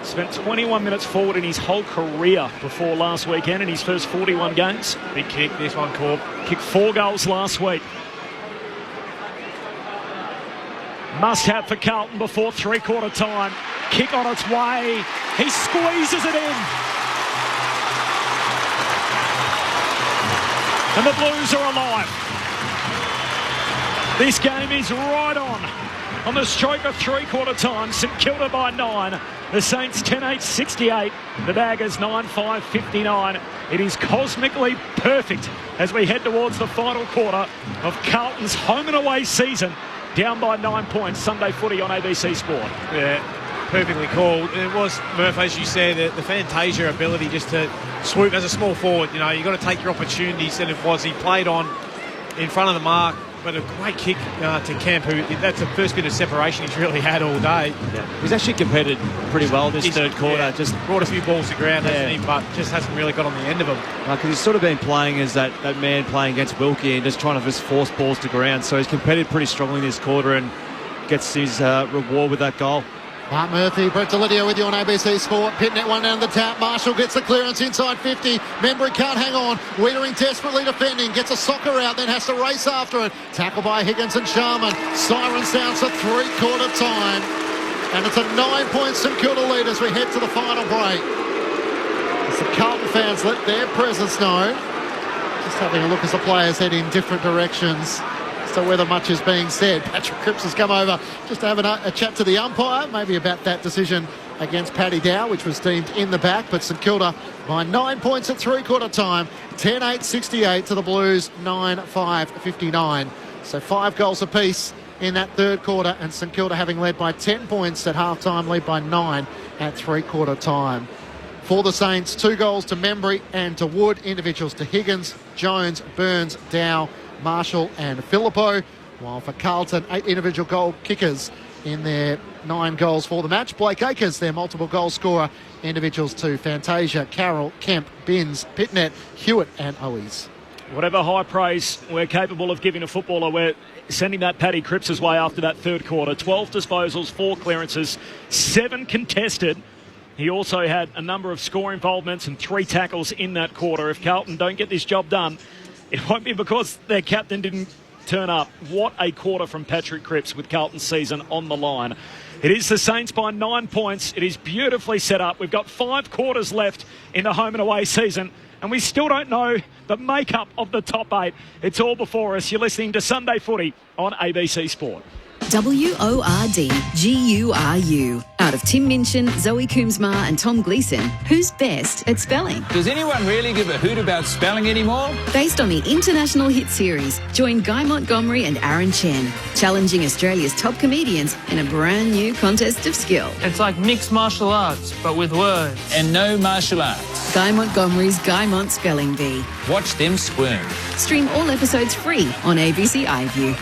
Spent 21 minutes forward in his whole career before last weekend in his first 41 games. Big kick, this one, Corp. Kicked 4 goals last week. Must have for Carlton before three-quarter time. Kick on its way. He squeezes it in. And the Blues are alive. This game is right on the stroke of three-quarter time. St Kilda by 9. The Saints 10-8-68. The Daggers 9-5-59. It is cosmically perfect as we head towards the final quarter of Carlton's home and away season. Down by 9 points. Sunday footy on ABC Sport. Yeah, perfectly called. It was, Murph, as you said, the Fantasia ability just to swoop as a small forward. You know, you've got to take your opportunities, and it was. He played on in front of the mark, but a great kick to Kemp, who that's the first bit of separation he's really had all day. Yeah. He's actually competed pretty well this third quarter. Yeah, just brought a few balls to ground, hasn't he? But just hasn't really got on the end of them. Because he's sort of been playing as that man playing against Wilkie and just trying to just force balls to ground. So he's competed pretty strongly this quarter and gets his reward with that goal. Mark Murphy, Brett Delidio with you on ABC Sport. Pitnet one down the tap. Marshall gets the clearance inside 50. Membry can't hang on. Wiedering desperately defending. Gets a soccer out, then has to race after it. Tackle by Higgins and Sharman. Siren sounds at three-quarter time. And it's a 9-point St Kilda lead as we head to the final break. As the Carlton fans let their presence know. Just having a look as the players head in different directions. So whether much is being said, Patrick Cripps has come over just to have a chat to the umpire, maybe about that decision against Paddy Dow, which was deemed in the back. But St Kilda by 9 points at three-quarter time, 10-8-68 to the Blues, 9-5-59. So 5 goals apiece in that third quarter, and St Kilda having led by 10 points at half-time, lead by 9 at three-quarter time. For the Saints, 2 goals to Membry and to Wood, individuals to Higgins, Jones, Burns, Dow, Marshall and Filippo, while for Carlton, 8 individual goal kickers in their 9 goals for the match. Blake Acres, their multiple goal scorer, individuals to Fantasia, Carroll, Kemp, Binns, Pitnet, Hewitt and Owies. Whatever high praise we're capable of giving a footballer, we're sending that Paddy Cripps' way after that third quarter. 12 disposals, 4 clearances, 7 contested. He also had a number of score involvements and 3 tackles in that quarter. If Carlton don't get this job done, it won't be because their captain didn't turn up. What a quarter from Patrick Cripps with Carlton's season on the line. It is the Saints by 9 points. It is beautifully set up. We've got 5 quarters left in the home and away season, and we still don't know the makeup of the top 8. It's all before us. You're listening to Sunday Footy on ABC Sport. WORDGURU. Out of Tim Minchin, Zoe Coombsmar and Tom Gleeson, who's best at spelling? Does anyone really give a hoot about spelling anymore? Based on the international hit series, join Guy Montgomery and Aaron Chen, challenging Australia's top comedians in a brand new contest of skill. It's like mixed martial arts, but with words. And no martial arts. Guy Montgomery's Guy Mont Spelling Bee. Watch them squirm. Stream all episodes free on ABC iView.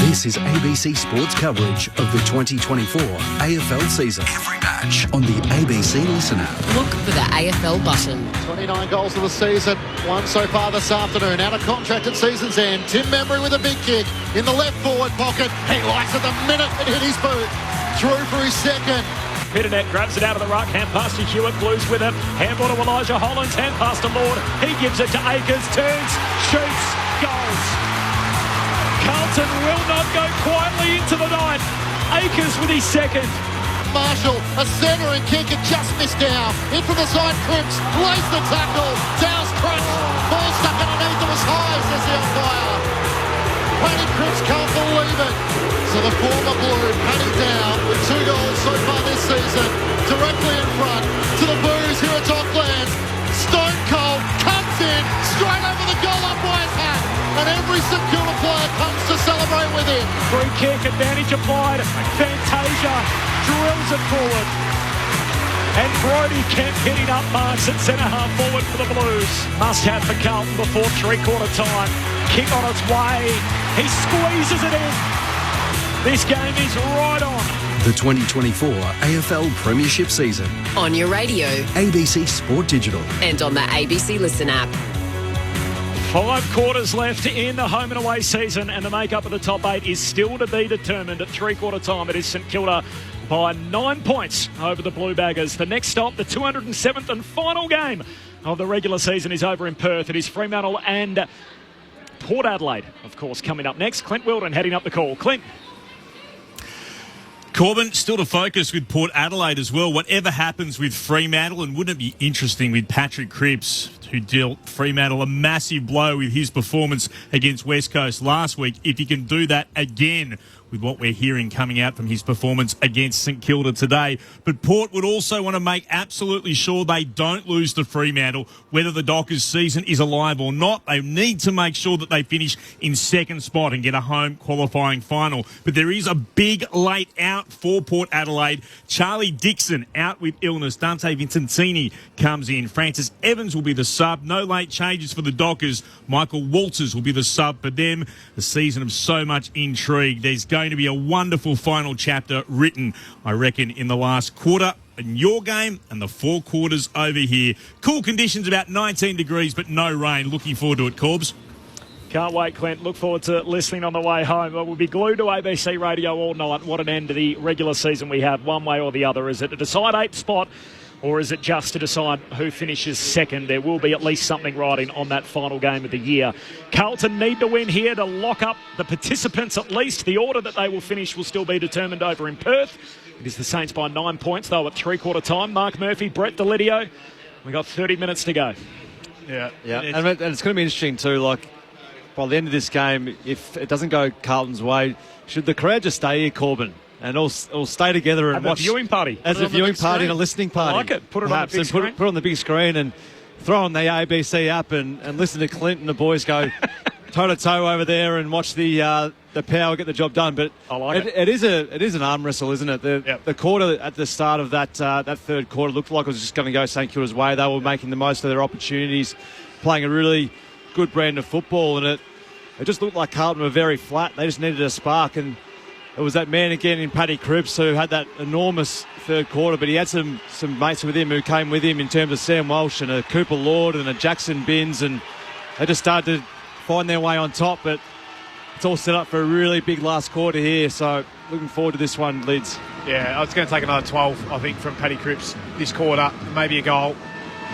This is ABC Sports coverage of the 2024 AFL season. Every match on the ABC Listen app. Look for the AFL button. 29 goals of the season, 1 so far this afternoon. Out of contract at season's end. Tim Membry with a big kick in the left forward pocket. He likes it the minute it hit his boot. Through for his second. Pitternet grabs it out of the ruck, hand pass to Hewitt, Blues with it. Handball to Elijah Hollands, hand pass to Lord. He gives it to Akers, turns, shoots, goals. Carlton will not go quietly into the night. Akers with his second. Marshall, a centering kick, it just missed Dow. In from the side, Cripps lays the tackle. Dow's crunch, ball stuck underneath, it was high, says the umpire. Paddy Cripps can't believe it. So the former Blue, Paddy Dow, with 2 goals so far this season, directly in front to the Blues here at Docklands. Stone Cold comes in, straight over the goal umpire's hat, and every St Kilda player comes to celebrate with him. Free kick, advantage applied. Fantasia drills it forward. And Brodie Kemp hitting up marks at centre-half forward for the Blues. Must have for Carlton before three-quarter time. Kick on its way. He squeezes it in. This game is right on. The 2024 AFL Premiership season. On your radio. ABC Sport Digital. And on the ABC Listen app. 5 quarters left in the home and away season, and the makeup of the top 8 is still to be determined. At three-quarter time, it is St Kilda by 9 points over the Blue Baggers. The next stop, the 207th and final game of the regular season, is over in Perth. It is Fremantle and Port Adelaide, of course, coming up next. Clint Wilden heading up the call. Clint. Corbin, still to focus with Port Adelaide as well. Whatever happens with Fremantle, and wouldn't it be interesting with Patrick Cripps, who dealt Fremantle a massive blow with his performance against West Coast last week, if he can do that again with what we're hearing coming out from his performance against St Kilda today. But Port would also want to make absolutely sure they don't lose to Fremantle, whether the Dockers' season is alive or not. They need to make sure that they finish in second spot and get a home qualifying final. But there is a big late out for Port Adelaide. Charlie Dixon out with illness. Dante Vincentini comes in. Francis Evans will be the sub. No late changes for the Dockers. Michael Walters will be the sub for them. A season of so much intrigue. There's going to be a wonderful final chapter written, I reckon, in the last quarter in your game and the 4 quarters over here. Cool conditions, about 19 degrees, but no rain. Looking forward to it, Corbs. Can't wait, Clint. Look forward to listening on the way home. We'll be glued to ABC Radio all night. What an end to the regular season we have, one way or the other. Is it to decide 8th spot, or is it just to decide who finishes second? There will be at least something riding on that final game of the year. Carlton need to win here to lock up the participants at least. The order that they will finish will still be determined over in Perth. It is the Saints by 9 points, though, at three-quarter time. Mark Murphy, Brett Delidio. We've got 30 minutes to go. Yeah. And it's going to be interesting too, like, by the end of this game, if it doesn't go Carlton's way, should the crowd just stay here, Corbin? And all stay together and watch. A viewing party. As a viewing party and a listening party. I like it. Put it on the big screen. Put it on the big screen and throw on the ABC app and listen to Clint and the boys go, toe-to-toe over there and watch the power get the job done. But I like it. It is an arm wrestle, isn't it? The quarter at the start of that third quarter looked like it was just going to go St Kilda's way. They were making the most of their opportunities, playing a really good brand of football, and it just looked like Carlton were very flat. They just needed a spark, and it was that man again in Paddy Cripps who had that enormous third quarter, but he had some mates with him who came with him in terms of Sam Walsh and a Cooper Lord and a Jackson Binns, and they just started to find their way on top. But it's all set up for a really big last quarter here, so looking forward to this one, Lids. Yeah, it's going to take another 12, I think, from Paddy Cripps this quarter, maybe a goal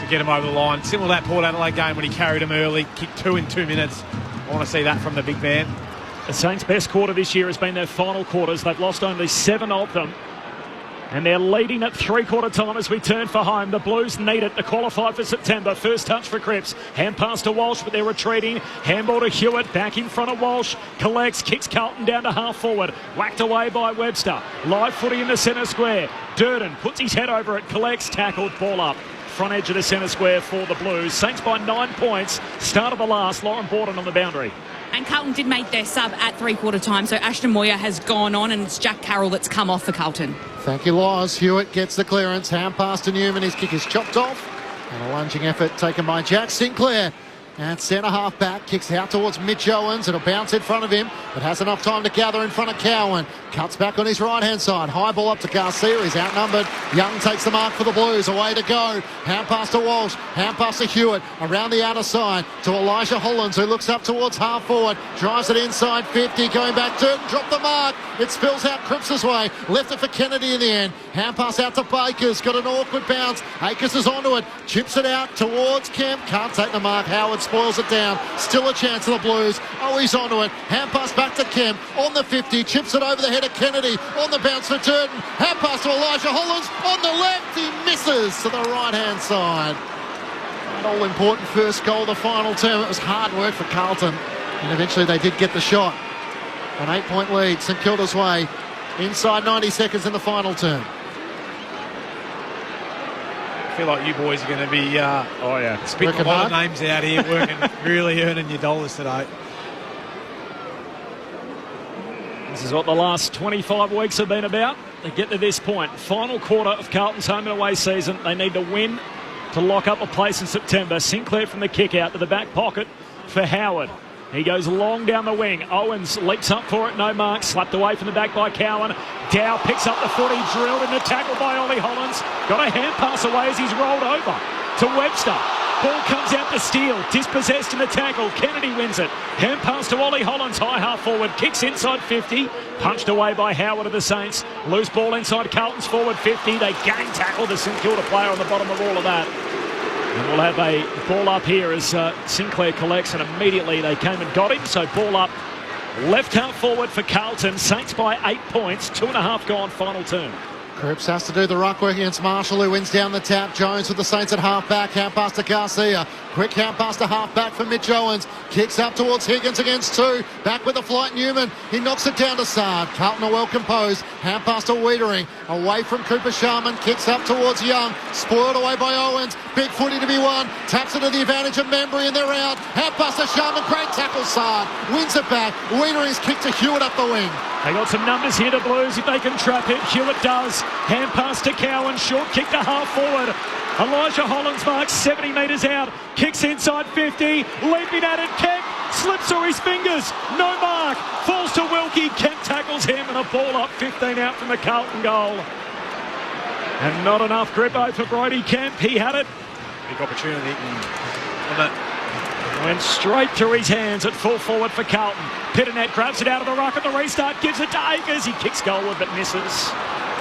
to get him over the line. Similar to that Port Adelaide game when he carried him early, kicked 2 in 2 minutes. I want to see that from the big man. The Saints' best quarter this year has been their final quarters. They've lost only 7 of them. And they're leading at three-quarter time as we turn for home. The Blues need it to qualify for September. First touch for Cripps. Hand pass to Walsh, but they're retreating. Handball to Hewitt. Back in front of Walsh. Collects. Kicks Carlton down to half forward. Whacked away by Webster. Live footy in the centre square. Durden puts his head over it. Collects. Tackled. Ball up. Front edge of the centre square for the Blues. Saints by 9 points. Start of the last. Lauren Borden on the boundary. And Carlton did make their sub at three-quarter time, so Ashton Moyer has gone on, and it's Jack Carroll that's come off for Carlton. Thank you, Loz. Hewitt gets the clearance. Hand pass to Newman. His kick is chopped off. And a lunging effort taken by Jack Sinclair. And centre half back, kicks out towards Mitch Owens. It'll bounce in front of him, but has enough time to gather in front of Cowan. Cuts back on his right-hand side. High ball up to Garcia. He's outnumbered. Young takes the mark for the Blues. Away to go. Hand pass to Walsh. Hand pass to Hewitt. Around the outer side to Elijah Hollands, who looks up towards half forward. Drives it inside 50. Going back. Durden dropped the mark. It spills out Cripps' way. Left it for Kennedy in the end. Hand pass out to Bakers. Got an awkward bounce. Akers is onto it. Chips it out towards Kemp. Can't take the mark. Howard spoils it down. Still a chance for the Blues. Oh, he's onto it. Hand pass back to Kemp on the 50. Chips it over the head of Kennedy. On the bounce for Durden. Hand pass to Elijah Hollands. On the left, he misses to the right-hand side. An all-important first goal of the final term. It was hard work for Carlton. And eventually they did get the shot. An 8-point lead. St Kilda's way. Inside 90 seconds in the final term. I feel like you boys are going to be spitting Working a lot hard. of names out here, working, really earning your dollars today. This is what the last 25 weeks have been about. They get to this point. Final quarter of Carlton's home and away season. They need to win to lock up a place in September. Sinclair from the kick out to the back pocket for Howard. He goes long down the wing. Owens leaps up for it. No mark. Slapped away from the back by Cowan. Dow picks up the footy. Drilled in the tackle by Ollie Hollands. Got a hand pass away as he's rolled over to Webster. Ball comes out to Steele. Dispossessed in the tackle. Kennedy wins it. Hand pass to Ollie Hollands. High half forward. Kicks inside 50. Punched away by Howard of the Saints. Loose ball inside Carlton's forward 50. They gain tackle the St Kilda player on the bottom of all of that. And we'll have a ball up here as Sinclair collects, and immediately they came and got him. So ball up left half forward for Carlton. Saints by 8 points. 2.5 gone final term. Cripps has to do the ruck work against Marshall, who wins down the tap. Jones with the Saints at half back. Hand pass to Garcia. Quick hand pass to half back for Mitch Owens. Kicks up towards Higgins against 2. Back with the flight Newman. He knocks it down to Saad. Carlton are well composed. Hand pass to Wiedering. Away from Cooper Sharman. Kicks up towards Young. Spoiled away by Owens. Big footy to be won. Taps it to the advantage of Membry and they're out. Hand pass to Sharman. Great tackle Saad. Wins it back. Wiedering's kick to Hewitt up the wing. They got some numbers here to Blues if they can trap it. Hewitt does. Hand pass to Cowan. Short kick to half forward. Elijah Hollands marks 70 metres out. Kicks inside 50. Leaping at it. Kemp slips through his fingers. No mark. Falls to Wilkie. Kemp tackles him and a ball up 15 out from the Carlton goal. And not enough grip for Brodie Kemp. He had it. Big opportunity. Went straight through his hands at full forward for Carlton. Pitternet grabs it out of the ruck at the restart, gives it to Akers. He kicks goalward but misses.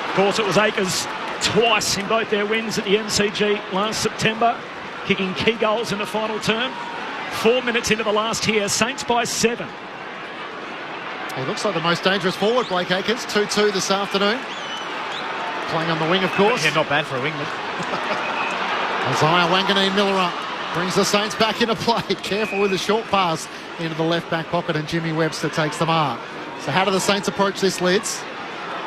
Of course, it was Akers twice in both their wins at the MCG last September, kicking key goals in the final term. 4 minutes into the last here, Saints by 7. He looks like the most dangerous forward, Blake Akers. 2-2 this afternoon. Playing on the wing, of course. Yeah, not bad for a wingman. Isaiah Wanganeen-Miller brings the Saints back into play. Careful with the short pass into the left back pocket, and Jimmy Webster takes the mark. So how do the Saints approach this, Lids?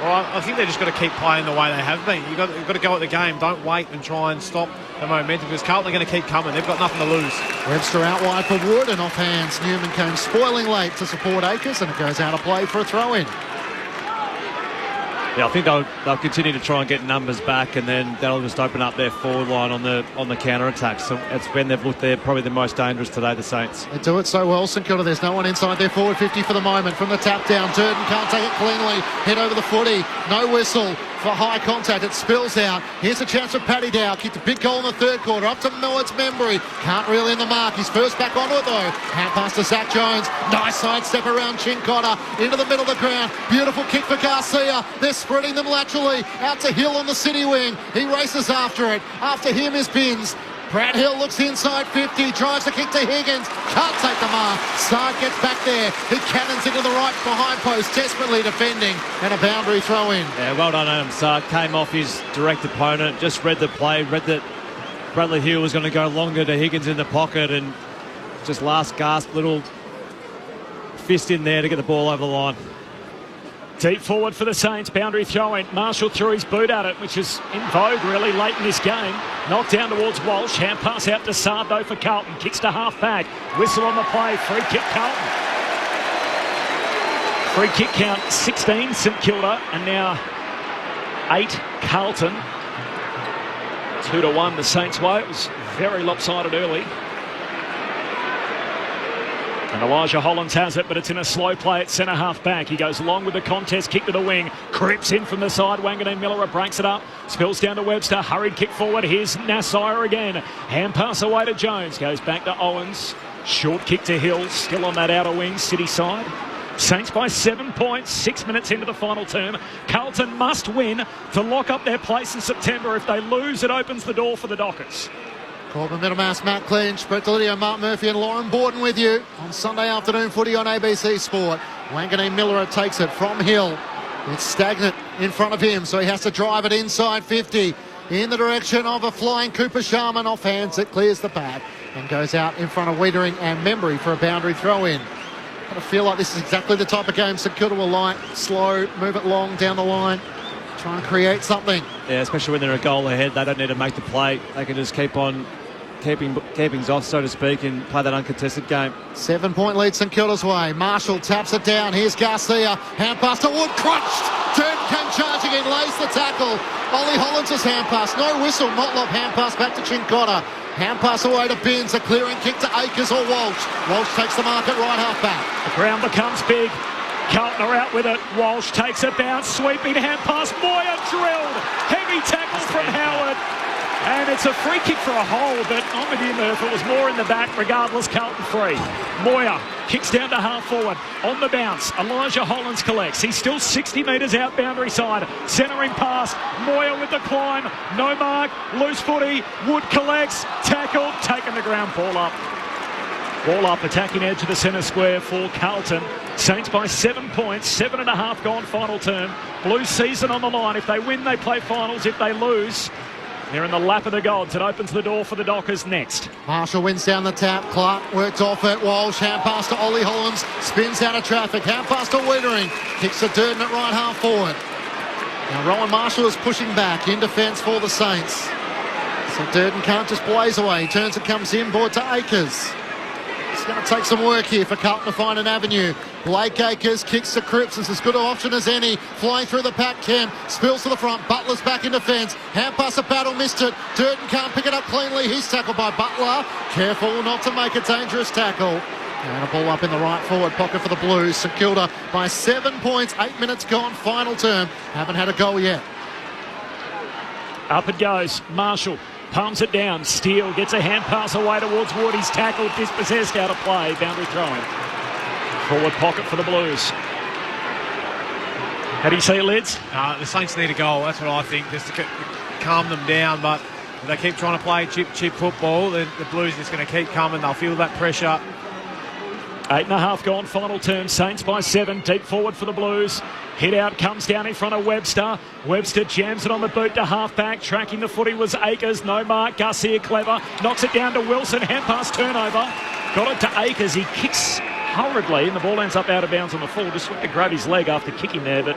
Well, I think they've just got to keep playing the way they have been. You've got to go at the game. Don't wait and try and stop the momentum, because Carlton are going to keep coming. They've got nothing to lose. Webster out wide for Wood and off hands. Newman came spoiling late to support Akers, and it goes out of play for a throw-in. Yeah, I think they'll continue to try and get numbers back, and then they'll just open up their forward line on the counter attack. So it's when they've looked there probably the most dangerous today, the Saints. They do it so well, St Kilda. There's no one inside their forward 50 for the moment. From the tap down, Durden can't take it cleanly. Head over the footy. No whistle for high contact. It spills out. Here's a chance for Paddy Dow. Kicked a big goal in the third quarter. Up to Millard's Membry. Can't reel in the mark. He's first back onto it though. Hand pass to Zach Jones. Nice side step around Chincotta. Into the middle of the ground. Beautiful kick for Garcia. They're spreading them laterally. Out to Hill on the city wing. He races after it. After him is Binns. Brad Hill looks inside 50, drives the kick to Higgins, can't take the mark. Sard gets back there, he cannons into the right behind post, desperately defending, and a boundary throw in. Yeah, well done Adam Sard, came off his direct opponent, just read the play, read that Bradley Hill was going to go longer to Higgins in the pocket, and just last gasp, little fist in there to get the ball over the line. Deep forward for the Saints, boundary throw-in. Marshall threw his boot at it, which is in vogue really late in this game. Knocked down towards Walsh, hand pass out to Sard though for Carlton. Kicks to half-back, whistle on the play, free kick Carlton. Free kick count 16 St Kilda and now 8 Carlton. 2-1 the Saints' way. It was very lopsided early. And Elijah Hollands has it, but it's in a slow play at centre half back. He goes long with the contest, kick to the wing, creeps in from the side. Wanganeen Miller breaks it up, spills down to Webster, hurried kick forward. Here's Nassire again. Hand pass away to Jones, goes back to Owens. Short kick to Hill, still on that outer wing, city side. Saints by 7 points, 6 minutes into the final term. Carlton must win to lock up their place in September. If they lose, it opens the door for the Dockers. Corbin Middlemass, Matt Clinch, Brett Delidio, Mark Murphy and Lauren Borden with you on Sunday afternoon footy on ABC Sport. Wanganeen Miller takes it from Hill. It's stagnant in front of him, so he has to drive it inside 50 in the direction of a flying Cooper Sharman. Off hands, it clears the pad and goes out in front of Wiedering and Membry for a boundary throw-in. I feel like this is exactly the type of game St Kilda will like. Slow, move it long down the line, try and create something. Yeah, especially when they're a goal ahead. They don't need to make the play. They can just keep on keeping off, so to speak, and play that uncontested game. 7 point lead St Kilda's way. Marshall taps it down. Here's Garcia. Hand pass to Wood. Crunched. Durden came charging in. Lays the tackle. Ollie Hollands' hand pass. No whistle. Motlop hand pass back to Chincotta. Hand pass away to Binns. A clearing kick to Akers or Walsh. Walsh takes the mark at right half back. The ground becomes big. Carlton are out with it. Walsh takes a bounce. Sweeping hand pass. Moyer drilled. Heavy tackle from Howard. And it's a free kick for a hole, but I'm with you, Murph. It was more in the back. Regardless, Carlton free. Moyer kicks down to half forward. On the bounce, Elijah Hollands collects. He's still 60 metres out boundary side. Centering pass. Moyer with the climb. No mark. Loose footy. Wood collects. Tackled. Taken the ground ball up. Ball up. Attacking edge of the centre square for Carlton. Saints by 7 points. 7.5 gone final term. Blues season on the line. If they win, they play finals. If they lose, they're in the lap of the gods. It opens the door for the Dockers next. Marshall wins down the tap. Clark worked off it. Walsh, hand pass to Ollie Hollands. Spins out of traffic. Hand pass to Wiedering. Kicks to Durden at right half forward. Now Rowan Marshall is pushing back in defence for the Saints. So Durden can't just blaze away. He turns and comes inboard to Akers. It's going to take some work here for Carlton to find an avenue. Blake Akers kicks to Cripps. It's as good an option as any. Flying through the pack, Kemp spills to the front. Butler's back in defence. Hand pass to Battle, missed it. Durden can't pick it up cleanly. He's tackled by Butler. Careful not to make a dangerous tackle. And a ball up in the right forward pocket for the Blues. St Kilda by 7 points. 8 minutes gone. Final term. Haven't had a goal yet. Up it goes. Marshall palms it down. Steele gets a hand pass away towards Wood. He's tackled, dispossessed, out of play. Boundary throwing. Forward pocket for the Blues. How do you see it, Lids? The Saints need a goal. That's what I think, just to calm them down. But if they keep trying to play cheap football, then the Blues are just going to keep coming. They'll feel that pressure. 8.5 gone final term. Saints by 7. Deep forward for the Blues. Hit out, comes down in front of Webster. Webster jams it on the boot to half-back. Tracking the footy was Akers. No mark. Garcia clever. Knocks it down to Wilson. Hand pass turnover. Got it to Akers. He kicks hurriedly and the ball ends up out of bounds on the full. Just went to grab his leg after kicking there, but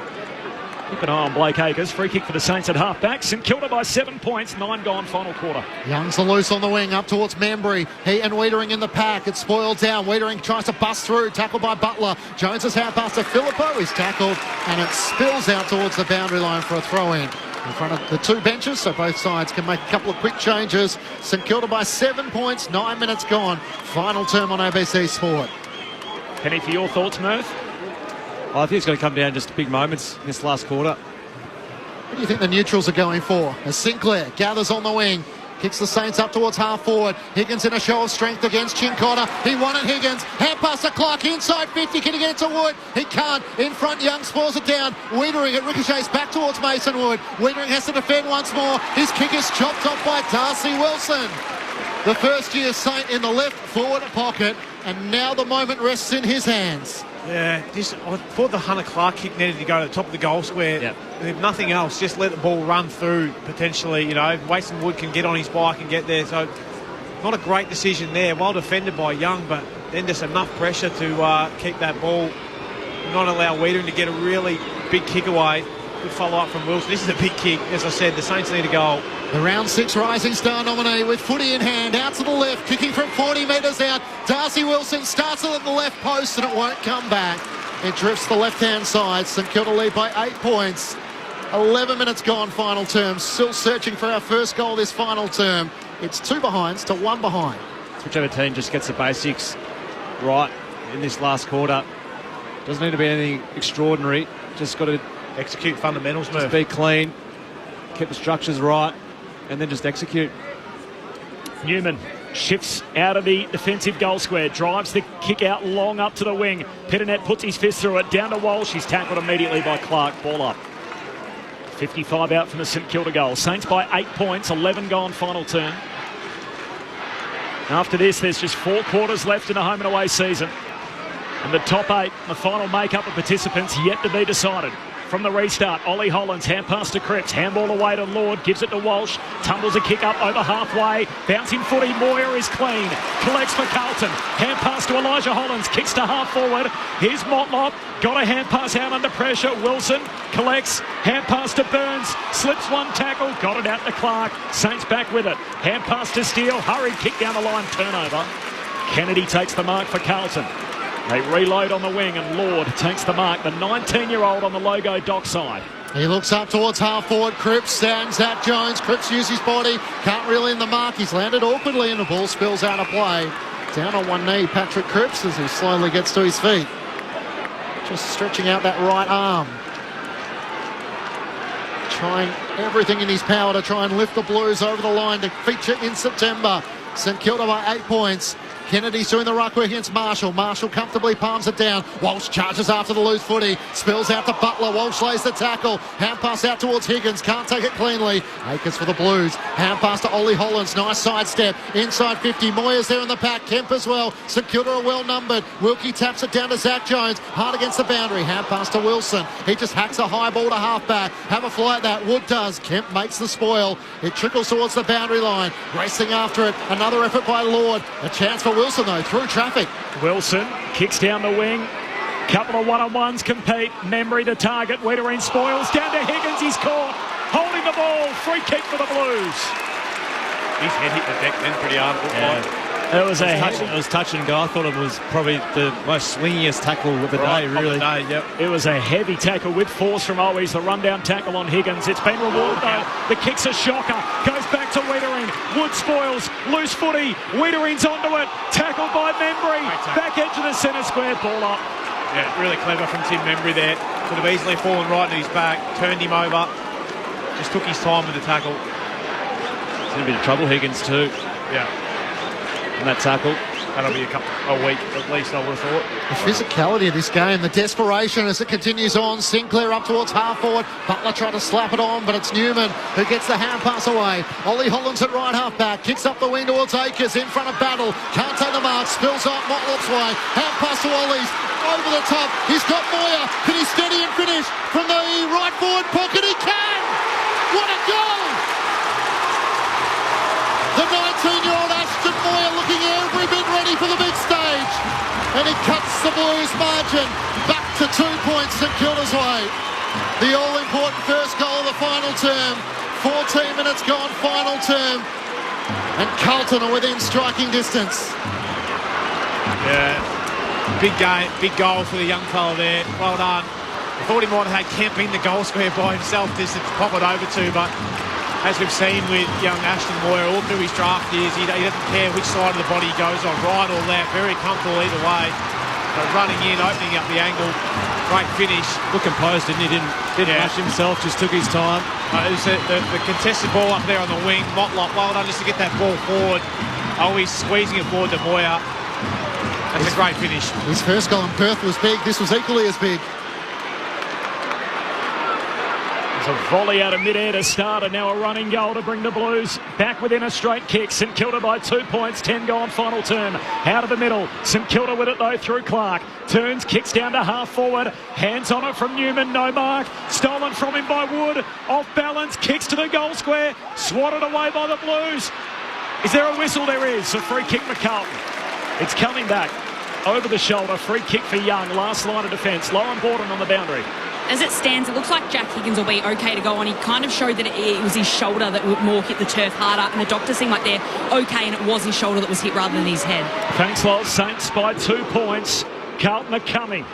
he Keep an eye on Blake Acres. Free kick for the Saints at half-back. St Kilda by 7 points. 9 gone, final quarter. Young's the loose on the wing, up towards Membry. He and Wiedering in the pack. It's spoiled down. Wiedering tries to bust through. Tackled by Butler. Jones's hand pass to Filippo. He's tackled, and it spills out towards the boundary line for a throw-in. In front of the two benches, so both sides can make a couple of quick changes. St Kilda by 7 points, 9 minutes gone. Final term on ABC Sport. Penny, for your thoughts, Murph? I think it's going to come down to just big moments in this last quarter. What do you think the neutrals are going for? As Sinclair gathers on the wing, kicks the Saints up towards half forward. Higgins in a show of strength against Chincotta. He won it, Higgins. Hand pass to Clark inside 50. Can he get it to Wood? He can't. In front, Young spoils it down. Wiedering, it ricochets back towards Mason Wood. Wiedering has to defend once more. His kick is chopped off by Darcy Wilson. The first-year Saint in the left forward pocket, and now the moment rests in his hands. Yeah, I thought the Hunter Clark kick needed to go to the top of the goal square. Yep. If nothing else, just let the ball run through potentially. You know, Mason Wood can get on his bike and get there. So not a great decision there. Well defended by Young, but then just enough pressure to keep that ball, not allow Wiedering to get a really big kick away. Good follow-up from Wilson. This is a big kick. As I said, the Saints need a goal. The round 6 Rising Star nominee with footy in hand, out to the left, kicking from 40 metres out. Darcy Wilson starts it at the left post and it won't come back. It drifts the left-hand side. St Kilda lead by 8 points. 11 minutes gone, final term. Still searching for our first goal this final term. It's 2 behinds to 1 behind. Whichever team just gets the basics right in this last quarter. Doesn't need to be anything extraordinary. Just got to execute fundamentals, just be clean, keep the structures right, and then just execute. Newman shifts out of the defensive goal square, drives the kick out long up to the wing. Pitternet puts his fist through it, down to Walsh. He's tackled immediately by Clark. Ball up. 55 out from the St Kilda goal. Saints by 8 points, 11 gone, final turn. After this, there's just 4 quarters left in the home and away season. And the top 8, the final makeup of participants yet to be decided. From the restart, Ollie Hollands, hand pass to Cripps, handball away to Lord, gives it to Walsh, tumbles a kick up over halfway, bouncing footy, Moyer is clean, collects for Carlton, hand pass to Elijah Hollands, kicks to half forward, here's Motlop, got a hand pass out under pressure, Wilson collects, hand pass to Burns, slips one tackle, got it out to Clark, Saints back with it, hand pass to Steele, hurried kick down the line, turnover. Kennedy takes the mark for Carlton. They reload on the wing and Lord takes the mark, the 19-year-old on the logo dockside. He looks up towards half forward. Cripps stands Zach Jones. Cripps uses his body. Can't reel in the mark. He's landed awkwardly and the ball spills out of play. Down on one knee, Patrick Cripps, as he slowly gets to his feet. Just stretching out that right arm. Trying everything in his power to try and lift the Blues over the line to feature in September. St Kilda by 8 points. Kennedy's doing the ruck work against Marshall. Marshall comfortably palms it down. Walsh charges after the loose footy. Spills out to Butler. Walsh lays the tackle. Hand pass out towards Higgins. Can't take it cleanly. Akers for the Blues. Hand pass to Ollie Hollands. Nice sidestep. Inside 50. Moyer's there in the pack. Kemp as well. St Kilda are well numbered. Wilkie taps it down to Zach Jones. Hard against the boundary. Hand pass to Wilson. He just hacks a high ball to halfback. Have a fly at that. Wood does. Kemp makes the spoil. It trickles towards the boundary line. Racing after it. Another effort by Lord. A chance for Wilson though, through traffic. Wilson kicks down the wing. Couple of one-on-ones compete. Memory to target. Wiedering spoils. Down to Higgins. He's caught. Holding the ball. Free kick for the Blues. His head hit the deck then pretty hard. It was touch and go. I thought it was probably the most swingiest tackle of the day, really. It was a heavy tackle with force from Owies. The rundown tackle on Higgins. It's been rewarded though. The kick's a shocker. Goes back to Wiedering. Wood spoils. Loose footy. Wiedering's onto it. Tackled by Membry. Back edge of the centre square. Ball up. Yeah, really clever from Tim Membry there. Could have easily fallen right into his back. Turned him over. Just took his time with the tackle. It's in a bit of trouble, Higgins too. Yeah. And that tackle. That'll be a week at least, I would have thought. The physicality of this game, the desperation as it continues on. Sinclair up towards half forward. Butler tried to slap it on, but it's Newman who gets the hand pass away. Ollie Hollands at right half back. Kicks up the wing towards Akers in front of Battle. Can't take the mark. Spills off Motlop's way. Hand pass to Ollie's. Over the top. He's got Moyer. Can he steady and finish from the right forward pocket? He can! What a goal! The 19-year-old Ashton Moyer looking every bit ready for the big stage. And he cuts the Blues margin back to 2 points St Kilda's way. The all-important first goal of the final term. 14 minutes gone, final term. And Carlton are within striking distance. Yeah, big game, big goal for the young fella there. Well done. I thought he might have had Kemp in the goal square by himself just to pop it over to, but as we've seen with young Ashton Moyer all through his draft years, he doesn't care which side of the body he goes on, right or left, very comfortable either way. But running in, opening up the angle, great finish. Look composed, didn't he? Didn't rush himself, just took his time. It was the contested ball up there on the wing. Motlop, well done just to get that ball forward. Always squeezing it forward to Moyer. That's a great finish. His first goal in Perth was big. This was equally as big. There's a volley out of mid-air to start, and now a running goal to bring the Blues back within a straight kick. St Kilda by 2 points, 10 gone, final term. Out of the middle, St Kilda with it though through Clark. Turns, kicks down to half forward. Hands on it from Newman, no mark. Stolen from him by Wood. Off balance, kicks to the goal square. Swatted away by the Blues. Is there a whistle? There is. A free kick for Carlton. It's coming back. Over the shoulder, free kick for Young. Last line of defence. Lauren Borden on the boundary. As it stands, it looks like Jack Higgins will be okay to go on. He kind of showed that it was his shoulder that would more hit the turf harder, and the doctor seemed like they're okay, and it was his shoulder that was hit rather than his head. Thanks, Loz. Saints by 2 points. Carlton are coming.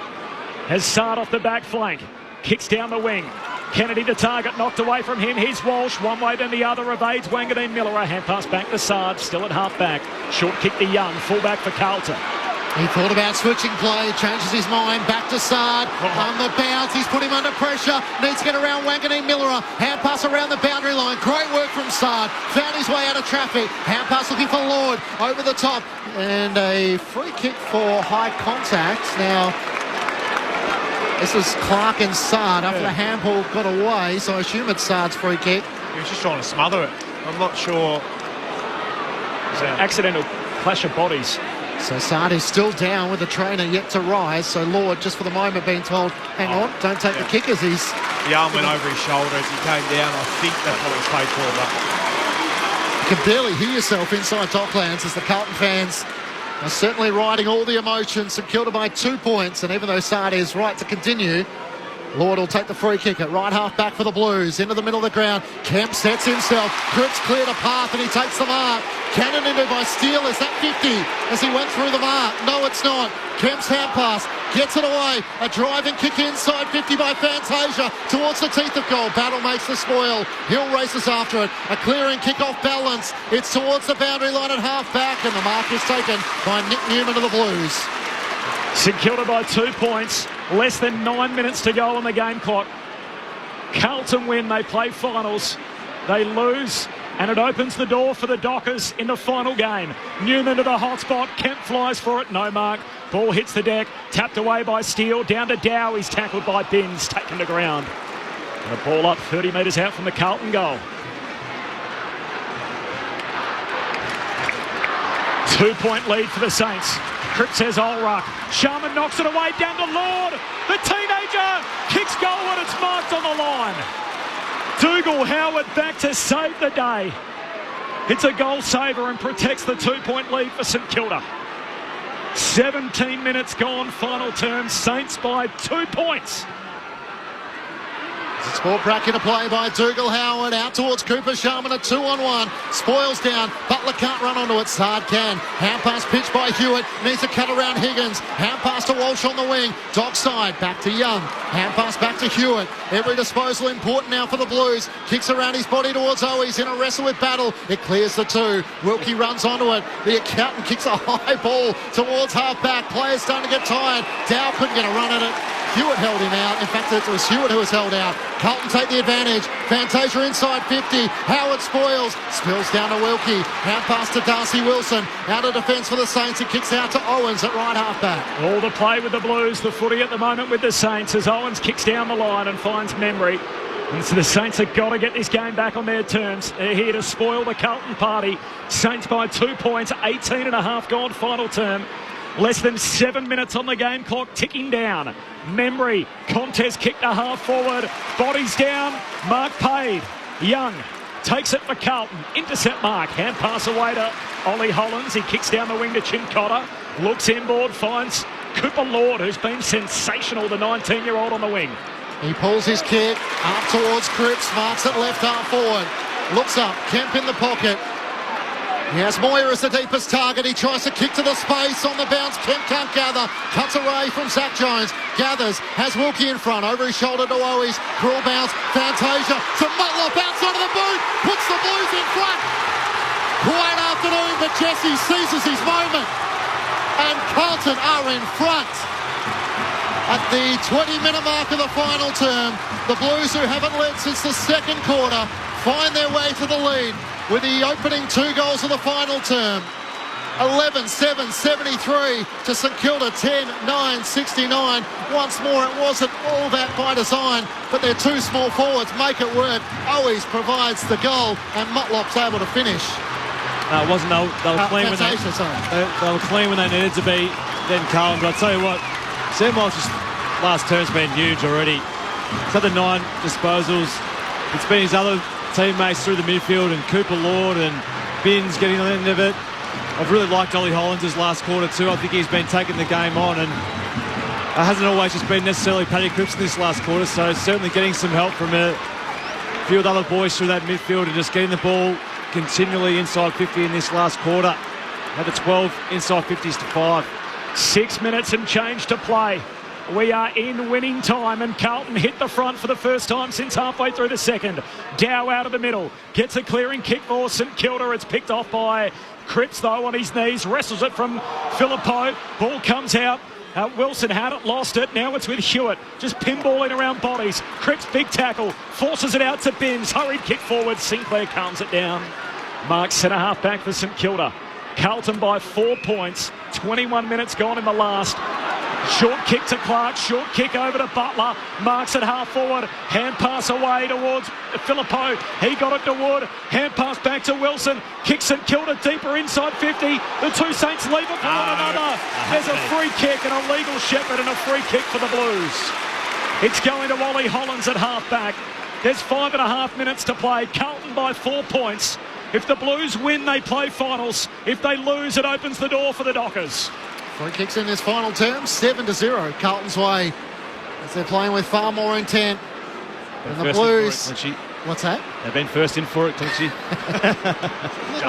Has Sard off the back flank. Kicks down the wing. Kennedy the target, knocked away from him. Here's Walsh, one way then the other, evades Wanganeen Miller. A hand pass back to Sard, still at half back. Short kick to Young, full back for Carlton. He thought about switching play, changes his mind, back to Sard, on the bounce, he's put him under pressure, needs to get around Wanganeen Miller, hand pass around the boundary line, great work from Sard, found his way out of traffic, hand pass looking for Lord, over the top, and a free kick for high contact. Now, this is Clark and Sard after the handball got away, so I assume it's Sard's free kick. He was just trying to smother it. I'm not sure. It's an accidental clash of bodies. So Sard is still down with the trainer yet to rise. So Lord, just for the moment, being told, hang on, don't take the kick as he's... The arm went over his shoulder as he came down. I think that's what it was paid for. But you can barely hear yourself inside Docklands as the Carlton fans are certainly riding all the emotions. St Kilda by 2 points, and even though Sard is right to continue, Lord will take the free kick at right half back for the Blues. Into the middle of the ground. Kemp sets himself. Cripps cleared a path and he takes the mark. Cannon into by Steele. Is that 50 as he went through the mark? No, it's not. Kemp's hand pass. Gets it away. A driving kick inside 50 by Fantasia towards the teeth of goal. Battle makes the spoil. Hill races after it. A clearing kick off balance. It's towards the boundary line at half back, and the mark is taken by Nick Newman of the Blues. St Kilda by 2 points. Less than 9 minutes to go on the game clock. Carlton win. They play finals. They lose, and it opens the door for the Dockers in the final game. Newman to the hot spot. Kemp flies for it. No mark. Ball hits the deck. Tapped away by Steele. Down to Dow. He's tackled by Binns. Taken to ground. And a ball up 30 metres out from the Carlton goal. 2 point lead for the Saints. Cripps says Olruck. Sharman knocks it away down to Lord. The teenager kicks goal and it's marked on the line. Dougal Howard back to save the day. It's a goal saver and protects the 2 point lead for St Kilda. 17 minutes gone, final term. Saints by 2 points. Sport bracket to play by Dougal Howard. Out towards Cooper Sharman, a 2-on-1. Spoils down. Butler can't run onto it. Sard can. Hand pass pitched by Hewitt. Needs to cut around Higgins. Hand pass to Walsh on the wing. Dockside. Back to Young. Hand pass back to Hewitt. Every disposal important now for the Blues. Kicks around his body towards Owe. He's in a wrestle with Battle. It clears the two. Wilkie runs onto it. The accountant kicks a high ball towards half back. Players starting to get tired. Dow couldn't get a run at it. Hewitt held him out. In fact, it was Hewitt who was held out. Carlton take the advantage. Fantasia inside 50. Howard spoils. Spills down to Wilkie. Hand pass to Darcy Wilson. Out of defence for the Saints. It kicks out to Owens at right half back. All the play with the Blues. The footy at the moment with the Saints as Owens kicks down the line and finds Memory. And so the Saints have got to get this game back on their terms. They're here to spoil the Carlton party. Saints by 2 points. 18 and a half gone final term. Less than 7 minutes on the game clock, ticking down. Memory, contest kick to half forward. Bodies down, mark paid. Young takes it for Carlton. Intercept mark, hand pass away to Ollie Hollins. He kicks down the wing to Chincotta. Looks inboard, finds Cooper Lord, who's been sensational, the 19-year-old on the wing. He pulls his kick up towards Cripps, marks it left half forward. Looks up, Kemp in the pocket. He has Moyer as the deepest target. He tries to kick to the space on the bounce. Kemp can't gather. Cuts away from Zach Jones. Gathers. Has Wilkie in front. Over his shoulder to Owies. Cruel bounce. Fantasia to Mutlop outside of the boot. Puts the Blues in front. Quiet afternoon, but Jesse seizes his moment. And Carlton are in front. At the 20-minute mark of the final term, the Blues, who haven't led since the second quarter, find their way to the lead with the opening 2 goals of the final term. 11-7, 73 to St Kilda, 10-9, 69. Once more, it wasn't all that by design, but their 2 small forwards make it work. Owies provides the goal, and Mutlop's able to finish. No, it wasn't. They were clean they were clean when they needed to be. Then Carlton, but I'll tell you what, Sam Walsh's last term's been huge already. He's had the 9 disposals. It's been his other teammates through the midfield, and Cooper Lord and Binns getting on the end of it. I've really liked Ollie Hollands' last quarter too. I think he's been taking the game on, and it hasn't always just been necessarily Paddy Cripps in this last quarter, so certainly getting some help from a few of the other boys through that midfield and just getting the ball continually inside 50 in this last quarter. Had the 12 inside 50s to 5. 6 minutes and change to play. We are in winning time, and Carlton hit the front for the first time since halfway through the second. Dow out of the middle, gets a clearing kick for St Kilda. It's picked off by Cripps, though, on his knees, wrestles it from Philippou. Ball comes out. Wilson had it, lost it. Now it's with Hewitt, just pinballing around bodies. Cripps, big tackle, forces it out to Binns. Hurried kick forward. Sinclair calms it down. Mark centre half back for St Kilda. Carlton by 4 points. 21 minutes gone in the last. Short kick to Clark, short kick over to Butler, marks it half forward, hand pass away towards Philippou, he got it to Wood, hand pass back to Wilson, kicks St Kilda deeper inside 50, the 2 Saints leave it for one another. There's a free kick, and a legal shepherd, and a free kick for the Blues. It's going to Ollie Hollands at half back. There's 5.5 minutes to play. Carlton by 4 points. If the Blues win, they play finals. If they lose, it opens the door for the Dockers. Free kicks in this final term, 7-0 Carlton's way, as they're playing with far more intent. And the Blues... What's that? They've been first in for it, Clinchie.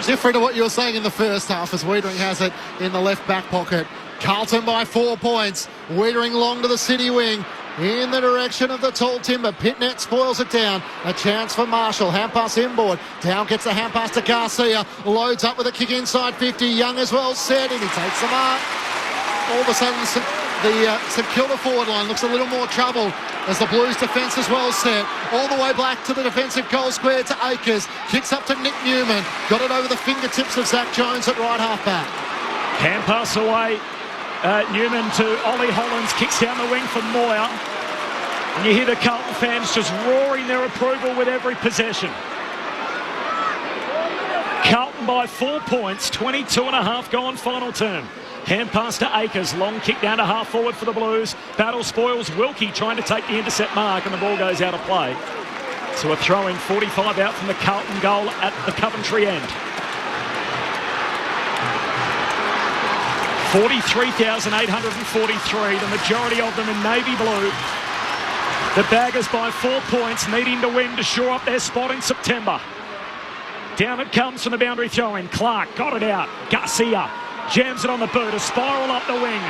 Different to what you were saying in the first half, as Wiedering has it in the left back pocket. Carlton by 4 points. Wiedering long to the city wing, in the direction of the tall timber. Pitnet spoils it down. A chance for Marshall. Hand pass inboard. Down gets the hand pass to Garcia. Loads up with a kick inside 50. Young as well set, and he takes the mark. All of a sudden, the St Kilda forward line looks a little more troubled as the Blues defence is well set. All the way back to the defensive goal square to Akers. Kicks up to Nick Newman. Got it over the fingertips of Zach Jones at right half back. Hand pass away. Newman to Ollie Hollands. Kicks down the wing for Moyer. And you hear the Carlton fans just roaring their approval with every possession. Carlton by 4 points. 22.5 gone final term. Hand pass to Akers, long kick down to half forward for the Blues. Battle spoils Wilkie trying to take the intercept mark, and the ball goes out of play. So a throw in, 45 out from the Carlton goal at the Coventry end. 43,843, the majority of them in navy blue. The Baggers by 4 points, needing to win to shore up their spot in September. Down it comes from the boundary throw-in. Clark got it out. Garcia jams it on the boot, a spiral up the wing.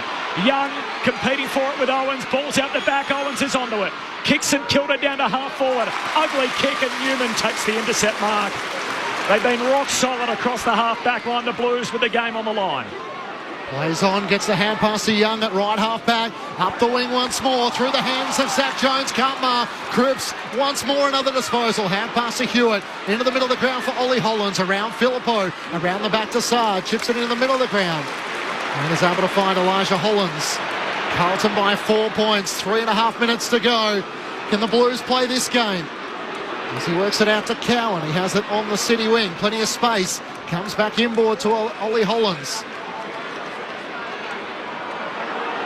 Young competing for it with Owens, balls out the back, Owens is onto it. Kicks St Kilda down to half forward. Ugly kick, and Newman takes the intercept mark. They've been rock solid across the half back line, the Blues, with the game on the line. Plays on, gets the hand pass to Young at right half back. Up the wing once more, through the hands of Zach Jones. Can't mark. Cripps once more, another disposal. Hand pass to Hewitt. Into the middle of the ground for Ollie Hollands. Around Philippou. Around the back to Saad. Chips it into the middle of the ground. And is able to find Elijah Hollands. Carlton by 4 points. 3.5 minutes to go. Can the Blues play this game? As he works it out to Cowan. He has it on the city wing. Plenty of space. Comes back inboard to Ollie Hollands.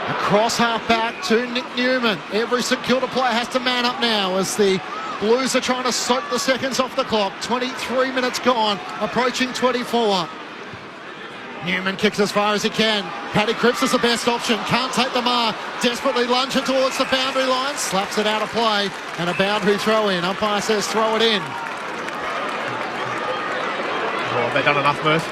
Across half back to Nick Newman. Every St Kilda player has to man up now as the Blues are trying to soak the seconds off the clock. 23 minutes gone, approaching 24. Newman kicks as far as he can. Paddy Cripps is the best option. Can't take the mark. Desperately lunging towards the boundary line. Slaps it out of play. And a boundary throw in. Umpire says throw it in. Oh, have they done enough, Murph?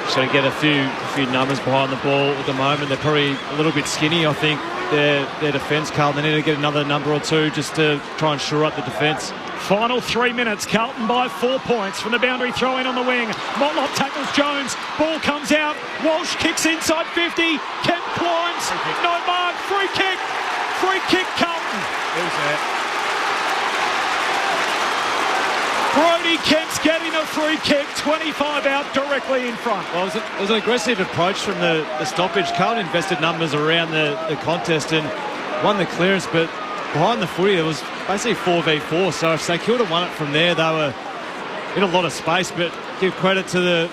Just going to get a few numbers behind the ball at the moment. They're probably a little bit skinny, I think, their defence, Carlton. They need to get another number or two just to try and shore up the defence. Final 3 minutes. Carlton by 4 points from the boundary throw in on the wing. Motlop tackles Jones. Ball comes out. Walsh kicks inside 50. Kemp climbs. No mark. Free kick. Free kick, Carlton. Who's that? Brodie Kemp's getting a free kick. 25 out directly in front. Well, it was an aggressive approach from the stoppage. Carlton invested numbers around the contest and won the clearance, but behind the footy there was basically 4v4. So if St Kilda won it from there, they were in a lot of space. But give credit to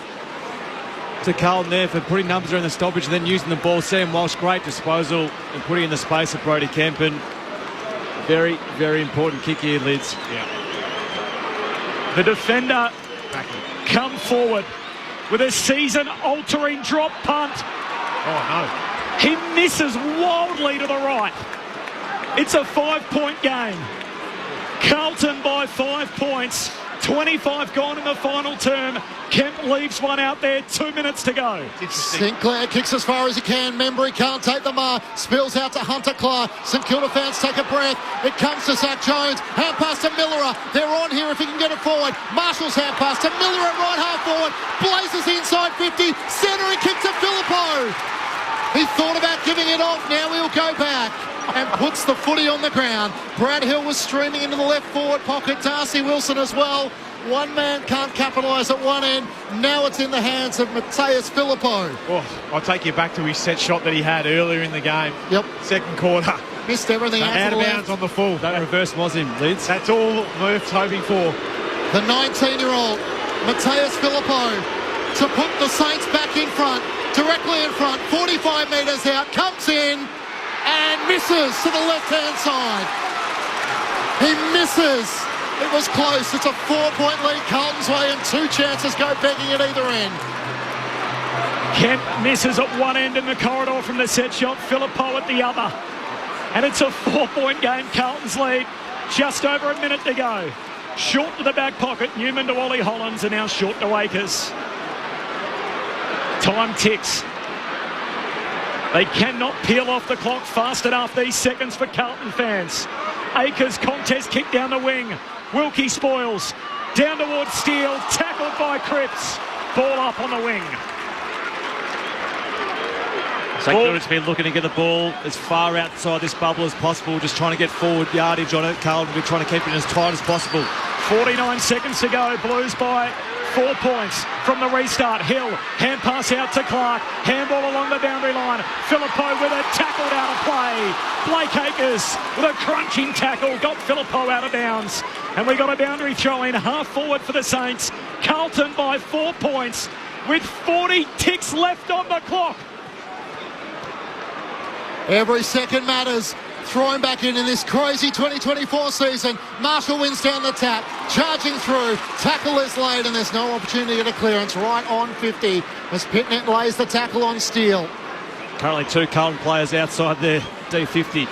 Carlton there for putting numbers around the stoppage and then using the ball. Sam Walsh, great disposal and putting in the space of Brodie Kemp. And very, very important kick here, Lids. Yeah. The defender come forward with a season-altering drop punt. Oh, no. He misses wildly to the right. It's a 5-point game. Carlton by 5 points. 25 gone in the final term. Kemp leaves one out there. 2 minutes to go. Sinclair kicks as far as he can. Membry can't take the mark. Spills out to Hunter Clark. St Kilda fans take a breath. It comes to Zach Jones. Hand pass to Miller. They're on here if he can get it forward. Marshall's hand pass to Miller at right half forward. Blazes inside 50. Centering kick to Filippo. He thought about giving it off. Now he'll go back and puts the footy on the ground. Brad Hill was streaming into the left forward pocket. Darcy Wilson as well. One man can't capitalise at one end. Now it's in the hands of Mateus Filippo. Oh, I'll take you back to his set shot that he had earlier in the game. Yep. Second quarter. Missed everything out of bounds on the full. That reverse was him, Lids. That's all Murph's hoping for. The 19-year-old Mateus Filippo to put the Saints back in front. Directly in front. 45 metres out. Comes in and misses to the left-hand side. He misses. It was close. It's a 4-point lead Carlton's way and 2 chances go begging at either end. Kemp misses at one end in the corridor from the set shot. Filippo at the other. And it's a 4-point game. Carlton's lead. Just over a minute to go. Short to the back pocket. Newman to Ollie Hollands and now short to Akers. Time ticks. They cannot peel off the clock fast enough these seconds for Carlton fans. Akers contest kick down the wing. Wilkie spoils. Down towards Steele. Tackled by Cripps. Ball up on the wing. St Kilda's been looking to get the ball as far outside this bubble as possible, just trying to get forward yardage on it. Carlton will be trying to keep it as tight as possible. 49 seconds to go. Blues by 4 points from the restart. Hill, hand pass out to Clark. Handball along the boundary line. Filippo with it, tackled out of play. Blake Akers with a crunching tackle, got Filippo out of bounds. And we got a boundary throw in, half forward for the Saints. Carlton by 4 points with 40 ticks left on the clock. Every second matters. Thrown back in this crazy 2024 season. Marshall wins down the tap. Charging through. Tackle is laid and there's no opportunity to get a clearance. Right on 50 as Pitnet lays the tackle on Steele. Currently 2 Carlton players outside their D50.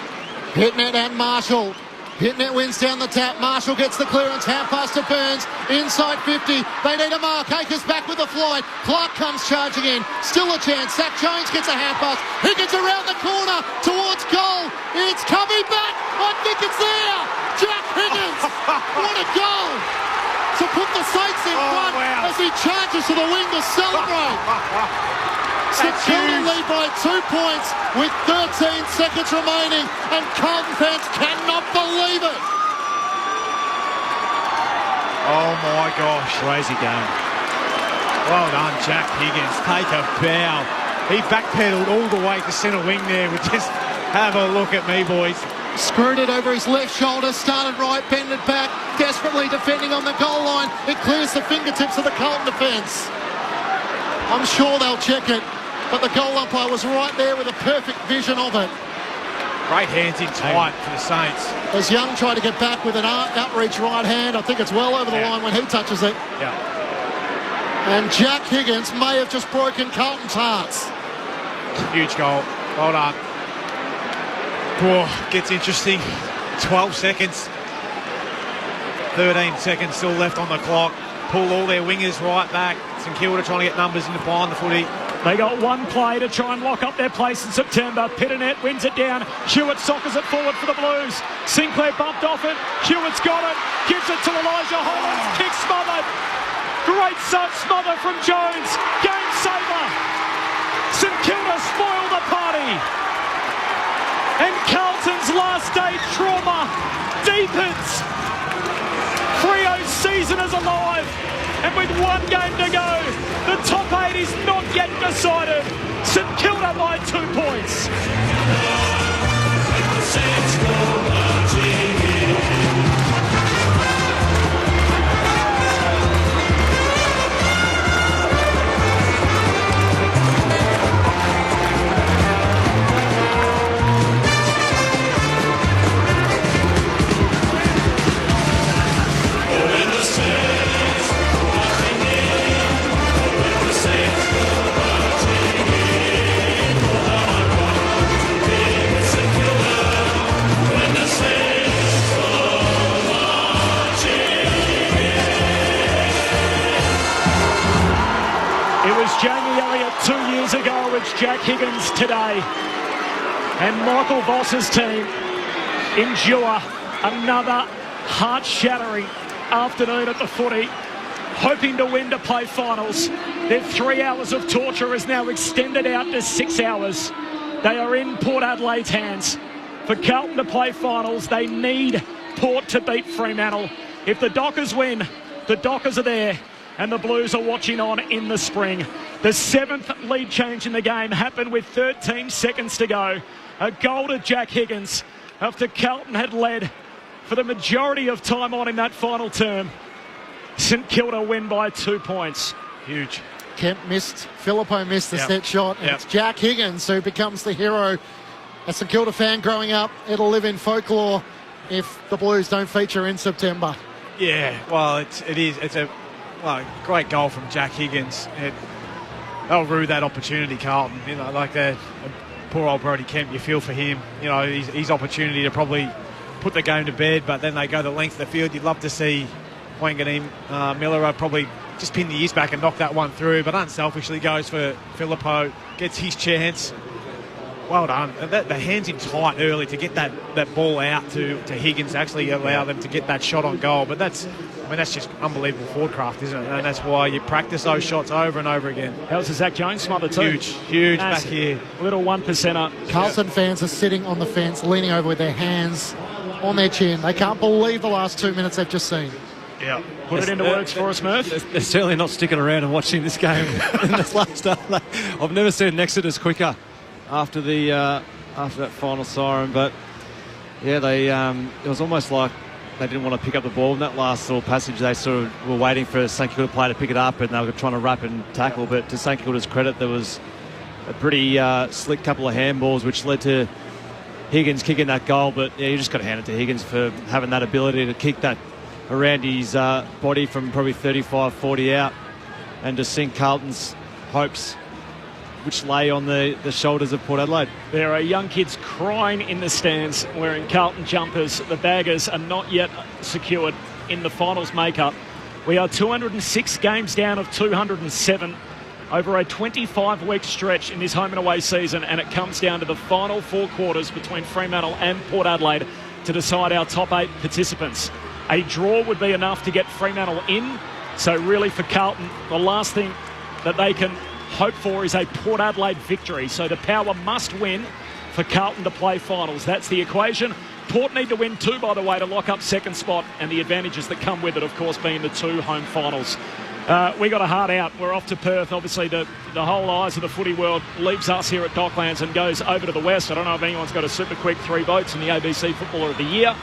Pitnet and Marshall. Pitnet wins down the tap. Marshall gets the clearance. Hand pass to Burns. Inside 50. They need a mark. Akers back with the flight. Clark comes charging in. Still a chance. Zach Jones gets a hand pass. Higgins around the corner towards goal. It's coming back. I think it's there. Jack Higgins. What a goal. To put the Saints in front as he charges to the wing to celebrate. St Kilda lead by 2 points with 13 seconds remaining and Carlton fans cannot believe it. Oh my gosh. Crazy game. Well done, Jack Higgins. Take a bow. He backpedaled all the way to centre wing there with just have a look at me, boys. Screwed it over his left shoulder, started right, bended back, desperately defending on the goal line. It clears the fingertips of the Carlton defence. I'm sure they'll check it. But the goal umpire was right there with a perfect vision of it. Great hands in tight for the Saints. As Young tried to get back with an outreach right hand, I think it's well over the line when he touches it. Yeah. And Jack Higgins may have just broken Carlton's hearts. Huge goal. Well done. Gets interesting. 12 seconds. 13 seconds still left on the clock. Pull all their wingers right back. St Kilda trying to get numbers into behind the footy. They got one play to try and lock up their place in September. Pitternet wins it down. Hewitt soccers it forward for the Blues. Sinclair bumped off it. Hewitt's got it. Gives it to Elijah Hollands. Kick smothered. Great smother from Jones. Game saver. St Kilda spoil the party. And Carlton's last day trauma deepens. Freo's season is alive. And with one game to go, the top 8 is not yet decided. St Kilda by 2 points. Jamie Elliott 2 years ago, it's Jack Higgins today. And Michael Voss's team endure another heart-shattering afternoon at the footy, hoping to win to play finals. Their 3 hours of torture is now extended out to 6 hours. They are in Port Adelaide's hands. For Carlton to play finals, they need Port to beat Fremantle. If the Dockers win, the Dockers are there. And the Blues are watching on in the spring. The 7th lead change in the game happened with 13 seconds to go. A goal to Jack Higgins after Carlton had led for the majority of time on in that final term. St Kilda win by 2 points. Huge. Kemp missed, Filippo missed the set shot. And it's Jack Higgins who becomes the hero. As a St Kilda fan growing up, it'll live in folklore if the Blues don't feature in September. Yeah, well, it is. It's a great goal from Jack Higgins. They'll rue that opportunity, Carlton. You know, like that poor old Brody Kemp, you feel for him. You know, his opportunity to probably put the game to bed, but then they go the length of the field. You'd love to see Wanganeen Miller probably just pin the ears back and knock that one through, but unselfishly goes for Filippo, gets his chance. Well done. The hands in tight early to get that ball out to Higgins, actually allow them to get that shot on goal. But that's just unbelievable forward craft, isn't it? And that's why you practice those shots over and over again. That was a Zach Jones smother too. Huge back here. Little 1%er. Carlton fans are sitting on the fence, leaning over with their hands on their chin. They can't believe the last 2 minutes they've just seen. Yeah. Put it into works for us, Murph. They're certainly not sticking around and watching this game in this last half. I've never seen an exodus quicker after that final siren, but yeah, it was almost like they didn't want to pick up the ball in that last little passage. They sort of were waiting for a St Kilda player to pick it up, and they were trying to wrap and tackle. But to St Kilda's credit, there was a pretty slick couple of handballs which led to Higgins kicking that goal. But yeah, you just got to hand it to Higgins for having that ability to kick that around his body from probably 35, 40 out, and to sink Carlton's hopes, which lay on the shoulders of Port Adelaide. There are young kids crying in the stands wearing Carlton jumpers. The baggers are not yet secured in the finals makeup. We are 206 games down of 207 over a 25-week stretch in this home and away season, and it comes down to the final 4 quarters between Fremantle and Port Adelaide to decide our top 8 participants. A draw would be enough to get Fremantle in, so really for Carlton, the last thing that they can hope for is a Port Adelaide victory. So the Power must win for Carlton to play finals. That's the equation. Port need to win too, by the way, to lock up second spot, and the advantages that come with it, of course, being the 2 home finals. We got a heart out. We're off to Perth. Obviously, the whole eyes of the footy world leaves us here at Docklands and goes over to the west. I don't know if anyone's got a super quick 3 votes in the ABC Footballer of the Year.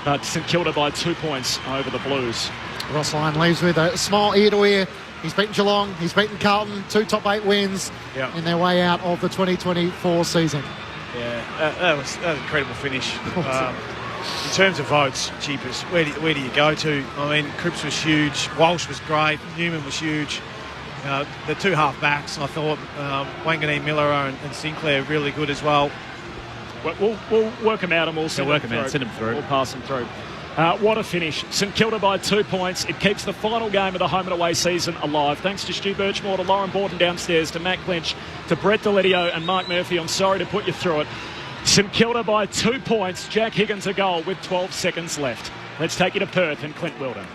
But St Kilda by 2 points over the Blues. Ross Lyon leaves with a smile ear to ear. He's beaten Geelong, he's beaten Carlton, 2 top 8 wins in their way out of the 2024 season. Yeah, that was an incredible finish. In terms of votes, cheapest, where do you go to? I mean, Cripps was huge, Walsh was great, Newman was huge. The two half-backs, I thought, Wanganeen Miller and Sinclair really good as well. We'll work them out and we'll send them through. We'll pass them through. What a finish. St Kilda by 2 points. It keeps the final game of the home and away season alive. Thanks to Stu Birchmore, to Lauren Borton downstairs, to Matt Clinch, to Brett Delidio and Mark Murphy. I'm sorry to put you through it. St Kilda by 2 points. Jack Higgins a goal with 12 seconds left. Let's take you to Perth and Clint Wilden.